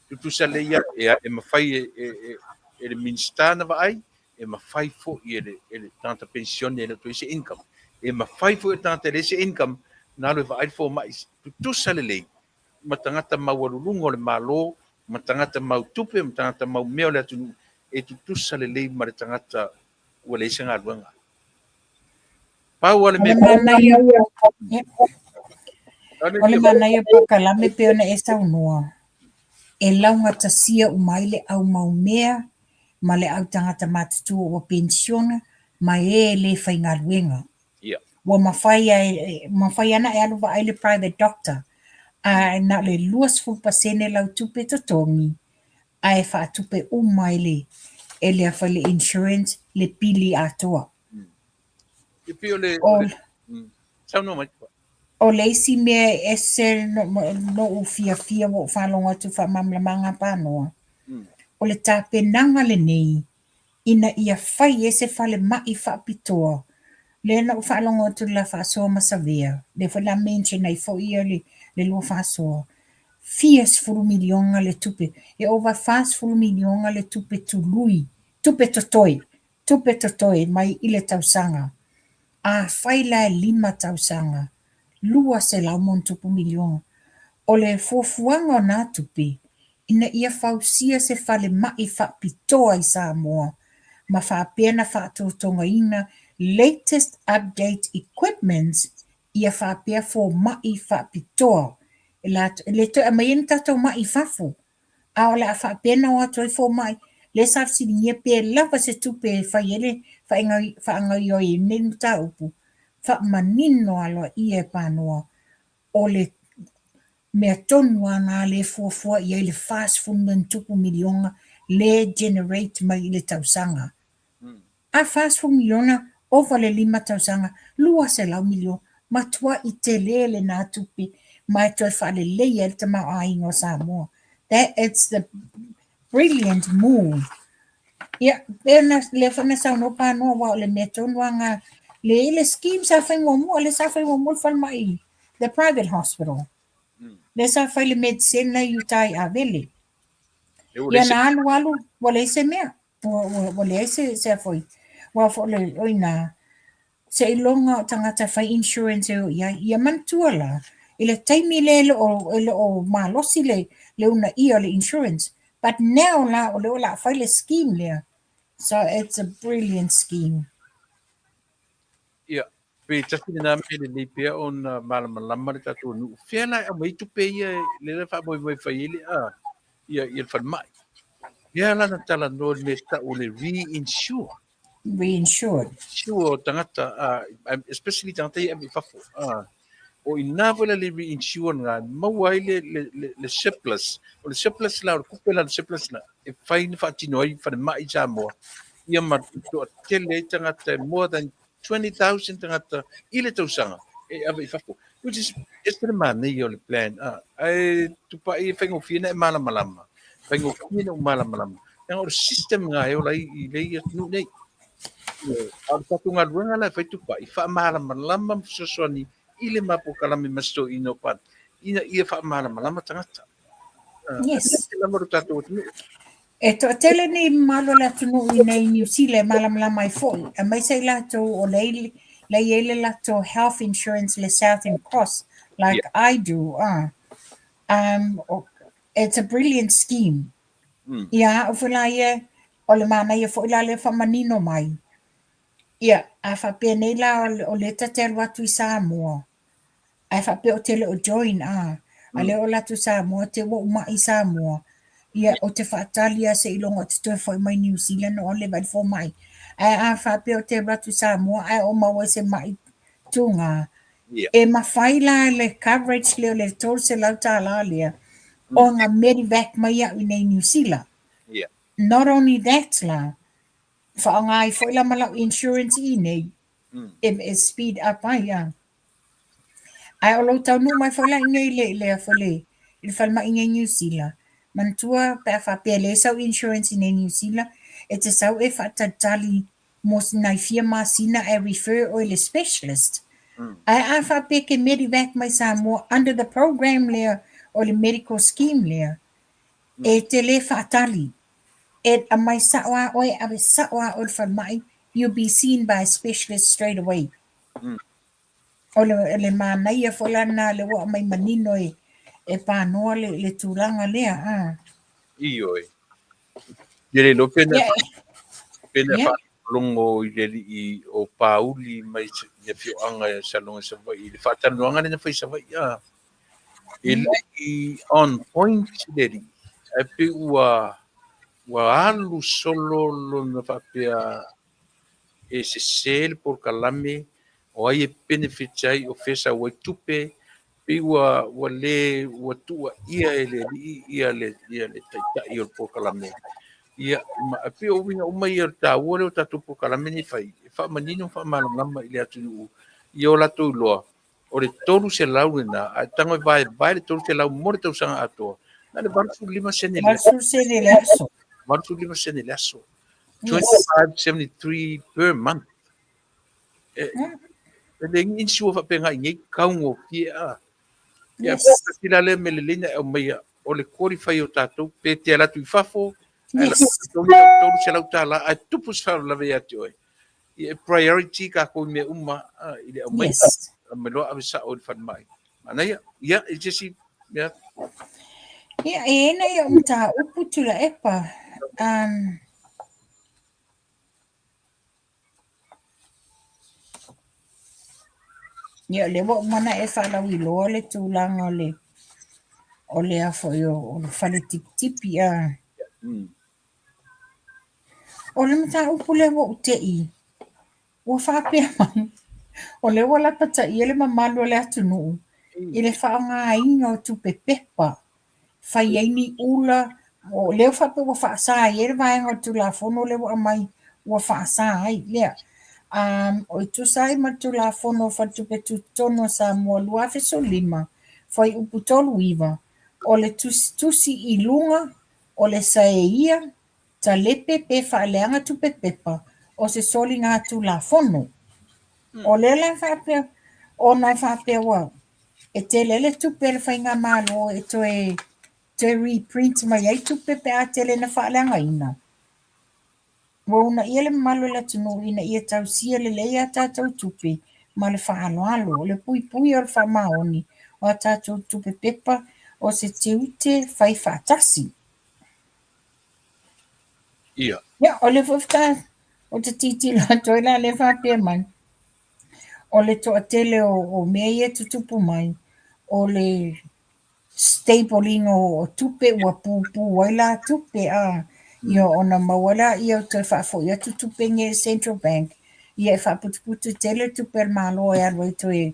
Tutusa le ia e mawhai e le minstana waai, e mawhai fo i e le tangata pension e le tuise income. E mawhai fo i tangata le se income, na alu waai fo mai, tutusa le lei. Ma tangata mauarulungo le malo, ma tangata mau tupe, ma tangata mau meo le atu, e tutusa le lei ma le tangata ua le isa ngā ruanga. Pau ale me... O le manaia Polokalame pe ona e Taunu'u. E launga tasia umai le au maumea, ma le au tangata matatua o pensiona, ma e le whaingaluenga. Wa mawhai ana e alu wa ai le private doctor. Na le 2% lau tupe totongi, a e wha tupe umai le, e le awha le insurance, le pili atoa. Taunu'u mai. O leisi mea e se no ufiafia wo whalonga tu wha mamlamanga pānoa. O le tāpenanga le nei, ina ia whai e se whale mai whapitoa. Le na whalonga tu la whasoa masavea. Le whala mention ai fo ia le lua whasoa. Fias furu milionga le tupe. E over fast furu milionga le tupe tului. Tupe totoi. Tupe totoi mai i le Tausaga. A whai la 5 Tausaga. Lua se lau mon tupu milionga. O le fuafuanga o nā tupe, ina ia whausia se whale mai whapitoa i Samoa, ma whapena whatotonga ina latest update equipments ia whapea fo mai whapitoa. Le to a mai tatou mai whafu. A o le a whapena o atoi fo mai, le safsiri ngia pe lava se tupe whaiele whaangai oi nenu ta upu. Whaamanino aloa i e pānoa o le mea tonu ana le fuafua i le fast food tupu milionga le generate mai le Tausaga. A fast food milionga over le 5 Tausaga, lua se lau milion, matua i te le nā tupi, mai toi whale leia le tamau aingo Samoa. It's the brilliant move. Ia, le whana sau no pānoa wa o le mea tonu anga le scheme sa whaingo mua, le sa whaingo mua whan mai, the private hospital. Le sa whai le medicine na yutai a Vale. Ia na alu, wale se mea, wale se whai. Wa whole oina, se ilonga o tangata whai insurance o ia mantua la, ile taimi le o malosi le una i o le insurance. But now la, o la whai le scheme lea. So it's a brilliant scheme. Ia, pe tasi na me le pea on malama le Taunu'u. Whiana a mai tupe ia le wha moi whaiele a ia whan mai. Ia lana tala no le tau le reinsure. Reinsured. Sure tangata, especially tangata ia mi whafo. O ina wala le reinsure ngā mawai le surplus. O le surplus la, o kupela le surplus la. E whaini whaatino ai whane mai Samoa. Ia matuto a tele tangata more than 20,000 tangata i le Tausaga. E awa i whafo. Which is, it's the man i o le plan. Ai Tupa'i whaingofina e malamalama. Whaingofina o malamalama. Nga o le system ngā e o lai i lei atu nei. Al tatunga ruanga la fai Tupa'i whaamalama sosoani i le Polokalame masto ino pat. Ina ia whaamalama tangata. Yes. La maru tātou atu. E to tele ni malo la tunu i nei New Zealand malam mai fo. E mai sei la to o le ele la to health insurance le Southern Cross like I do. It's a brilliant scheme. Ia o fula ia o le mana ia fo ila le famanino mai. Ia a fa pe nei la o le tatel watu i Samoa. A fa pe o tele o join a le o la tu Samoa te wo uma i Samoa. Ia o te whaatalia se ilonga te toi foi mai New Zealand o le vai fo mai. A whape o te ratu Samoa a o maua se mai tunga. E mawhaila le coverage leo le tol se lau tāla lea o ngā Medivac mai a i nei New Zealand. Not only that la, whaongai foi la malau insurance i nei, e speed up ai a. Ai o lo Taunu'u mai foi la ingai le foi le, il falma ingai New Zealand. Mantua pe fa pe le sau insurance in New Zealand e te sau e fa tatali mos nai fia masina e refer o le specialist. Ai fa pe ke Medivac mai Samoa under the program le o le medical scheme le e te le fa tali e a mai sawa o e ave sawa o fa mai you'll be seen by a specialist straight away. O le Manuia fo lana le wa mai manino e panoa le tūranga lea, Ioi. Ele lo pena longo i o pauli mai ia fioanga salonga sa vai. Le Faataloaga na fai sa vai. Ele i on point deri. E pe ua alu solo lona whapea e se sel Polokalame o ai e benefits ai o fesa wai tupe pe ua tua ia ia le taitai o Polokalame ia ma pe o winga o mai ta o ta tu Polokalame ni fai fa manino fa malama ile atu ia o la tu loa o le tolu se launa a tango vai le tolu se lau mo te usanga ato na le barfu lima sene le Marsul se le laso. barfu lima sene le aso 25.73 per month. Le ngin sua fa penga ngai kaungo fia. Ya pila le melelina o mai o le qualify o tatou pe te ala tu fafo. Ala tolu se lau tala a tupu sa la vea te oi. E priority ka ko me uma ile o mai me lo avisa o fan mai. Ana ya e jesi ya. Ya e na ia mta upu Tuilaepa. Ya le wo mana e fa la wi lo le tūlanga o le afo o le fale tipi a. O le mta upu le wo te i. Wo fa pe mai. O le wala pata i le mamalu le Taunu'u. I le fa nga inga o tupe pepa. Fa yaini ula o le fa pe wo fa sa i le vai o tu la fono le wo mai wo fa sa ai le. O tu sai ma tu la fono fa tu pe tu tono sa mo lua fe so lima. Fa i upu tolu iwa. O le tusi i lunga o le saeia ta lepe pe fa leanga tu pe pepa. O se soli ngā tu la fono. O le la fa pe o na fa pe wa. E te lele tu pe le fa inga malo e to reprint mai ai tu pe pe a tele na fa leanga ina. Wo na ia le malo la tunu ina ia tau sia le leia tātou tupe ma le whaaloalo, le pui o le whamaoni o a tātou tupe pepa o se te ute whai whaatasi. Ia. Ia, o le whafta o te titi la toila le whapea mai. O le toa tele o mea ia tutupu mai. O le stapling o tupe ua pupu waila tupe a. Ia ona mawala ia o te whaafo ia tutupe nge Central Bank. Ia e whaaputuputu tele tupe malo e alwa i toe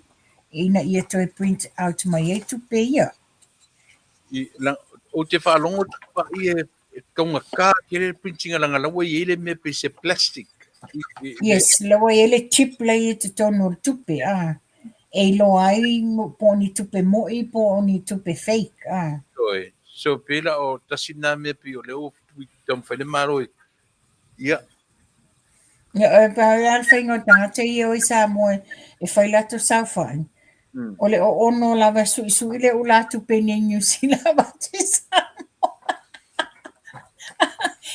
ina ia toe print out mai e tupe ia. O te whaalongo Tupa'i e kaunga kā kere printinga langa lawa i ele me pe se plastic. Yes, lawa i ele chip lai e te tono tupe a. E lo ai po ni tupe moi po ni tupe fake a. So pela o tasina me pi o leo tam whale maro ia. Ya pa ya whaingo tanga te i o i Samoa e whailato sauwhai. O le o ono lava sui le ulatu peni New Zealand wate Samoa.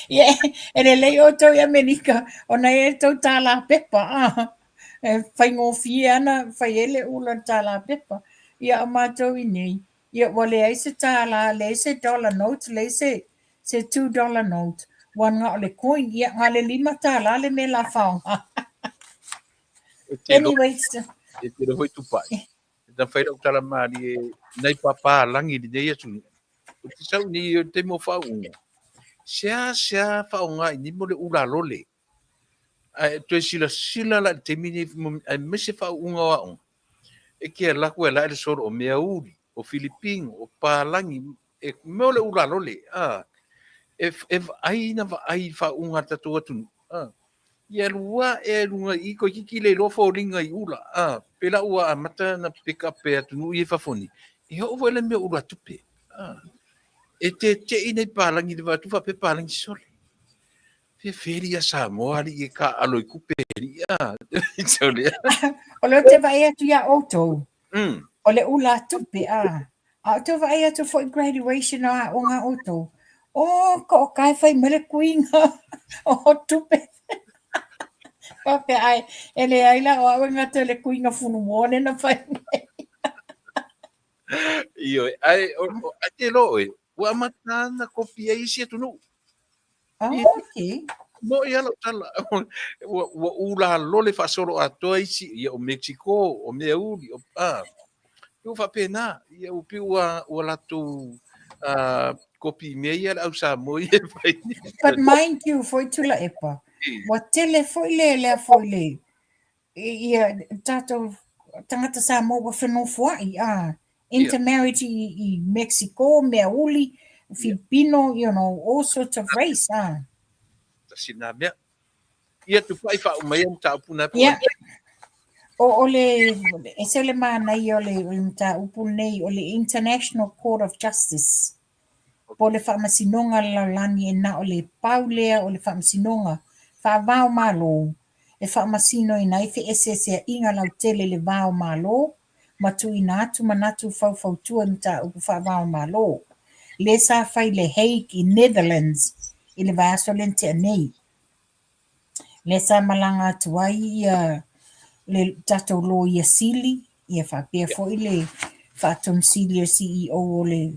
Ia e le lei o tau i Amerika o na e tau tāla pepa. E whaingo fie ana whai ele ula tāla pepa. Ia o mātou i nei. Ia wale ai se tāla le se dollar note le se $2 note. Wanga o le coin ia ngā le 5 tāla le me la whaonga. Anyways, e te rohoi tupa'i. E ta whaira o tala maari e nei papa langi ni nei atu. O te sau ni o te mo whaunga. Sea whaunga i ni mo le ura lole. Ai to sila la te mini ai mese whaunga wa on. E kia laku e la ele soro o mea uri, o Filipin, o Palangi, e meo le ura lole. E aina ai whaunga tatu atu. Ia lua e lunga i ko kiki le lofo ringa i ula. Pela ua a mata na pick up e atu i whafoni. E ho wele me ula tupe. E te inei Palangi le watu pe Palangi sole. Pe feri a Samoa li e ka alo i kupe ri. Sole. o le te vai atu ia auto. O le ula tupe a. A te vai atu for graduation a o ngā auto. O ko kai whai mele kuinga o tupe. Pape ai, ele ai la o awenga te le kuinga funu mone na whai. Io, ai te lo e. Wa matana kopia isi atu no. Okay. Mo ia lo tala. Wa ula lole fa solo a to isi ia o Mexico, o Meuli, o tu fa pena, ia o piu wa la tu kopi meia au sa mo ia vai. But mind you, foi Tuilaepa. Wa tele foi le foi le. Ia tato tangata Samoa wa whenua fuai intermarriage i Mexico, Meuli, Filipino, you know, all sorts of race. Sina mea. Ia Tupa'i fa o mai ta puna po. Yeah. O le ese le mana i o le ta upune o le International Court of Justice. Po le whamasinonga lalani e na o le paulea o le whamasinonga whavao malo e whamasino i nai whi ASEA inga lau tele le vao malo matu i nātu manatu whautua mta upu whavao malo le sa whai le Hague i Netherlands i le vaso lente anei le sa malanga atuai i le tatou lo ia sili ia whapea fo i le whaton sili CEO o le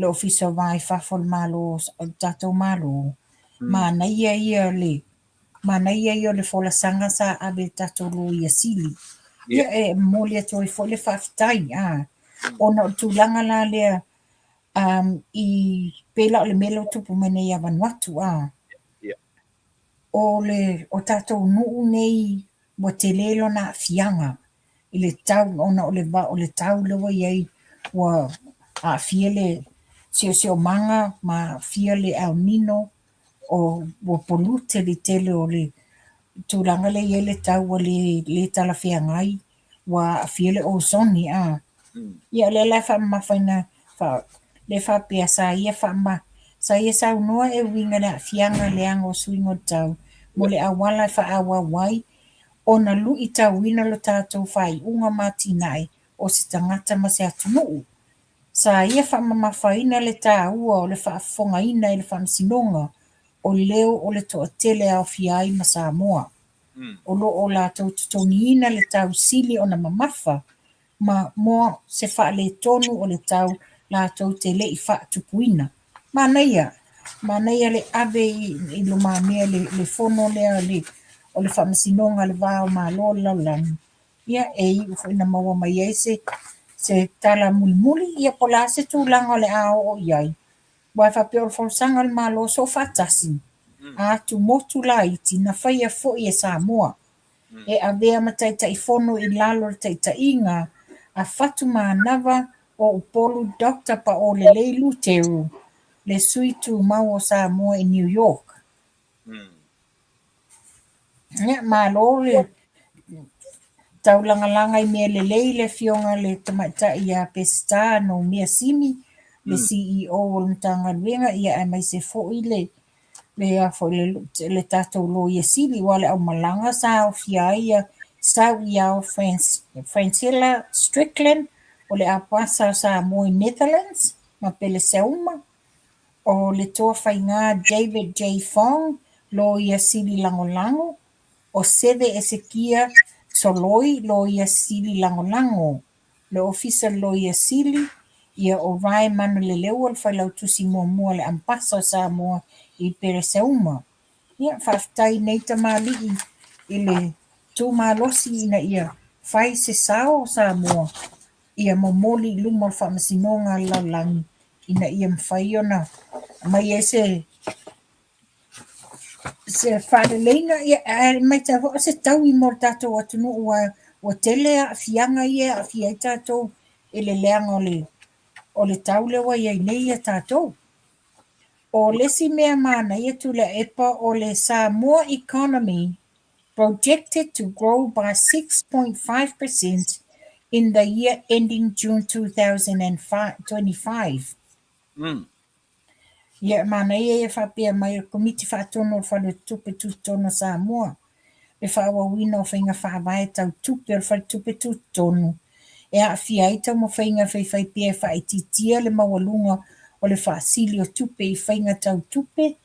ofisa vai fafol malo tatou malo mana ia le fola sanga sa ave tatou lo ia sili ia e mole atu i fo le Faafetai ona tulanga la le i pela o le melo tupu mene ia Vanuatu o tatou nuu nei wa te lelo na fianga i le tau ona o le tau lewa iai wa a fiele sio manga ma fiele au nino o polute li tele o le tūranga le iele tau wa le tala fiangai wa fiele o soni ia le la fa mawhaina le fa pia sa ia fa ma sa ia sa unua e winga na fianga le ango swingo tau mo le awala fa awa wai ona lu i tauina lo tātou whai unga mātinai o si tangata ma se Taunu'u. Sa ia whamamawhaina le tā ua o le whaafongaina i le whamsinonga o leo o le toa tele au fiai ma Samoa. O lo o la tau tutoniina le tau sili o na mamafa ma moa se wha le tonu o le tau la tau te le i wha tupuina. Manaia le ave i lo mamea le fono lea o le whamasinonga le vāo mā lo laulangi. Ia u whaina maua mai se tala mulimuli ia pola se tūlanga le ao o iai. Wai whapea o le whausanga le mā lo so whatasi. Tu motu la iti na whaia fo i e Samoa. E avea ma taitai fono i lalo le taitai inga a whatu mānawa o upolu dokta pa o le leilu teru le sui tu mau o Samoa i New York. Ia malo le taulanga i mea le leile fionga le tamaita ia pesta no mea simi le CEO o le tanga luenga ia mai se fo i le le fo le tatou lo ia sili wale au malanga sa o fia ia sa ia o Francilla Strickland o le apasa sa mo Netherlands ma pele seuma o le toa whainga David J. Fong lo ia sili lango o Seve Esekia Soloi lo ia sili lango le ofisa lo ia sili ia o vai manu le leo al whailau tusi mua le ampasa sa mua i pere seuma. Ia Faafetai nei tamali'i i le tūmalosi ina ia whai se sao sa mua ia momoli luma o whamasinonga laulangi ina ia mwhai ona mai se wharelenga ia mai ta ho se tau i mor tātou atunu ua tele a fianga ia a fia i tātou i le leanga o le tau lewa ia i nei ia tātou. O lesi mea mana ia Tuilaepa o le Samoa economy projected to grow by 6.5% in the year ending June 2025. Ia mana ia whapea mai o komiti whaatono o whale tupe tutono Samoa. Le whaawawina o whainga whaawai tau tupe o whale tupe tutono. E a fia i tau mo whainga whai pia whaititia le mawalunga o le whaasili o tupe i whainga tau tupe.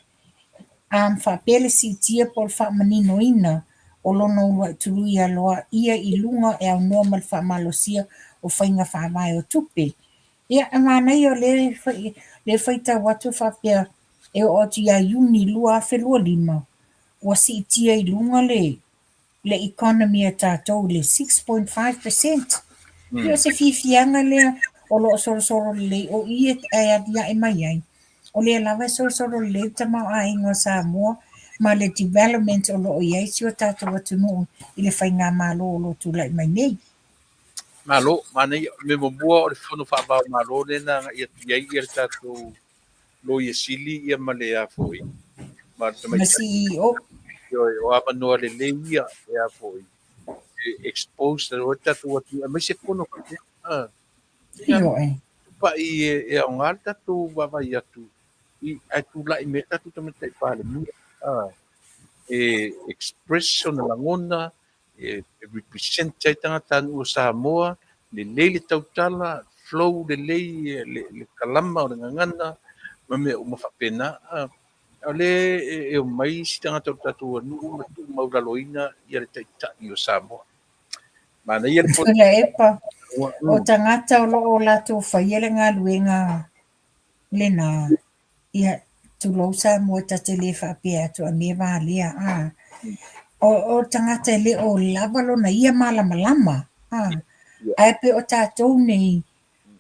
Whapele si tia po le whaamanino ina o lono ua tului aloa ia i lunga e au normal whaamalosia o whainga whaawai o tupe. Ia mana i o le whaita watu whapea e o ati a yuni lua whelua lima. Ua si tia i lunga le economy a tātou le 6.5%. Ia se fifianga le o lo soro le o ia e adia e mai ai. O le lava soro le tamau a ingo Samoa ma le development o lo iai si o tātou atunu i le whainga malo o lo tūlai mai nei. Malo, mana me mo bua o le fono whaabao malo nena ia iai ia tātou lo ia sili ia male a foi. Ma CEO. O amanua le le ia e a foi. Exposed o tātou atu, a me se kono kate. Io e. Tupa'i e o ngā tātou wawai atu. I atu lai me tātou tamatai pāle mua. Expression na langona, represent tanga Taunu'u Samoa, le le tautala, flow le kalama o le ngangana, ma me o mawhapena. Ale o mai si tanga tautatu anu, matu mauraloina, ia le taitai o Samoa. Mana ia le po... Tuilaepa. O tangata o loo lato whaiele ngā luenga le nā. Ia tulosa mo tatele whapea atu a me wālea. O tangata le o lavalo na ia malama. Ai pe o tātou nei.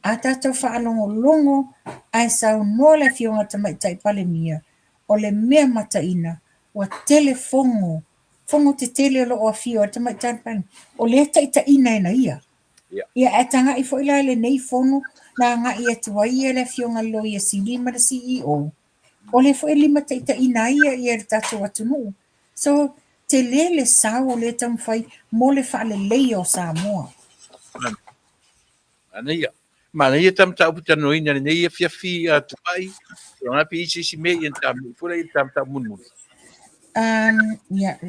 A tātou whaalongo ai sau noa le fionga tamaitai pale mia. O le mea mataina. Wa telefongo. Fongo te tele o loo a fio a tamaitai pale. O le taita ina ina ia. Ia e tanga i foila le nei fono na nga ia tuai ia le fionga lo ia silima le CEO. O le fo lima taita ina ia le tātou atunu. So te le sao le tamwhai mo le whaale leo Samoa. Mana ia tam tau putano ina le nei Afiafi a Tupa'i. O ngā pi isi me i tam fura i tam tau munmu. Ia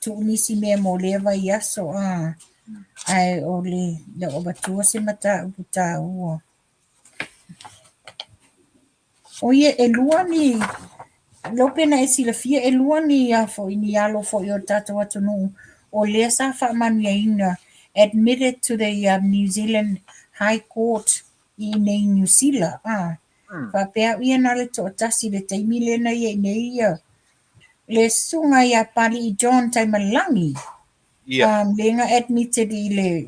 tu nisi mea mo lewa i aso ai o le o batua se mata uputa ua. O ia e lua ni lope na e sila fia e lua ni fo ini alo fo i o tātou atunu o lea sa wha Manuia ina admitted to the New Zealand High Court i nei New Zealand. Whapea ia na le to tasi le taimile na ia nei ia. Le sunga ia pali i John Taimalangi. Lenga admitted i le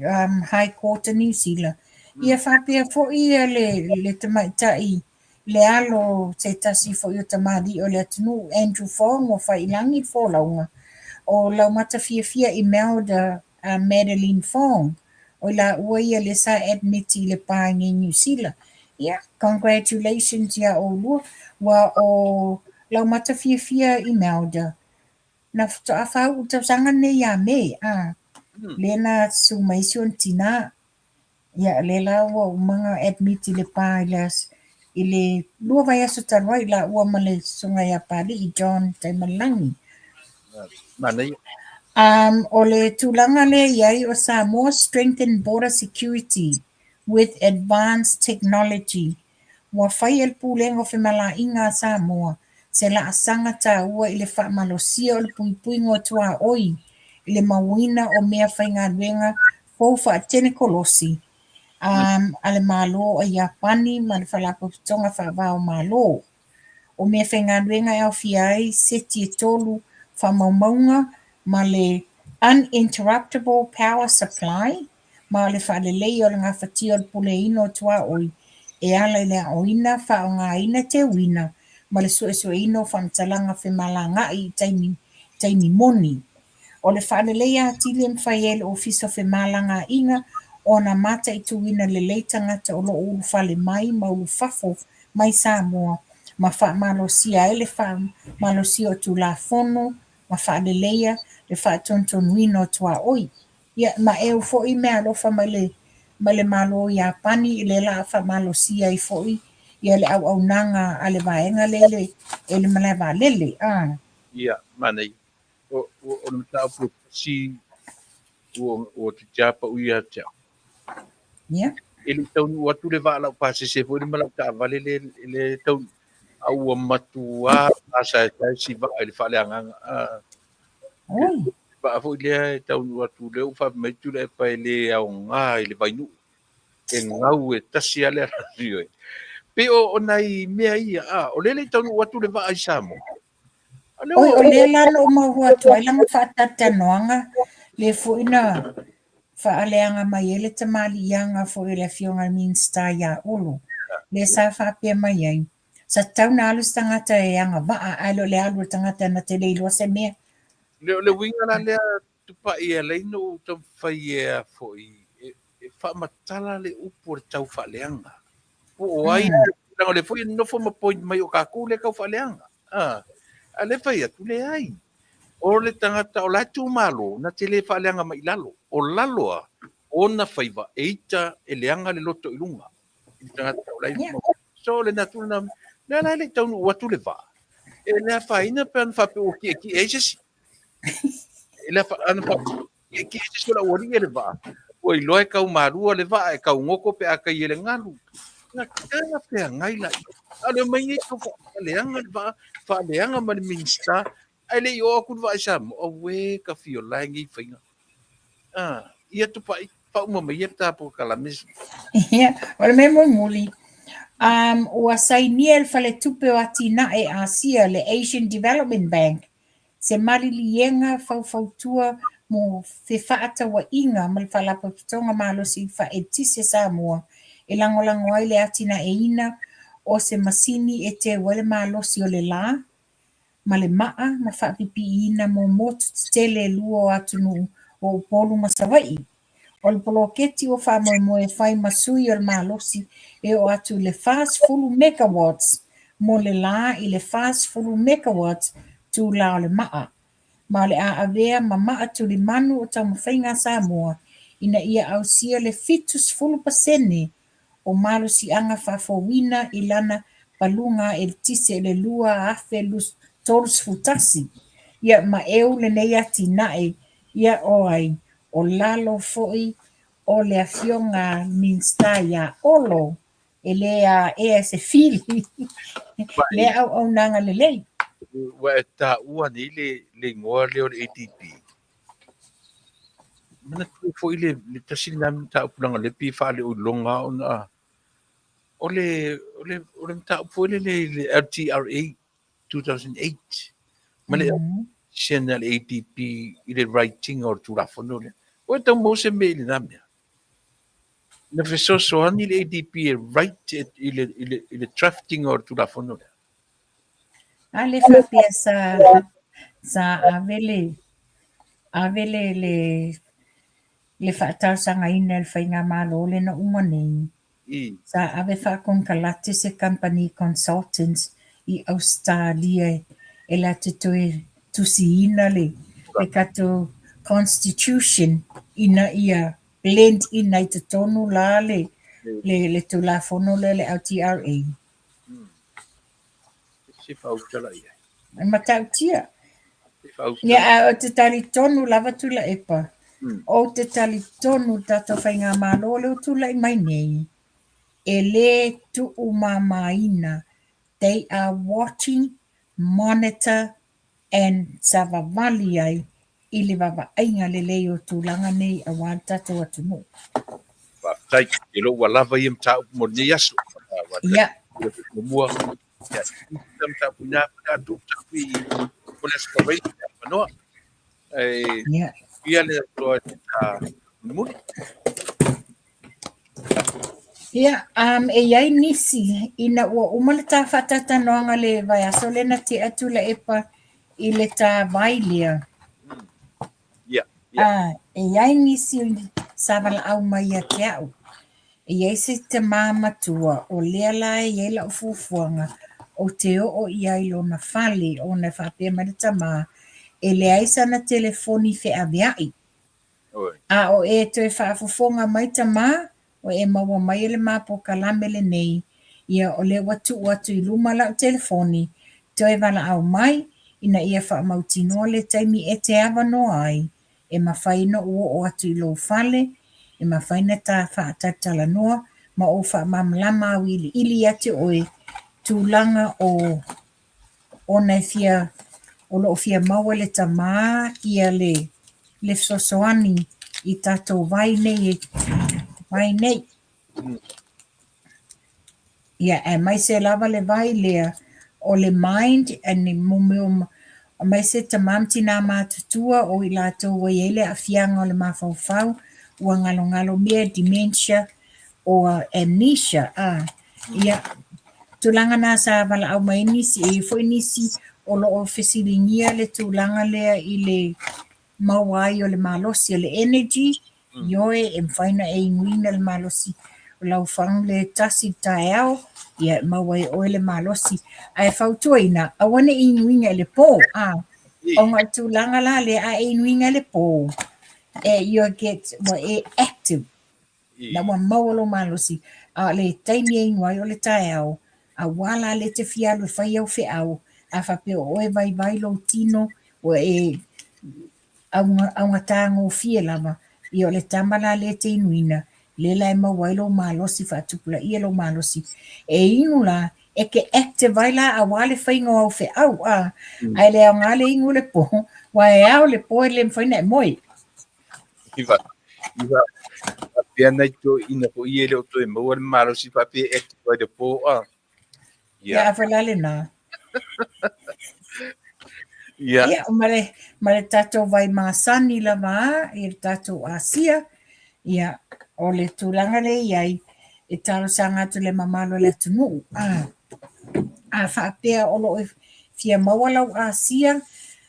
High Court of New Zealand. Ia whapea fo ia le tamaitai le alo te tasi fo i o tamari o le atunu Andrew Fong o whailangi fo launga. O lau mata fia Imelda Madeline Fong. O la ua ia le sa admit i le pāngi New Zealand. Yeah, congratulations ia o lua. Wa o lau mata fia Imelda. Na whawhau utausanga ne ia me. Lena sumaision tina. Ia le la ua umanga admit i le pā i las I le lua vai aso taruai la ua ma le sunga ia pali I John Taimalangi. Manai. O le tūlanga le iai o Samoa strengthen border security with advanced technology. Wa whai el pūlenga o whemala inga Samoa. Se la asanga tā ua I le whaamalosia o le puipuinga o tua oi. I le mawina o mea whainga ruenga fau wha atene kolosi. A le malo o Iapani ma le whalapotonga whaavao malo. O mea whainga ruenga e Afiafi seti e tolu whamaumaunga ma le uninterruptible power supply ma le whaalelei o le ngā whati o le pule ino tua oi e ala I le oina wha o ngā ina te wina ma le sue ino whamtalanga whemalanga I taimi moni. O le whaalelei a tili mwhai e le ofiso whemalanga inga o na mata I tuwina le leitangata o lo ulu whale mai ma ulu fafo mai Samoa ma wha malosia e le wha malosia o tulafono ma wha leleia le wha tontonuino tua oi. Ia ma e ufo I mea alofa ma le malo Iapani I le la wha malosia I fo I ia le au nanga a le vaenga lele e le malai va lele. Ia, manai. O le mata o si o te japa uia te. Ia. Ele Taunu'u atu le wa'ala o pasese fo le malau ta vale le Taunu'u au o matua asa si va le whaleanga. Oi. Ba fo le Taunu'u atu le ufa mai tu le pa le au nga le vainu. E ngau e tasi ale rio. Pe o nai mea ia o le Taunu'u atu le va'a I Samoa. Oi, o le lana o mahua tuai langa whatatanoanga le fuina whaaleanga mai ele tamali ianga fo ele fionga minsta ia ulu. Le sa whapea mai ai. Sa tauna alu tangata e anga waa alo le alu tangata na te leilua se mea. Le winga la lea Tupa'i e leino tam whai e foi. E whaamatala le upo le tau whaaleanga. Po o ai, nang le foi no fo ma point mai o kaku le kau whaaleanga. A le whai atu le ai. O le tangata o latu malo na te le whaaleanga mai lalo. O laloa, o na whaiva eita e leanga le loto I lunga. I tangata o lai. So le natu na, le le Taunu'u atu le va. E le whaina pe an whape o ki e sesi. Ele ana fa que se la ori ele va o I loe kau marua le va e kau ngoko pe aka I ele ngalu na kana pe ngai la ale mai ni ko le anga va fa le anga ma minsta ele yo ku va sam o we ka fio langi finga ia Tupa'i pa uma mai ta Polokalame Ia, o le memo muli. O asainia el fale tupe o atina e ASEA le Asian Development Bank. Se marilienga faufautua mo whewhaata wa inga ma le whalapaputonga malo si wha e tise Samoa. E langolango ai le atina e ina o se masini e te wale malo si o le la. Ma le maa ma whaapipi ina mo motu tele lua o atunu o polu masawai. O le poloketi o whamoe whai masui o le malosi e o atu le fast fulu megawatts mo le la I le fast fulu megawatts tu la o le maa. Ma le a avea ma maa tu le manu o tau mawhainga Samoa ina ia au sia le fitus fulu pasene o malosi anga whafowina I lana palunga e tise le lua afe lus tolus futasi. Ia ma eu le nei ati nae ia o ai. O lalo foi o le afionga minsta ia olo e le a ASEA le au nanga le lei wa ta ua ni le ngoa le o ATP mana tu fo ile le tasi na ta pulanga le pi fa le o longa ona o le ta fo le LTRA 2008 mana channel ATP ile writing or tu la fono le o ta mo se me le namia na feso so ani le ATP right ile drafting or tu la fono le ale fa piesa sa avele le fa tausanga ina le fainga malo le na umanei sa ave fa con kalate se company consultants I Australia e la te tusi ina le kato constitution ina ia blend ina I te tonu la le tulafono le LTRA. Se fautala ia. Matautia. Se fautala. Ia o te talitonu lava Tuilaepa. O te talitonu tato whainga malo leo tula I mai nei. E le tu'u mamaina. They are watching, monitor, and savavali ai I le vava'aiga lelei o tulaga nei auā le tatou atunuu. Faafetai, e lo lava ia mta mo ni yaso. Ia. Mua. Ya. Mta punya tu tapi oleh sekolah Manuia. Ia. Ia le to muni. Ia, e iai nisi ina ua uma le tawhātatanoanga le vai aso lena te Tuilaepa I le tā vai lea. E iai nisi sa wala au mai a te au. E iai se te māmatua o lea la e iai la ufufuanga o te o iai lo na fale o na whapea marita mā e le aisa na telefoni fe aviai. A o e te whaafufonga mai ta mā o e maua mai le mā Polokalame le nei ia o le watu I luma la o telefoni te e wala au mai ina ia whaamautinoa le taimi e te awa no ai e mawhaina o atu I lo fale e mawhaina ta Faatalanoaga ma o whaamamlama au ili ate oe tūlanga o nei fia o lo fia maua le tamā ia le sosoani I tātou vai nei Ia, e mai se lava le vai lea o le mind and mume mai se tamamti nā mātutua o I lātou wa iele afianga o le mawhauwhau ua ngalo mea dementia o amnesia. Ia, tūlanga nā sa wala au mai nisi e foi nisi o lo o fesilingia le tūlanga lea I le mawai o le malosi o le energy ioe e mwhaina e inguina le malosi o lau whang le tasi tae au ia mawai o le malosi ai whautua ina a wane inguina le pō o ngā tūlanga la le a inguina le pō e you get e active na wa mawalo malosi a le taimi e inguai o le tae au a wala le te fialo whai au whi au a whapeo o e vai lo tino o e au ngatango fie lava I o le tamala le te inuina le lai mawai lo malosi whaatupula I lo malosi e inu la e ke active ai la a wale whaingo au whi au ai le au ngale ingu le po wa e au le po e le mwhaina e moi Iva pia nei to ina ko I le o to e maua le malosi whapea active ai le po ia a whalale nā Ia, mare tatou vai Masani lava I le tatou ASEA. Ia, o le tūlanga le iai e Tausaga atu le mamalo le Taunu'u. A whaapea o lo e fia maua lau ASEA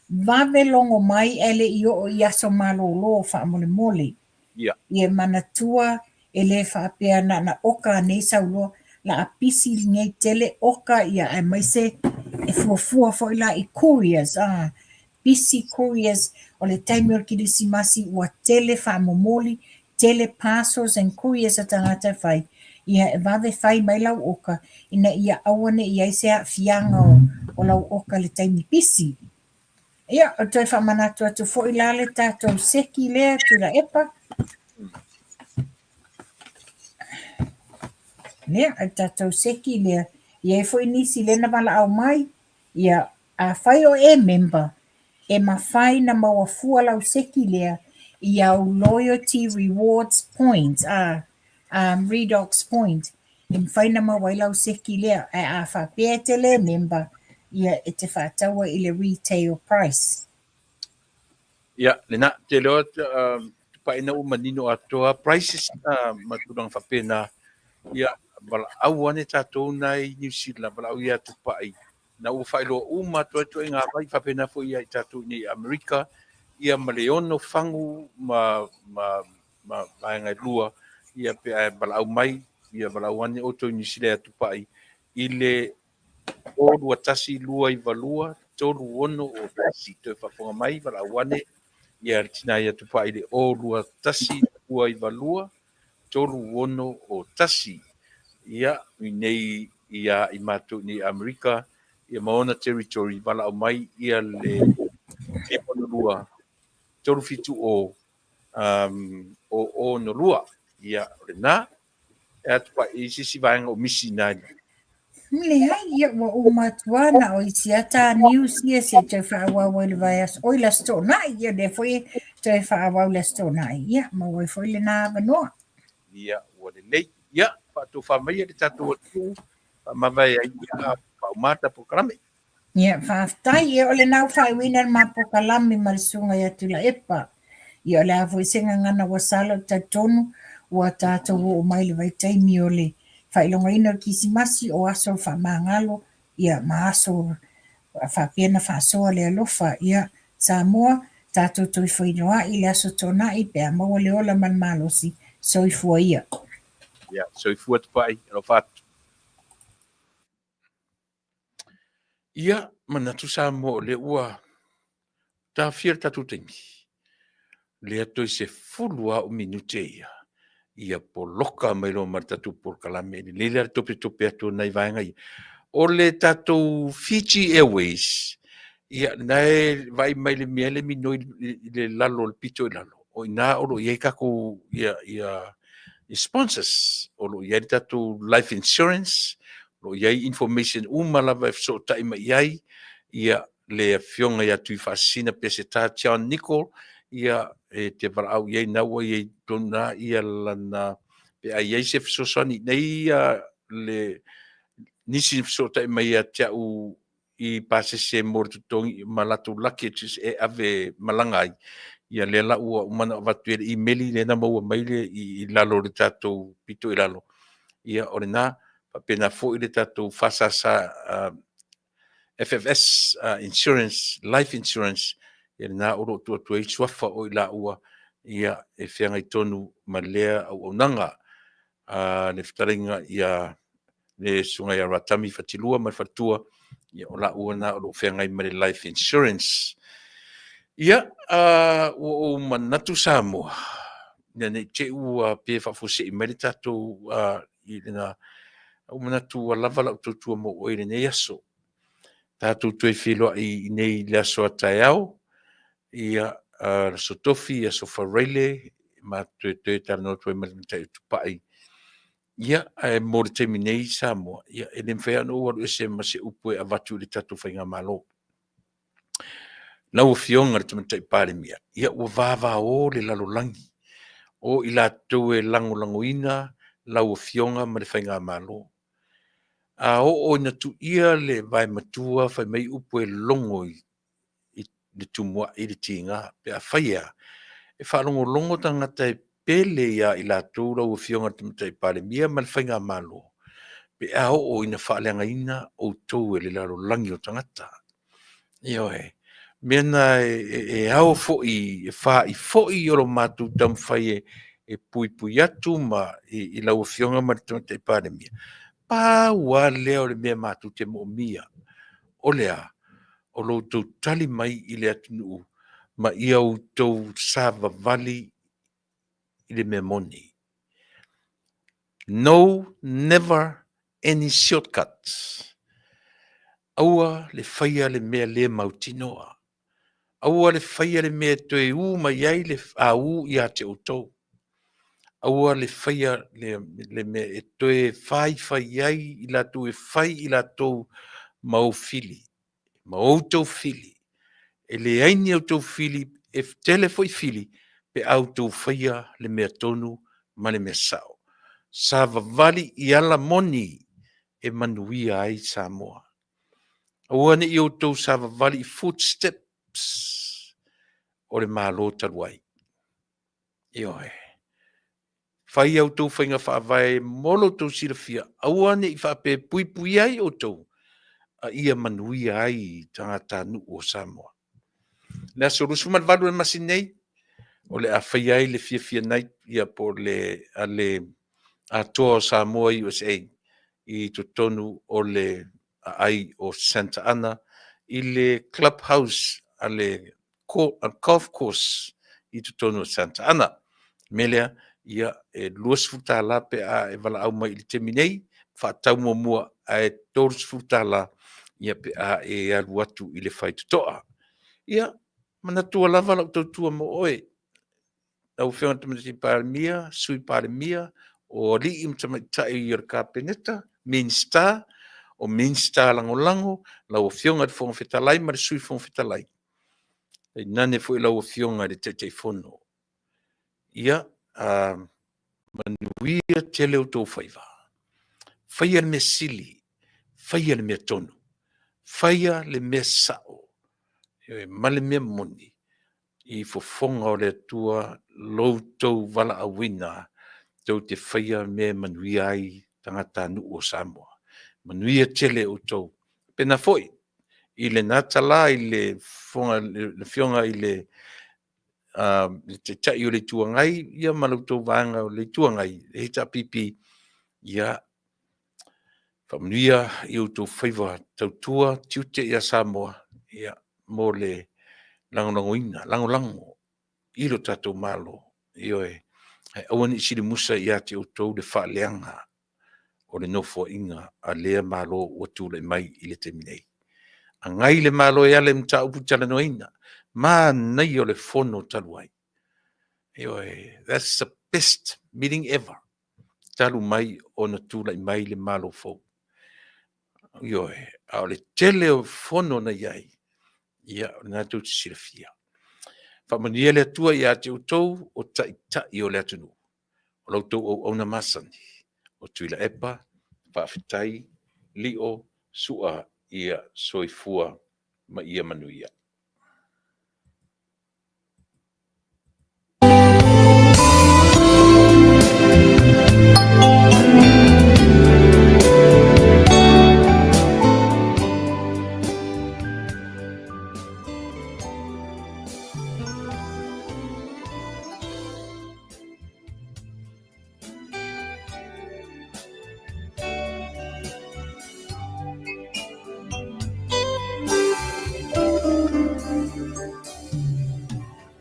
vave longo mai ele I o I aso malo lo whaamole mole. Ia manatua e le whaapea na oka nei saulo la apisi ngai tele oka ia e maise e fuafua fo ila I couriers busy couriers o le taimi o Kerisimasi ua tele whaamomoli tele parcels and couriers a tangata whai ia e vave whai mai lau oka ina ia awane ia se fianga o lau oka le taimi busy ia o toi whamanatu atu fo ila le tātou seki lea Tuilaepa Lea, a tātou seki lea. Ia e fwoi nisi lena wala au mai. Ia a whai o e member. E ma whai na maua fua lau seki lea. Ia au loyalty rewards points. Redox point. E mwhai na maua lau seki lea. A whapea te le member. Ia e te whataua I le retail price. Ia, lena te leo Tupa'i na umanino atoa prices maturang whapea na ia wala au ane tātou nei New Zealand, wala au ia Tupa'i. Na ua whaelo matua e ngā vai whapena fo ia I tātou ni Amerika, ia maleono whangu ngai lua, ia pe wala au mai, ia wala au ane oto New Zealand Tupa'i. I le tolu atasi lua I valua, tolu ono o tasi, te whafonga mai, wala au ane, ia tina ia Tupa'i le o lua tasi lua I valua, tolu ono o tasi. Ia nei ia I mātou ni Amerika ia maona territory wala au mai ia le monolua tolu fitu o no lua ia rena e Tupa'i sisi vaenga o misi nai Mle hai ia wa umatuana o isiata news ia se te whaawau le vai as oila stona ia de foi te whaawau le stona ia ma wai foi le nā vanoa. ia ua lelei ia faatofamaia le tatou atu mavai ai ia faumata Polokalame Ia Faafetai ia o le nau whaiwina ma Polokalame ma le sunga ia Tuilaepa. Ia o le a foi senga ngana wa sala tatonu ua tātou o mai le vai taimi o le whailongaina o Kerisimasi o aso whamangalo ia ma aso whapiana whaasoa le Alofa ia Samoa tātou toi whainoa i le aso tona i pēr maua le ola man malosi soifua ia. ia soifua Tupa'i Alofa atu ia manatu Samoa le ua tafia le tatou taimi le atoi se fulua o minute ia poloka mai lo ma tatou Polokalame le le tope atu nai vaenga ia o le tatou Fiji Airways ia nai vai mai le mea le minoi le lalo le pito i lalo o ina o lo iai kako ia sponsors o lo iai tatou life insurance lo iai information lava so tai mai iai ia le fionga ia tui fasina pese ta John Nicol ia te varau iai na ua iai tona ia lana pe ai iai se fesosani nei le nisi so tai mai ia tiu i pasese mortutongi malatu laki e ave malangai ia le la ua umana watu e emaili le na maua maile i lalo le tatou pito i lalo ia orena pena fo i le tatou Fasa sa FFS insurance life insurance ia na oro tu i swafa o i la ua ia e whianga i tonu ma lea au nanga le ftaringa ia le sunga ia ratami fatilua ma fatua ia o la ua na o whianga i ma le life insurance ia o manatu Samoa ne te ua pe fafuse i ma le tatou i na o manatu lava la tutua mo o i le nei aso tatou tue whiloa i nei le aso atai au ia so tofi ia so farele ma tue tano tue ma le Tupa'i ia mo le temi nei Samoa ia e le mwhea no ua ese ma se upu e avatu le tatou whainga malo lau fionga le tamatai palemia ia ua vava o le lalolangi o i lātou e langolangoina lau fionga ma le whainga malo a o na tu ia le vai matua fai mai upu e longo i le tumua i le tinga pe a whaia e whalongo longo tangata e pele ia i lātou lau fionga le tamatai palemia ma le whainga malo pe a o ina whaaleanga ina o tau e le lalolangi o tangata io mena e au fo'i e wha i fo'i oro mātou tam whai e pui atu ma i lau fionga ma le tamatai palemia pa ua lea o le mea mātou te mo mia o lea o lo tau tali mai i le Taunu'u ma ia o tau sava vali i le mea moni no never any shortcuts aua le whaia le mea le mautinoa aua le whaia le mea toe ma iai le au i a te outou aua le whaia le mea e toe whai iai i la tu e whai i la tau mau fili outou fili e le aini outou fili e tele foi fili pe autou whaia le mea tonu ma le mea sao sa vavali i ala moni e Manuia ai Samoa aua ne i outou sa vavali i footsteps o le malo taruai io whai au tau whainga whaavai molo tau sirafia aua ne i whape pui ai outou a ia Manuia ai tanga Taunu'u o Samoa le aso rusu malvalu e Masani nei o le a whai ai le fia nai ia po le atoa o Samoa i USA i tonu o le ai o Santa Ana i le clubhouse a le golf course i tonu o Santa Ana melea ia e luas futala pe a e wala au mai i le temi nei whaatau mua a e tors futala ia pe a e alu atu i le faitoto'a ia manatua lava lau tautua mo oe au whionga tamati palemia sui palemia o li'i mtamaita'i i le kapeneta minsta o minsta lango lau whionga le fonga fetalai ma le sui fonga fetalai e nane foi lau whionga le te fono ia manuia tele o tō whaiva whaia le mea sili whaia le mea tonu whaia le mea sao ma le mea moni i fofonga o le tua loutou wala awina tau te whaia mea manuia ai tangata Taunu'u o Samoa. Manuia tele o tau. Pena foi, i le natala, i le whionga i le te tai o le tuangai, ia malautou vanga o le tuangai, le hita pipi, ia whamanuia i o tau whaiva tautua tiute ia Samoa, ia mo le lango ilo tatou malo ioe auani sili musa ia te outou le whaaleanga o le nofo inga a lea malo ua tūlai mai i le teminei. A ngai le malo e ale mta upu talanoina, ma nei o le fono taluai. Ioe, that's the best meeting ever. Talu mai o na tūlai mai le malo fo. Ioe, a le tele o fono na iai, ia na tu silafia. Whamania le atua i a te utou o tai o le atunu. O lautou o auna Masani, o Tuilaepa, Faafetai, Lio, Sua ia soifua ma ia Manuia.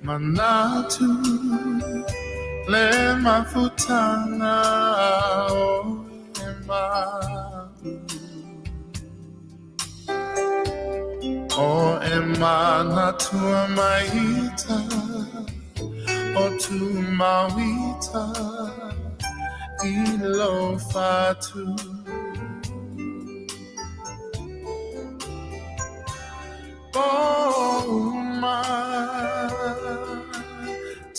Manatu le mafutanga o ema natua maita o tu mawita ilo fatu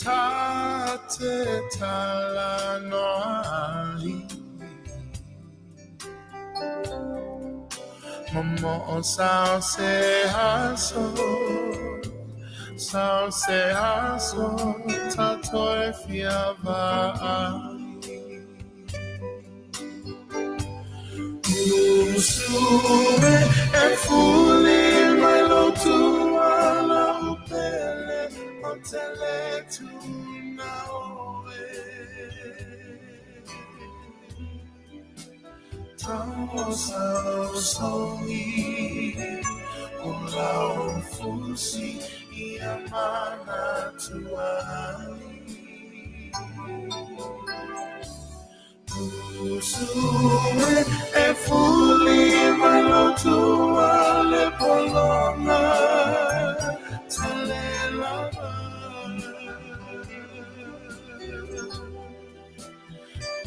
tate talanoaga momo sao se haso tatoe fiava Usue e fuli mai lo tua la upele o tele tu na oe Tausaga o la fusi I amana tuai Usue e fuli mai lo tua le polona tele lava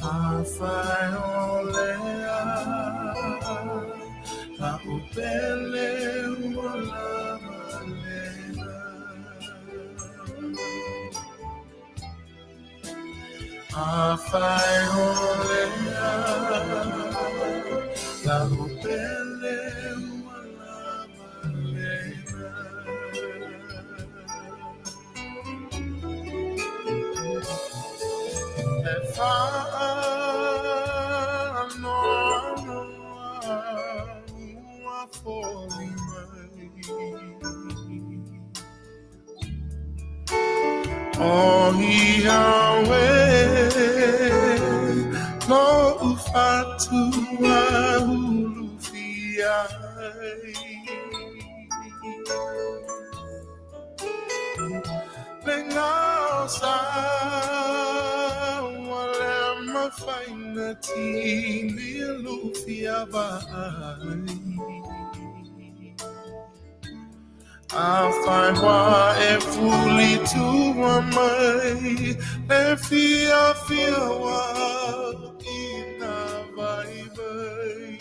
Afai olea la upele wala malena Afai olea la upele wala malena Oh Yahweh, no ufatu ahulufiai. Lengosa wale mafainati nilufiabai. Afaiwa e fuli tua mai e fia wa ina vai vai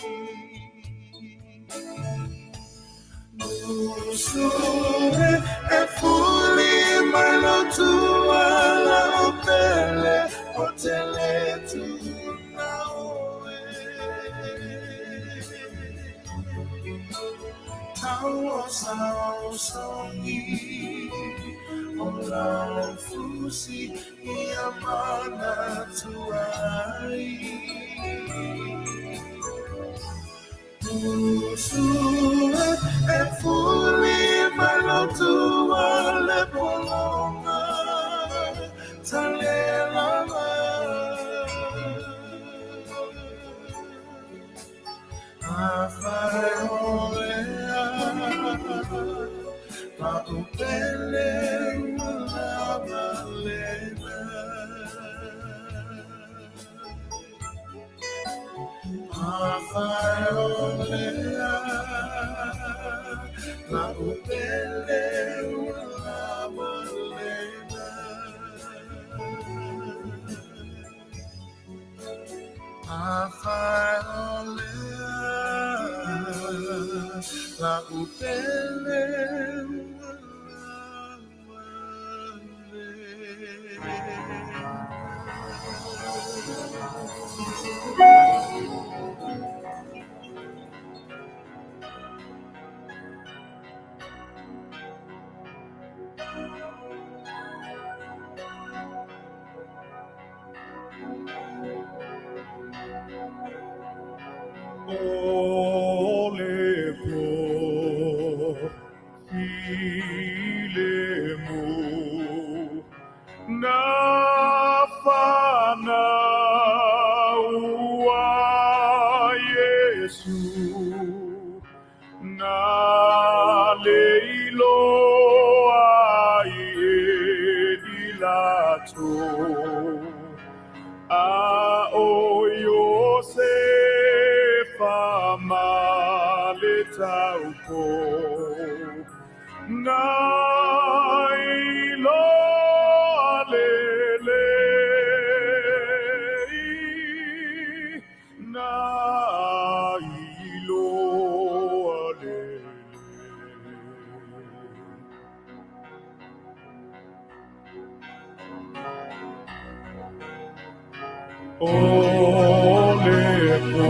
Usure e fuli mai lo tua la opele hotele tu na oe Tausaga Ola fusi Iamana Tuai Usura e fuli malotua le polonga Talela Afai olea Ma upele la malena Afai olea Ma upele la malena Afai olea La upele Olepo ilemu nafana ua Yesu na leilo ai dilato a oyo sefa maletaupo na ilo alele na ilo alele Olepo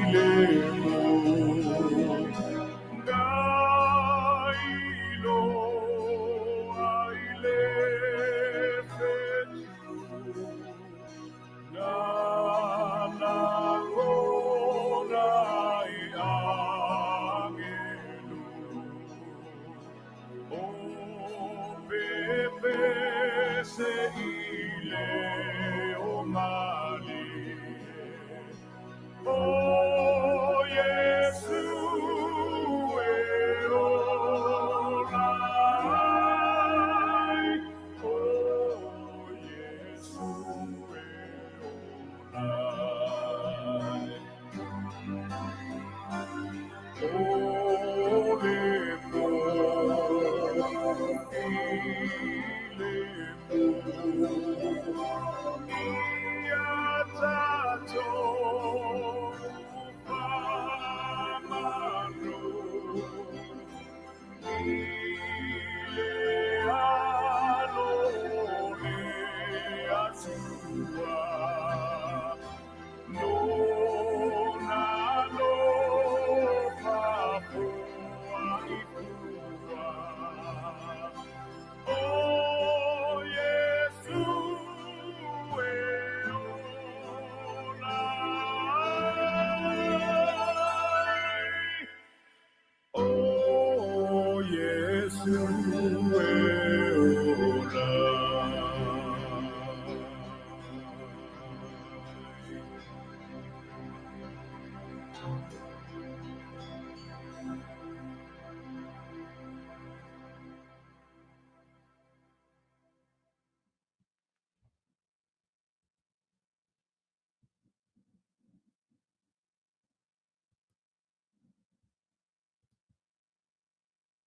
ilemu Nailo ailefetu Nanaronai angelu O Pepe se ile o mali Oh Yesu e olai Oh Yesu e olai Oh, yes, you will.